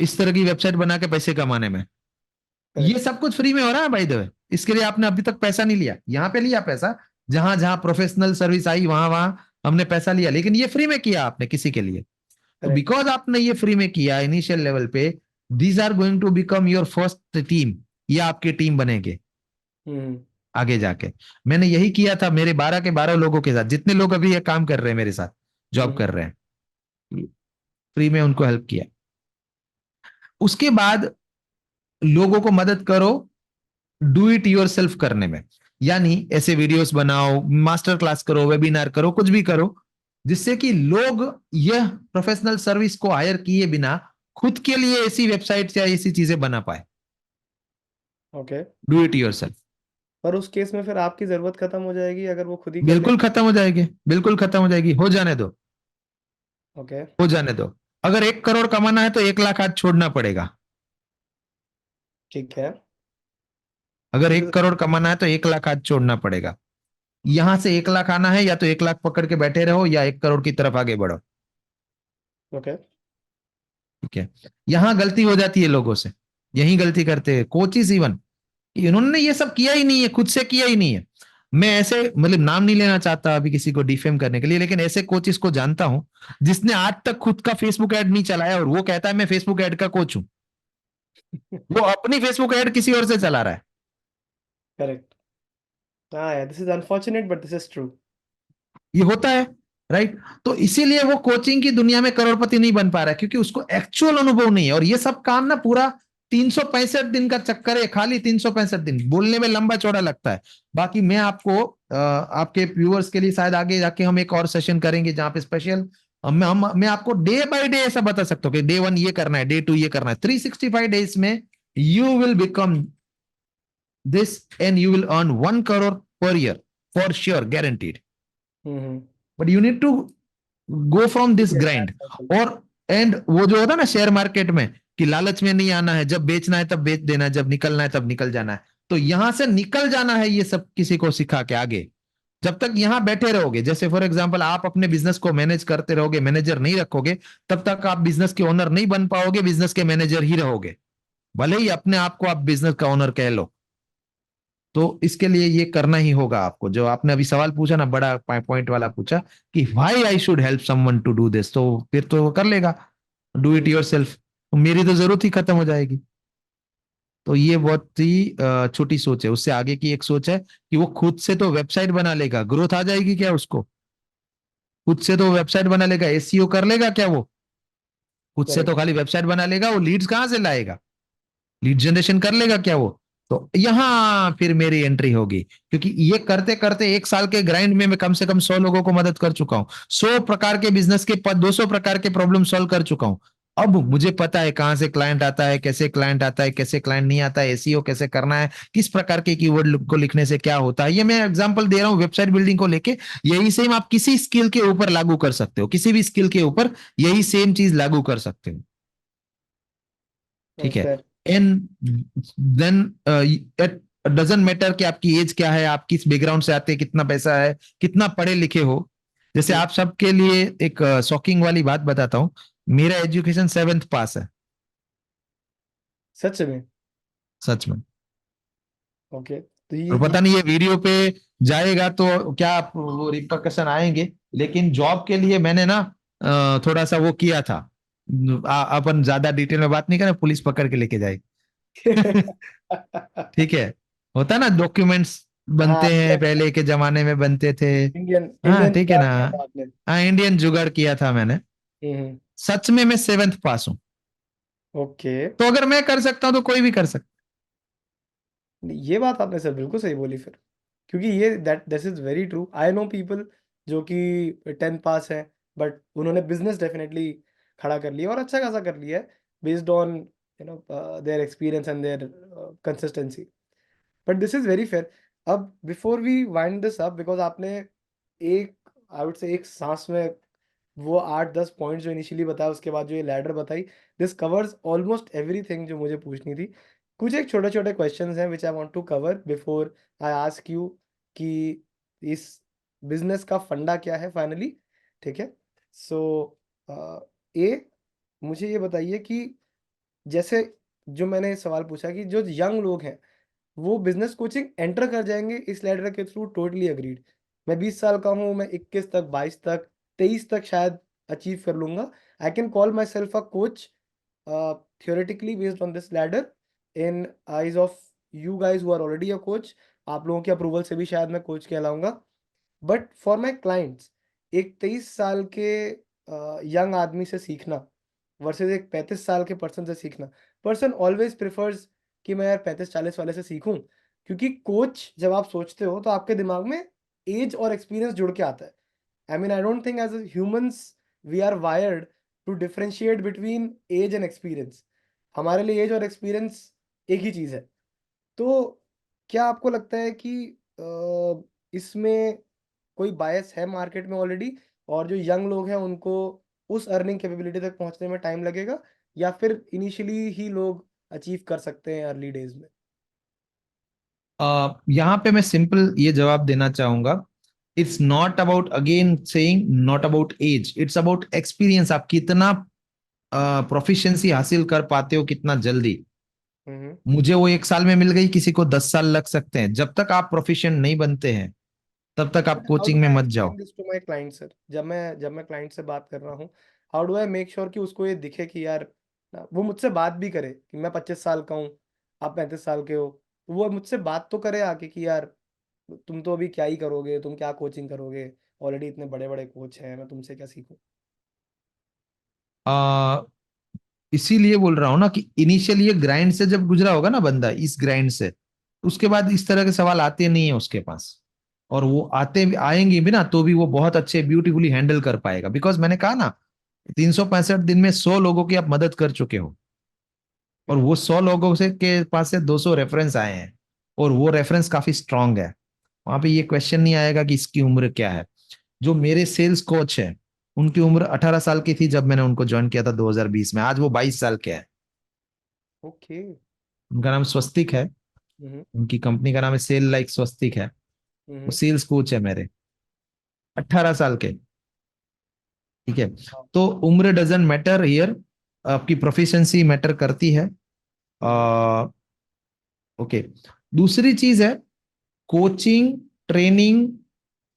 S2: इस तरह की वेबसाइट बना के पैसे कमाने में। ये सब कुछ फ्री में हो रहा है बाय द वे, इसके लिए आपने अभी तक पैसा नहीं लिया। यहाँ पे लिया पैसा, जहां जहां प्रोफेशनल सर्विस आई वहां वहां हमने पैसा लिया, लेकिन ये फ्री में किया आपने किसी के लिए। तो बिकॉज आपने ये फ्री में किया इनिशियल लेवल पे, these are going to become your first team, ये आपकी टीम बनेंगे आगे जाके। मैंने यही किया था मेरे 12 के 12 लोगों के साथ, जितने लोग अभी ये काम कर रहे हैं मेरे साथ, जॉब कर रहे हैं, फ्री में उनको हेल्प किया। उसके बाद लोगों को मदद करो डू इट योर सेल्फ करने में, यानी ऐसे वीडियोस बनाओ, मास्टर क्लास करो, वेबिनार करो, कुछ भी करो, जिससे कि लोग यह प्रोफेशनल सर्विस को हायर किए बिना खुद के लिए ऐसी वेबसाइट या ऐसी चीजें बना पाए।
S1: Okay.
S2: Do it your self.
S1: पर उस केस में फिर आपकी जरूरत खत्म हो जाएगी अगर वो खुद ही कर ले।
S2: बिल्कुल खत्म हो जाएगी, बिल्कुल खत्म हो जाएगी, हो जाने दो,
S1: ओके।
S2: हो जाने दो। अगर 1 करोड़ कमाना है तो 1 लाख आज छोड़ना पड़ेगा।
S1: ठीक है।
S2: अगर 1 करोड़ कमाना है तो 1 लाख आज छोड़ना पड़ेगा। यहां से 1 लाख आना है, या तो 1 लाख पकड़ के बैठे रहो, या 1 करोड़ की तरफ आगे बढ़ो।
S1: ओके।
S2: ठीक है, यहाँ गलती हो जाती है लोगों से, यही गलती करते हैं कोचिज इवन, इन्होंने ये सब किया ही नहीं है, खुद से किया ही नहीं है। मैं ऐसे मतलब नाम नहीं लेना चाहता अभी किसी को डिफेम करने के लिए, लेकिन ऐसे कोचिस को जानता हूं जिसने आज तक खुद का फेसबुक ऐड नहीं चलाया और वो कहता है मैं फेसबुक ऐड का कोच हूं। वो अपनी फेसबुक ऐड किसी और से चला रहा है।
S1: करेक्ट। हाँ यार, this is unfortunate but this is true.
S2: ये होता है, राइट। तो इसीलिए वो कोचिंग की दुनिया में करोड़पति नहीं बन पा रहा है, क्योंकि उसको एक्चुअल अनुभव नहीं है। और ये सब काम ना पूरा 365 दिन का चक्कर है, खाली 365 दिन। बोलने में लंबा चौड़ा लगता है। बाकी मैं आपको आपके व्यूअर्स के लिए शायद आगे जाके हम एक और सेशन करेंगे जहां पे स्पेशल मैं आपको डे बाय डे ऐसा बता सकता हूँ कि डे 1 ये करना है, डे 2 ये करना है। 365 days में you will become this and you will earn 1 crore per year for sure, guaranteed.
S1: Hmm.
S2: But you need to go from this
S1: Yes,
S2: grind.
S1: absolutely.
S2: और एंड वो जो होता है ना शेयर मार्केट में कि लालच में नहीं आना है, जब बेचना है तब बेच देना है, जब निकलना है तब निकल जाना है। तो यहां से निकल जाना है, ये सब किसी को सिखा के आगे। जब तक यहां बैठे रहोगे, जैसे फॉर एग्जांपल आप अपने बिजनेस को मैनेज करते रहोगे, मैनेजर नहीं रखोगे, तब तक आप बिजनेस के ओनर नहीं बन पाओगे, बिजनेस के मैनेजर ही रहोगे, भले ही अपने आप को आप बिजनेस का ओनर कह लो। तो इसके लिए ये करना ही होगा आपको। जो आपने अभी सवाल पूछा ना, बड़ा पॉइंट वाला पूछा कि why I should help someone to do this, तो फिर तो वो कर लेगा, डू इट योरसेल्फ, तो मेरी तो जरूरत ही खत्म हो जाएगी। तो ये बहुत ही छोटी सोच है। उससे आगे की एक सोच है कि वो खुद से तो वेबसाइट बना लेगा, ग्रोथ आ जाएगी क्या उसको? खुद से तो वेबसाइट बना लेगा, एसईओ कर लेगा क्या वो? खुद से तो
S1: करेक्ट।
S2: खाली वेबसाइट बना लेगा, वो लीड्स कहां से लाएगा? लीड जनरेशन कर लेगा क्या वो? तो यहां फिर मेरी एंट्री होगी, क्योंकि ये करते करते 1 साल के ग्राइंड में मैं कम से कम 100 लोगों को मदद कर चुका हूं, 100 प्रकार के बिजनेस के 200 प्रकार के प्रॉब्लम सॉल्व कर चुका हूं। अब मुझे पता है कहां से क्लाइंट आता है, कैसे क्लाइंट आता है, कैसे क्लाइंट नहीं आता है, एसईओ कैसे करना है, किस प्रकार के कीवर्ड को लिखने से क्या होता है। ये मैं एग्जांपल दे रहा हूँ वेबसाइट बिल्डिंग को लेके। यही सेम आप किसी स्किल के ऊपर लागू कर सकते हो, किसी भी स्किल के ऊपर यही सेम चीज लागू कर सकते हो। ठीक है।
S1: Sir.
S2: And then it doesn't matter कि आपकी एज क्या है, आप किस बैकग्राउंड से आते हैं, कितना पैसा है, कितना पढ़े लिखे हो। जैसे आप सबके लिए एक शॉकिंग वाली बात बताता हूँ, मेरा एजुकेशन 7th पास है।
S1: सच में?
S2: सच में।
S1: ओके, तो
S2: और
S1: ये
S2: पता नहीं ये वीडियो पे जाएगा तो क्या वो रिperकशन आएंगे, लेकिन जॉब के लिए मैंने ना थोड़ा सा वो किया था। अपन ज्यादा डिटेल में बात नहीं करें, पुलिस पकड़ के लेके जाए। ठीक है, होता है ना, डॉक्यूमेंट्स
S1: हाँ,
S2: बनते हैं, पहले के जमाने में बनते थे।
S1: इंडियन
S2: हाँ
S1: इंडियन
S2: ठीक है
S1: जुगाड़
S2: ना।
S1: किया था आपने।
S2: हाँ इंडियन जुगाड़ किया था मैंने।
S1: हम्म।
S2: सच में मैं 7th पास हूँ।
S1: ओके।
S2: तो अगर मैं कर सकता हूँ तो कोई भी कर सकता।
S1: ये बात आपने सर बिल्कुल सही बोली फिर, क्योंकि ये that this is very true. I know people जो कि 10 पास है, बट उन्होंने बिजनेस डेफिनेटली खड़ा कर लिया और अच्छा खासा कर लिया है, based on their experience and their consistency. But this is very fair. अब before we wind this up, because आपने एक, आई वुड से एक सांस में वो 8-10 पॉइंट्स जो इनिशियली बताया, उसके बाद जो ये लैडर बताई, दिस कवर्स ऑलमोस्ट एवरीथिंग जो मुझे पूछनी थी। कुछ एक छोटे छोटे क्वेश्चंस हैं which I want to cover before I ask you कि इस बिजनेस का फंडा क्या है फाइनली। ठीक है। सो ए, मुझे ये बताइए कि जैसे जो मैंने सवाल पूछा कि जो यंग लोग हैं वो बिजनेस कोचिंग एंटर कर जाएंगे इस लेटर के थ्रू, टोटली अग्रीड। मैं 20 साल का हूँ, मैं 21 तक, 22 तक, 23 तक शायद अचीव कर लूंगा। I can call my self a coach theoretically based on this ladder in eyes of you guys who are already a coach। आप लोगों के अप्रूवल से भी शायद मैं कोच कहलाऊंगा। बट फॉर माई क्लाइंट्स, एक 23 साल के यंग आदमी से सीखना वर्सेस एक 35 साल के पर्सन से सीखना, पर्सन ऑलवेज प्रेफर्स कि मैं यार 35-40 वाले से सीखूं, क्योंकि कोच जब आप सोचते हो तो आपके दिमाग में एज और एक्सपीरियंस जुड़ के आता है। I mean, I don't think as humans we are wired to differentiate between age and experience. हमारे लिए एज और एक्सपीरियंस एक ही चीज़ है। तो क्या आपको लगता है कि इसमें कोई बायस है मार्केट में ऑलरेडी, और जो यंग लोग हैं उनको उस अर्निंग कैपेबिलिटी तक पहुंचने में टाइम लगेगा, या फिर इनिशियली ही लोग अचीव कर सकते हैं अर्ली डेज में?
S2: यहाँ पे मैं सिंपल ये जवाब देना चाहूंगा। It's not about, again saying, not about age, it's about experience. आप कितना प्रोफिशिएंसी हासिल कर पाते हो कितना जल्दी।
S1: हम्म।
S2: मुझे वो 1 साल में मिल गई, किसी को 10 साल लग सकते हैं। जब तक आप प्रोफिशिएंट नहीं बनते हैं तब तक आप
S1: बट हाउ
S2: कोचिंग
S1: डू
S2: में
S1: आई
S2: मत
S1: एक्सप्लेन
S2: जाओ।
S1: This to my client sir? जब मैं क्लाइंट से बात कर रहा हूँ, how do I make sure कि उसको ये दिखे कि यार, वो मुझसे बात भी करे कि मैं 25 साल का हूँ, आप 35 साल के हो, तो वो मुझसे बात तो करे आके कि यार तुम तो अभी क्या ही करोगे, तुम क्या कोचिंग करोगे, ऑलरेडी इतने बड़े बड़े कोच हैं, मैं तुमसे क्या सीखूं?
S2: आ, इसीलिए बोल रहा हूं ना कि इनिशियली ये ग्राइंड से जब गुजरा होगा ना बंदा, इस ग्राइंड से, उसके बाद इस तरह के सवाल आते नहीं है उसके पास। और वो आएंगे भी ना तो भी वो बहुत अच्छे ब्यूटीफुली हैंडल कर पाएगा, बिकॉज मैंने कहा ना 365 दिन में 100 लोगों की आप मदद कर चुके हो। और वो 100 लोगों से के पास से 200 रेफरेंस आए हैं, और वो रेफरेंस काफी स्ट्रांग है। वहां पे ये क्वेश्चन नहीं आएगा कि इसकी उम्र क्या है। जो मेरे सेल्स कोच है, उनकी उम्र 18 साल की थी जब मैंने उनको ज्वाइन किया था 2020 में। आज वो 22 साल के हैं।
S1: ओके।
S2: उनका नाम स्वस्तिक है।
S1: हम्म।
S2: उनकी कंपनी का नाम है सेल लाइक स्वस्तिक है। वो
S1: हम्म।
S2: सेल्स कोच है मेरे, 18 साल के। ठीक है।
S1: हाँ।
S2: तो उम्र डजंट मैटर हियर, आपकी प्रोफिशिएंसी मैटर करती है।
S1: हम्म।
S2: ओके। दूसरी चीज है, coaching, training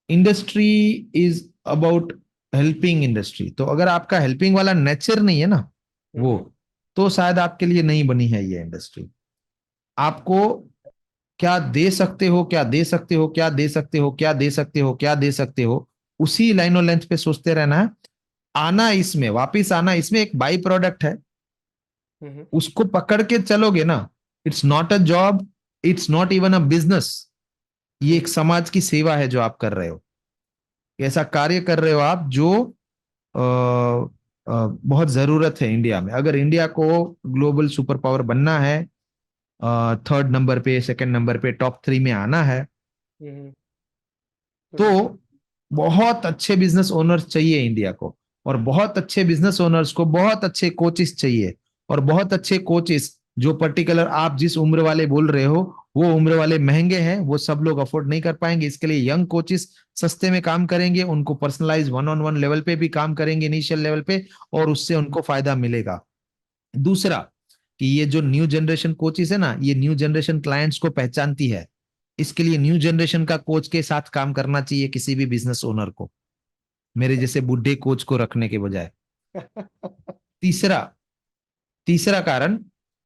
S2: industry is about helping industry. तो अगर आपका हेल्पिंग वाला नेचर नहीं है ना वो,
S1: हम्म।
S2: तो शायद आपके लिए नहीं बनी है ये इंडस्ट्री। आपको क्या दे सकते हो, क्या दे सकते हो, क्या दे सकते हो, क्या दे सकते हो, क्या दे सकते हो, उसी लाइन और लेंथ पे सोचते रहना है। आना इसमें, वापिस आना इसमें एक बाई प्रोडक्ट है।
S1: हम्म।
S2: उसको पकड़ के चलोगे ना, it's not a job, it's not even a business. ये एक
S1: हम्म।
S2: समाज की सेवा है जो आप कर रहे हो। ऐसा कार्य कर रहे हो आप जो बहुत जरूरत है इंडिया में। अगर इंडिया को ग्लोबल सुपर पावर बनना है, 3rd नंबर पे, 2nd नंबर पे, टॉप 3 में आना है,
S1: हम्म।
S2: तो
S1: हम्म।
S2: बहुत अच्छे बिजनेस ओनर्स चाहिए इंडिया को। और बहुत अच्छे बिजनेस ओनर्स को बहुत अच्छे कोचिस चाहिए। और बहुत अच्छे कोचिस जो पर्टिकुलर आप जिस उम्र वाले बोल रहे हो, वो उम्र वाले महंगे हैं, वो सब लोग अफोर्ड नहीं कर पाएंगे। इसके लिए यंग कोचिस सस्ते में काम करेंगे, उनको पर्सनलाइज 1-on-1 लेवल पे भी काम करेंगे, इनिशियल लेवल पे, और उससे उनको फायदा मिलेगा। दूसरा, कि ये जो न्यू जनरेशन कोचिस है ना, ये न्यू जनरेशन क्लाइंट्स को पहचानती है। इसके लिए न्यू जनरेशन का कोच के साथ काम करना चाहिए किसी भी बिजनेस ओनर को, मेरे जैसे बुढ़े कोच को रखने के बजाय। तीसरा तीसरा कारण,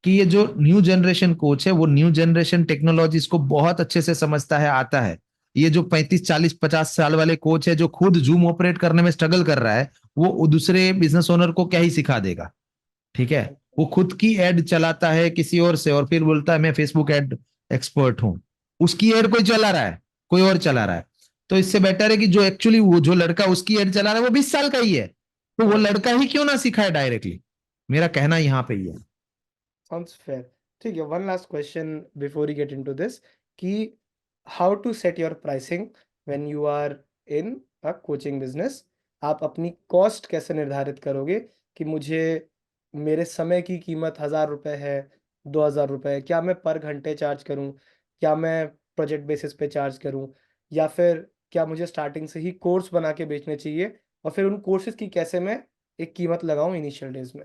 S2: कि ये जो न्यू जनरेशन कोच है वो न्यू जनरेशन टेक्नोलॉजीज को बहुत अच्छे से समझता है, आता है। ये जो 35, 40, 50 साल वाले कोच है जो खुद जूम ऑपरेट करने में स्ट्रगल कर रहा है, वो दूसरे बिजनेस ओनर को क्या ही सिखा देगा। ठीक है। वो खुद की एड चलाता है किसी और से, और फिर बोलता है मैं फेसबुक एड एक्सपर्ट हूं। उसकी एड कोई चला रहा है, कोई और चला रहा है। तो इससे बेटर है कि जो एक्चुअली वो जो लड़का उसकी एड चला रहा है वो 20 साल का ही है, तो वो लड़का ही क्यों ना सिखाए डायरेक्टली। मेरा कहना यहाँ पे ही है।
S1: Sounds fair. ठीक है, one last question before we get into this, कि how to set your pricing when you are in a coaching business? आप अपनी कॉस्ट कैसे निर्धारित करोगे कि मुझे मेरे समय की कीमत 1000 रुपये है, 2000 रुपये है? क्या मैं पर घंटे चार्ज करूं, क्या मैं प्रोजेक्ट बेसिस पे चार्ज करूं, या फिर क्या मुझे स्टार्टिंग से ही कोर्स बना के बेचने चाहिए, और फिर उन कोर्सेज की कैसे मैं एक कीमत लगाऊं इनिशियल डेज में?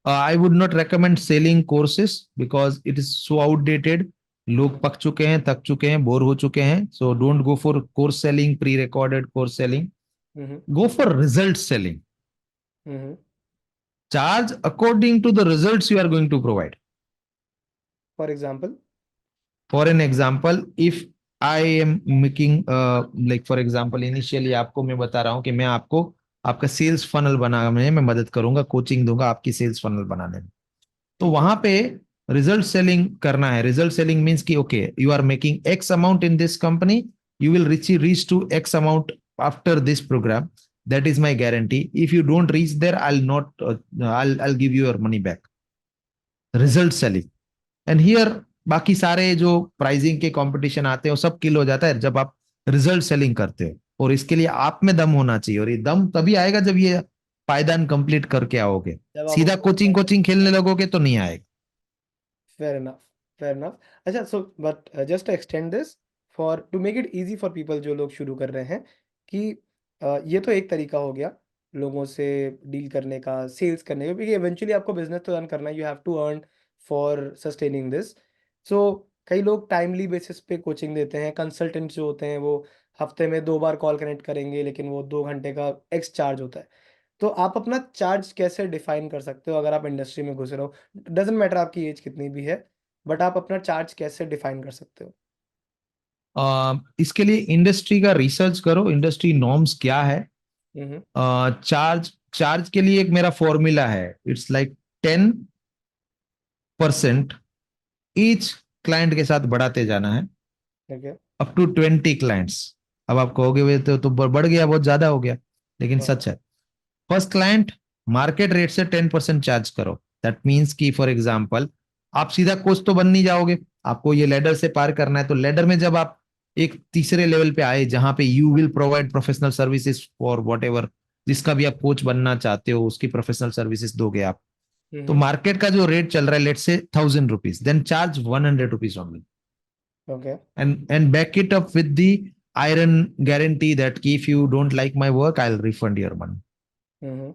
S2: I would not recommend selling courses because it is so outdated. लोग पक चुके हैं, थक चुके हैं, बोर हो चुके हैं। So don't go for course selling, pre recorded course selling.
S1: Hmm.
S2: Go for result selling.
S1: Hmm.
S2: Charge according to the results you are going to provide.
S1: For example?
S2: For an example, if I am making, like for example, initially आपको मैं बता रहा हूं कि मैं आपको आपका सेल्स फनल बनाने में मदद करूंगा, कोचिंग दूंगा आपकी सेल्स फनल बनाने में। तो
S1: ठीक है।
S2: वहां पे रिजल्ट सेलिंग करना है। रिजल्ट सेलिंग मीन्स कि okay, you are making X amount in this company, you will reach to X amount after this program, that is my guarantee. If you don't reach there, I'll not I'll give you your money back. Result selling. And here बाकी सारे जो प्राइसिंग के कंपटीशन आते हैं वो सब किल हो जाता है जब आप रिजल्ट सेलिंग करते हो। और इसके लिए आप में दम होना चाहिए, और ये दम तभी आएगा जब ये पायदान कंप्लीट करके आओगे।
S1: जब आप
S2: सीधा
S1: अपना
S2: कोचिंग कोचिंग खेलने लगोगे तो नहीं आएगा।
S1: Fair enough, fair enough. अच्छा, so but just to extend this, for to make it easy for people जो लोग शुरू कर रहे हैं, कि ये तो एक तरीका हो गया लोगों से डील करने का, सेल्स करने का, क्योंकि इवेंचुअली आपको बिजनेस तो रन करना है, you have to earn for sustaining this. So कई लोग टाइमली बेसिस पे कोचिंग देते हैं, कंसल्टेंट जो होते हैं वो हफ्ते में 2 बार कॉल कनेक्ट करेंगे, लेकिन वो 2 घंटे का एक्स चार्ज होता है। तो आप अपना चार्ज कैसे डिफाइन कर सकते हो अगर आप इंडस्ट्री में घुस रहे हो? डजेंट मैटर आपकी एज कितनी भी है, बट आप अपना चार्ज कैसे डिफाइन कर सकते हो?
S2: इसके लिए इंडस्ट्री का रिसर्च करो, इंडस्ट्री नॉर्म्स क्या है।
S1: हम्म।
S2: चार्ज चार्ज के लिए एक मेरा फॉर्मूला है, इट्स लाइक 10% ईच क्लाइंट के साथ बढ़ाते जाना है
S1: ओके।
S2: Up to 20 clients. अब आप कहोगे वे तो बढ़ गया, बहुत ज्यादा हो गया, लेकिन
S1: हाँ।
S2: सच है। फर्स्ट क्लाइंट मार्केट रेट से 10% चार्ज करो। दैट मीन्स कि फॉर एग्जाम्पल आप सीधा कोच तो बन नहीं जाओगे, आपको ये लेडर से पार करना है। तो लेडर में जब आप एक तीसरे लेवल पे आए जहां पे you will provide professional services for what ever, जिसका भी आप कोच बनना चाहते हो उसकी प्रोफेशनल सर्विसेज दोगे आप। तो
S1: हम्म।
S2: मार्केट का जो रेट चल रहा है let say 1000 rupees, then charge 100 rupees only,
S1: okay.
S2: and back it up with the iron guarantee that if you don't like my work I'll refund your money.
S1: Hmm.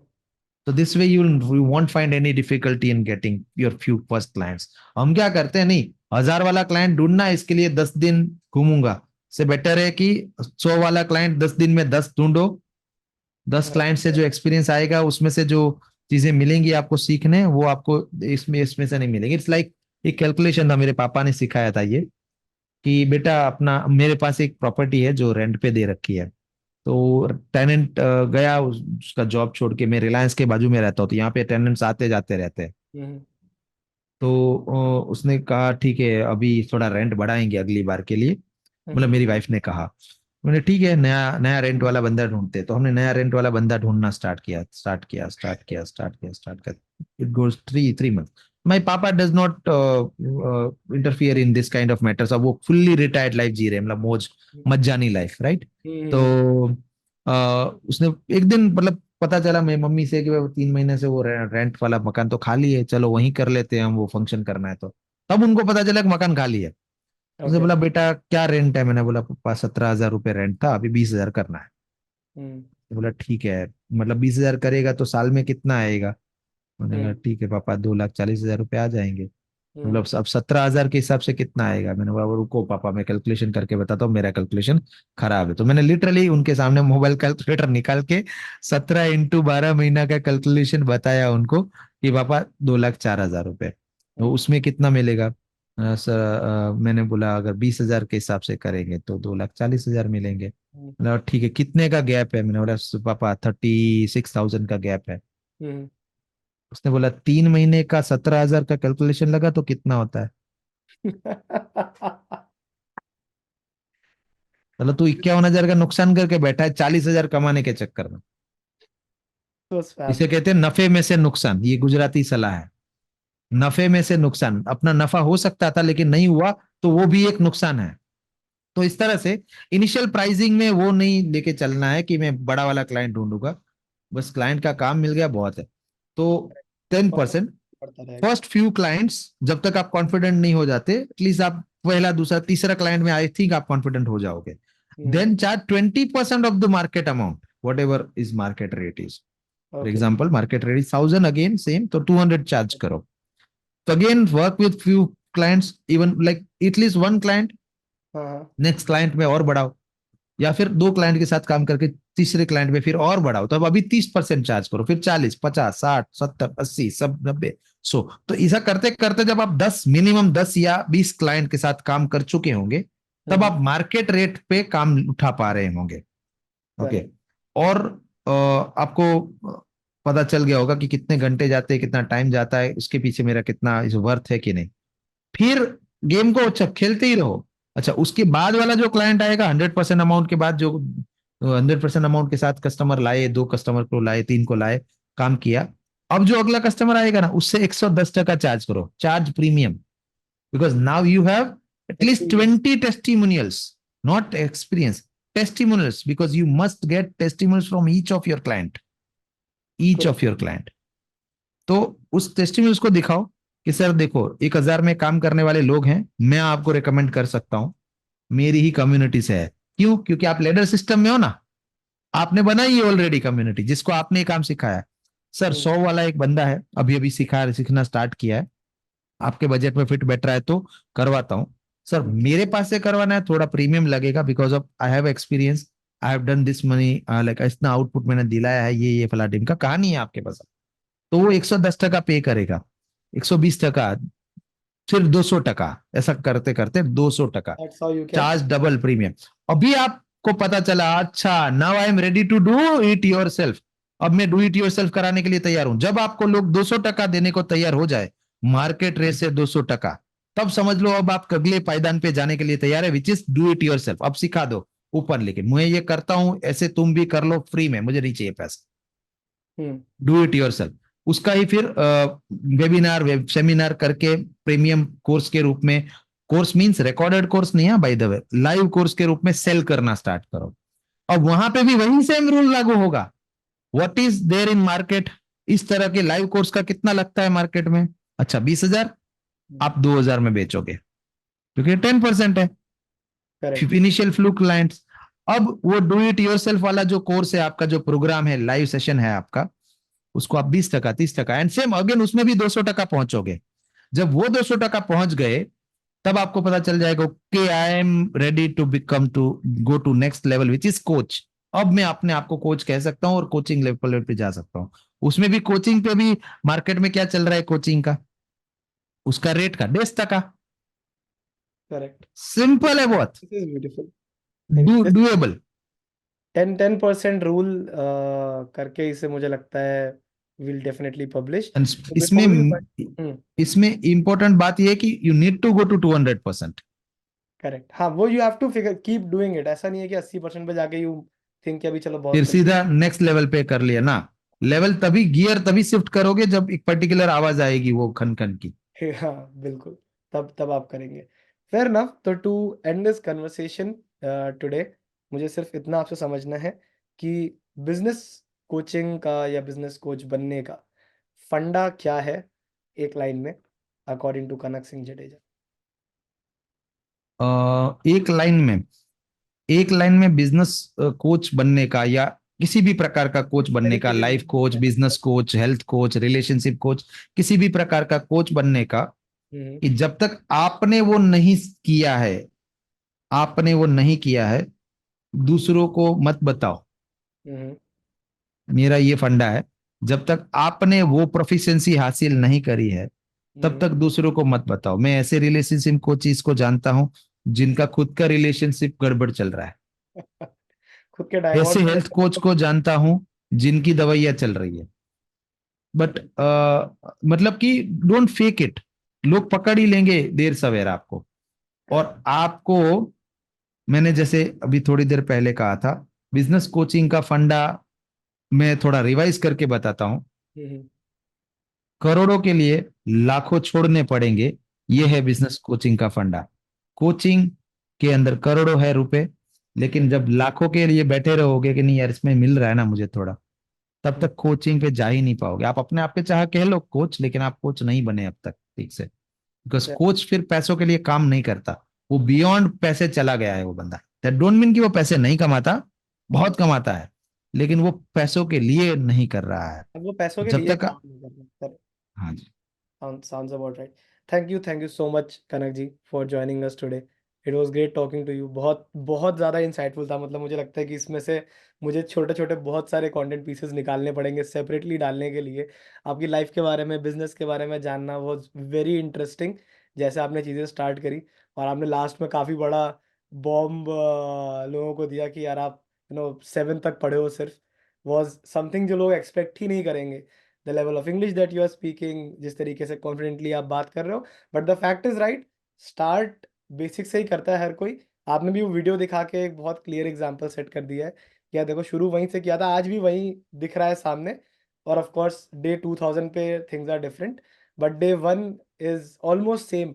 S2: So this way you won't find any difficulty in getting your few first clients. हम क्या करते हैं, नहीं 1000 वाला क्लाइंट ढूंढना है इसके लिए 10 दिन घूमूंगा, से बेटर है कि 100 वाला क्लाइंट 10 दिन में 10 ढूंढो। 10 क्लाइंट से जो एक्सपीरियंस आएगा उसमें से जो चीजें मिलेंगी आपको सीखने, वो आपको इसमें इसमें से नहीं मिलेंगी। इट्स लाइक एक कैलकुलेशन था, मेरे पापा ने सिखाया था ये, कि बेटा अपना, मेरे पास एक प्रॉपर्टी है जो रेंट पे दे रखी है। तो टेनेंट गया उसका जॉब छोड़ के, मैं रिलायंस के बाजू में रहता हूँ, तो यहाँ पे टेनेंट्स आते जाते रहते हैं।
S1: हम्म।
S2: तो उसने कहा ठीक है अभी थोड़ा रेंट बढ़ाएंगे अगली बार के लिए, मतलब
S1: हम्म।
S2: मेरी वाइफ ने कहा। मैंने ठीक है, नया नया रेंट वाला बंदा ढूंढते, तो हमने नया रेंट वाला बंदा ढूंढना स्टार्ट किया। It goes 3 month. माई पापा does not interfere in this kind of matters. अब वो फुल्ली रिटायर्ड लाइफ जी रहे हैं, मतलब मौज मज्जानी लाइफ, राइट।
S1: हम्म।
S2: तो उसने एक दिन मतलब पता चला मेरी मम्मी से कि भाई 3 महीने से वो रेंट वाला मकान तो खाली है, चलो वहीं कर लेते हैं हम, वो फंक्शन करना है तो। तब उनको पता चला कि मकान खाली है। उसने
S1: ओके।
S2: बोला बेटा क्या रेंट है, मैंने बोला पापा 17,000 रुपये रेंट था, अभी 20,000 करना है।
S1: हम्म।
S2: तो बोला ठीक है, मतलब 20,000 करेगा तो साल में कितना आएगा। मैंने कहा
S1: हम्म।
S2: ठीक है पापा 2,40,000 रुपये आ जाएंगे।
S1: हम्म।
S2: मतलब अब 17,000 के हिसाब से कितना आएगा। मैंने बोला रुको पापा मैं कैलकुलेशन करके बताता हूँ, मेरा कैलकुलेशन खराब है। तो मैंने लिटरली उनके सामने मोबाइल कैलकुलेटर निकाल के 17 × 12 महीना का कैलकुलेशन बताया उनको कि पापा 2,04,000 रुपये, तो
S1: हम्म।
S2: उसमें कितना मिलेगा। सर मैंने बोला अगर 20,000 के हिसाब से करेंगे तो 2,40,000 मिलेंगे।
S1: हम्म।
S2: बोला ठीक है कितने का गैप है, मैंने बोला पापा 36,000 का गैप है।
S1: हम्म।
S2: उसने बोला 3 महीने का 17,000 का कैलकुलेशन लगा तो कितना होता है। मतलब तू 51,000 का नुकसान करके बैठा है 40,000 कमाने के चक्कर में।
S1: तो स्पैम।
S2: इसे कहते हैं नफे में से नुकसान, ये गुजराती सलाह है। नफे में से नुकसान, अपना नफा हो सकता था लेकिन नहीं हुआ तो वो भी एक नुकसान है। तो इस तरह से इनिशियल प्राइसिंग में वो नहीं लेके चलना है कि मैं बड़ा वाला क्लाइंट ढूंढूंगा, बस क्लाइंट का काम मिल गया बहुत है। तो 10%,
S1: पड़ता रहेगा।
S2: फर्स्ट फ्यू क्लाइंट्स, जब तक आप कॉन्फिडेंट नहीं हो जाते, एटलीस्ट आप पहला दूसरा तीसरा क्लाइंट में आई थिंक आप कॉन्फिडेंट हो जाओगे।
S1: Hmm.
S2: Then charge 20% off the market amount, whatever is market rate is. For
S1: okay.
S2: Example market rate is 1,000, again same, तो 200 चार्ज करो। तो again work with few clients, even like at least one client,
S1: हाँ हाँ।
S2: नेक्स्ट क्लाइंट में और बढ़ाओ, या फिर 2 क्लाइंट के साथ काम करके तीसरे क्लाइंट में फिर और बढ़ाओ। तो अब अभी 30% चार्ज करो, फिर 40, 50, 60, 70, 80, सब 90, 100। तो ऐसा करते करते जब आप 10, मिनिमम 10 या 20 क्लाइंट के साथ काम कर चुके होंगे, तब आप मार्केट रेट पे काम उठा पा रहे होंगे। ओके।
S1: करेक्ट।
S2: और आपको पता चल गया होगा कि कितने घंटे जाते हैं, कितना टाइम जाता है, उसके पीछे मेरा कितना इस वर्थ है कि नहीं। फिर गेम को अच्छा खेलते ही रहो। अच्छा उसके बाद वाला जो क्लाइंट आएगा 100% अमाउंट के बाद, जो 100% अमाउंट के साथ कस्टमर लाए, 2 कस्टमर को लाए, 3 को लाए, काम किया। अब जो अगला कस्टमर आएगा ना उससे 110 टका चार्ज करो, charge premium, because now you have at least
S1: experience.
S2: 20 testimonials, not experience, testimonials, because you must get testimonials from each of your client. तो उस टेस्टिमोनियल्स को दिखाओ कि सर देखो 1,000 में काम करने वाले लोग हैं, मैं आपको रिकमेंड कर सकता हूं, मेरी ही कम्युनिटी से है। क्यों? क्योंकि आप लेडर सिस्टम में हो ना, आपने बनाई है ऑलरेडी कम्युनिटी जिसको आपने ये काम सिखाया। सर 100 वाला एक बंदा है, अभी अभी सीखना स्टार्ट किया है, आपके बजट में फिट बैठ रहा है तो करवाता हूँ। सर मेरे पास से करवाना है, थोड़ा प्रीमियम लगेगा because of I have experience, I have done this money, like इतना आउटपुट मैंने दिलाया है, ये फला टीम का कहानी है आपके पास। तो वो 110 टका पे करेगा, 120 टका, फिर 200 टका, ऐसा करते करते 200 टका,
S1: That's how you can.
S2: Charge double premium. अभी आपको पता चला, अच्छा now I am ready to do it yourself, अब मैं डू इट योर सेल्फ कराने के लिए तैयार हूं। जब आपको लोग 200 टका देने को तैयार हो जाए, मार्केट रेट से 200 टका, तब समझ लो अब आप अगले पायदान पे जाने के लिए तैयार है, which is do it yourself. अब सिखा दो ऊपर लेके, मैं ये करता हूं ऐसे तुम भी कर लो फ्री में, मुझे नहीं चाहिए पैसा, डू इट योर सेल्फ। उसका ही फिर वेबिनार वेब सेमिनार करके प्रीमियम कोर्स के रूप में, कोर्स मींस रिकॉर्डेड कोर्स नहीं है by the way, live course के रूप में सेल करना स्टार्ट करो। अब वहां पे भी वही सेम रूल लागू होगा, what is there in market. इस तरह के लाइव कोर्स का कितना लगता है मार्केट में, अच्छा 20,000, आप 2,000 में बेचोगे क्योंकि 10% है
S1: Correct.
S2: Initial flu clients. अब वो डू इट योरसेल्फ वाला जो कोर्स है आपका, जो प्रोग्राम है, लाइव सेशन है आपका, उसको आप 20 टका 30 टका एंड सेम अगेन उसमें भी 200 टका पहुंचोगे। जब वो 200 टका पहुंच गए, तब आपको पता चल जाएगा कि I am ready to become to go to next level which is coach. अब मैं अपने आप को कोच कह सकता हूं और कोचिंग लेवल पे जा सकता हूं। उसमें भी कोचिंग पे भी मार्केट में क्या चल रहा है कोचिंग का, उसका रेट का 10 टका,
S1: Correct.
S2: सिंपल है बहुत,
S1: This is beautiful. This
S2: doable.
S1: 10% rule करके इसे मुझे लगता है विल डेफिनेटली पब्लिश।
S2: इसमें इसमें इंपॉर्टेंट बात यह है कि you need to go to 200%।
S1: Correct, हाँ, वो you have to figure keep doing it. ऐसा नहीं है कि 80% पे जाके यू थिंक कि अभी चलो बहुत
S2: फिर
S1: कर
S2: सीधा नेक्स्ट लेवल पे कर लिया ना, लेवल तभी गियर तभी शिफ्ट करोगे जब एक पर्टिकुलर आवाज आएगी वो खन खन की।
S1: हाँ बिल्कुल, तब आप करेंगे। Fair enough. तो to end this conversation today, मुझे सिर्फ इतना आपसे समझना है कि बिजनेस कोचिंग का या बिजनेस कोच बनने का फंडा क्या है, एक लाइन में, अकॉर्डिंग टू कनक सिंह जडेजा।
S2: एक लाइन में, एक लाइन में बिजनेस कोच बनने का या किसी भी प्रकार का कोच बनने का, life coach, business coach, health coach, relationship coach, किसी भी प्रकार का कोच बनने का, कि जब तक आपने वो नहीं किया है, आपने वो नहीं किया है, दूसरों को मत बताओ। मेरा ये फंडा है, जब तक आपने वो प्रोफिशिएंसी हासिल नहीं करी है, तब तक दूसरों को मत बताओ। मैं ऐसे रिलेशनशिप कोचेस को जानता हूं जिनका खुद का रिलेशनशिप गड़बड़ चल रहा है,
S1: खुद के
S2: ऐसे
S1: डाइवोर्स
S2: हेल्थ कोच को जानता हूं जिनकी दवाइयां चल रही है। बट मतलब कि डोंट फेक इट, लोग पकड़ ही लेंगे देर सवेर आपको। और आपको, मैंने जैसे अभी थोड़ी देर पहले कहा था, बिजनेस कोचिंग का फंडा मैं थोड़ा रिवाइज करके बताता हूं। करोड़ों के लिए लाखों छोड़ने पड़ेंगे, ये है बिजनेस कोचिंग का फंडा। कोचिंग के अंदर करोड़ों है रुपए, लेकिन जब लाखों के लिए बैठे रहोगे कि नहीं यार इसमें मिल रहा है ना मुझे थोड़ा, तब तक कोचिंग पे जा ही नहीं पाओगे। आप अपने आप के चाह कह लो कोच, लेकिन आप कोच नहीं बने अब तक ठीक से, बिकॉज कोच फिर पैसों के लिए काम नहीं करता, वो बियॉन्ड पैसे चला गया है वो बंदा। दैट डोंट मीन कि वो पैसे नहीं कमाता, बहुत कमाता है, लेकिन वो पैसों के लिए नहीं कर रहा है।
S1: अब वो पैसों के
S2: जब
S1: लिए
S2: तक,
S1: काम नहीं कर रहे।
S2: हाँ जी,
S1: Sounds about right. Thank you so much, Kanak ji, for joining us today. It was great talking to you. बहुत बहुत ज़्यादा इंसाइटफुल था। मतलब मुझे लगता है कि इसमें से मुझे छोटे छोटे बहुत सारे कंटेंट पीसेस निकालने पड़ेंगे सेपरेटली डालने के लिए। आपकी लाइफ के बारे में, बिजनेस के बारे में जानना वाज वेरी इंटरेस्टिंग। जैसे आपने चीज़ें स्टार्ट करी और आपने लास्ट में काफ़ी बड़ा बॉम्ब लोगों को दिया कि यार आप 7 तक पढ़े हो सिर्फ, वाज समथिंग जो लोग एक्सपेक्ट ही नहीं करेंगे। The level of English that you are speaking, जिस तरीके से कॉन्फिडेंटली आप बात कर रहे हो, but the fact is right, start basic से ही करता है हर कोई। आपने भी वो वीडियो दिखा के एक बहुत क्लियर एग्जांपल सेट कर दिया है कि यार देखो शुरू वहीं से किया था, आज भी वहीं दिख रहा है सामने। और ऑफ कोर्स डे 2000 पे things are different, but day 1 is almost same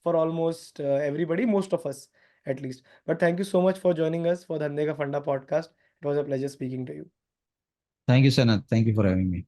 S1: for almost everybody, most of us at least. But thank you so much for joining us for Dhande Ka Funda podcast. It was a pleasure speaking to you.
S2: Thank you Sanat, thank you for having me.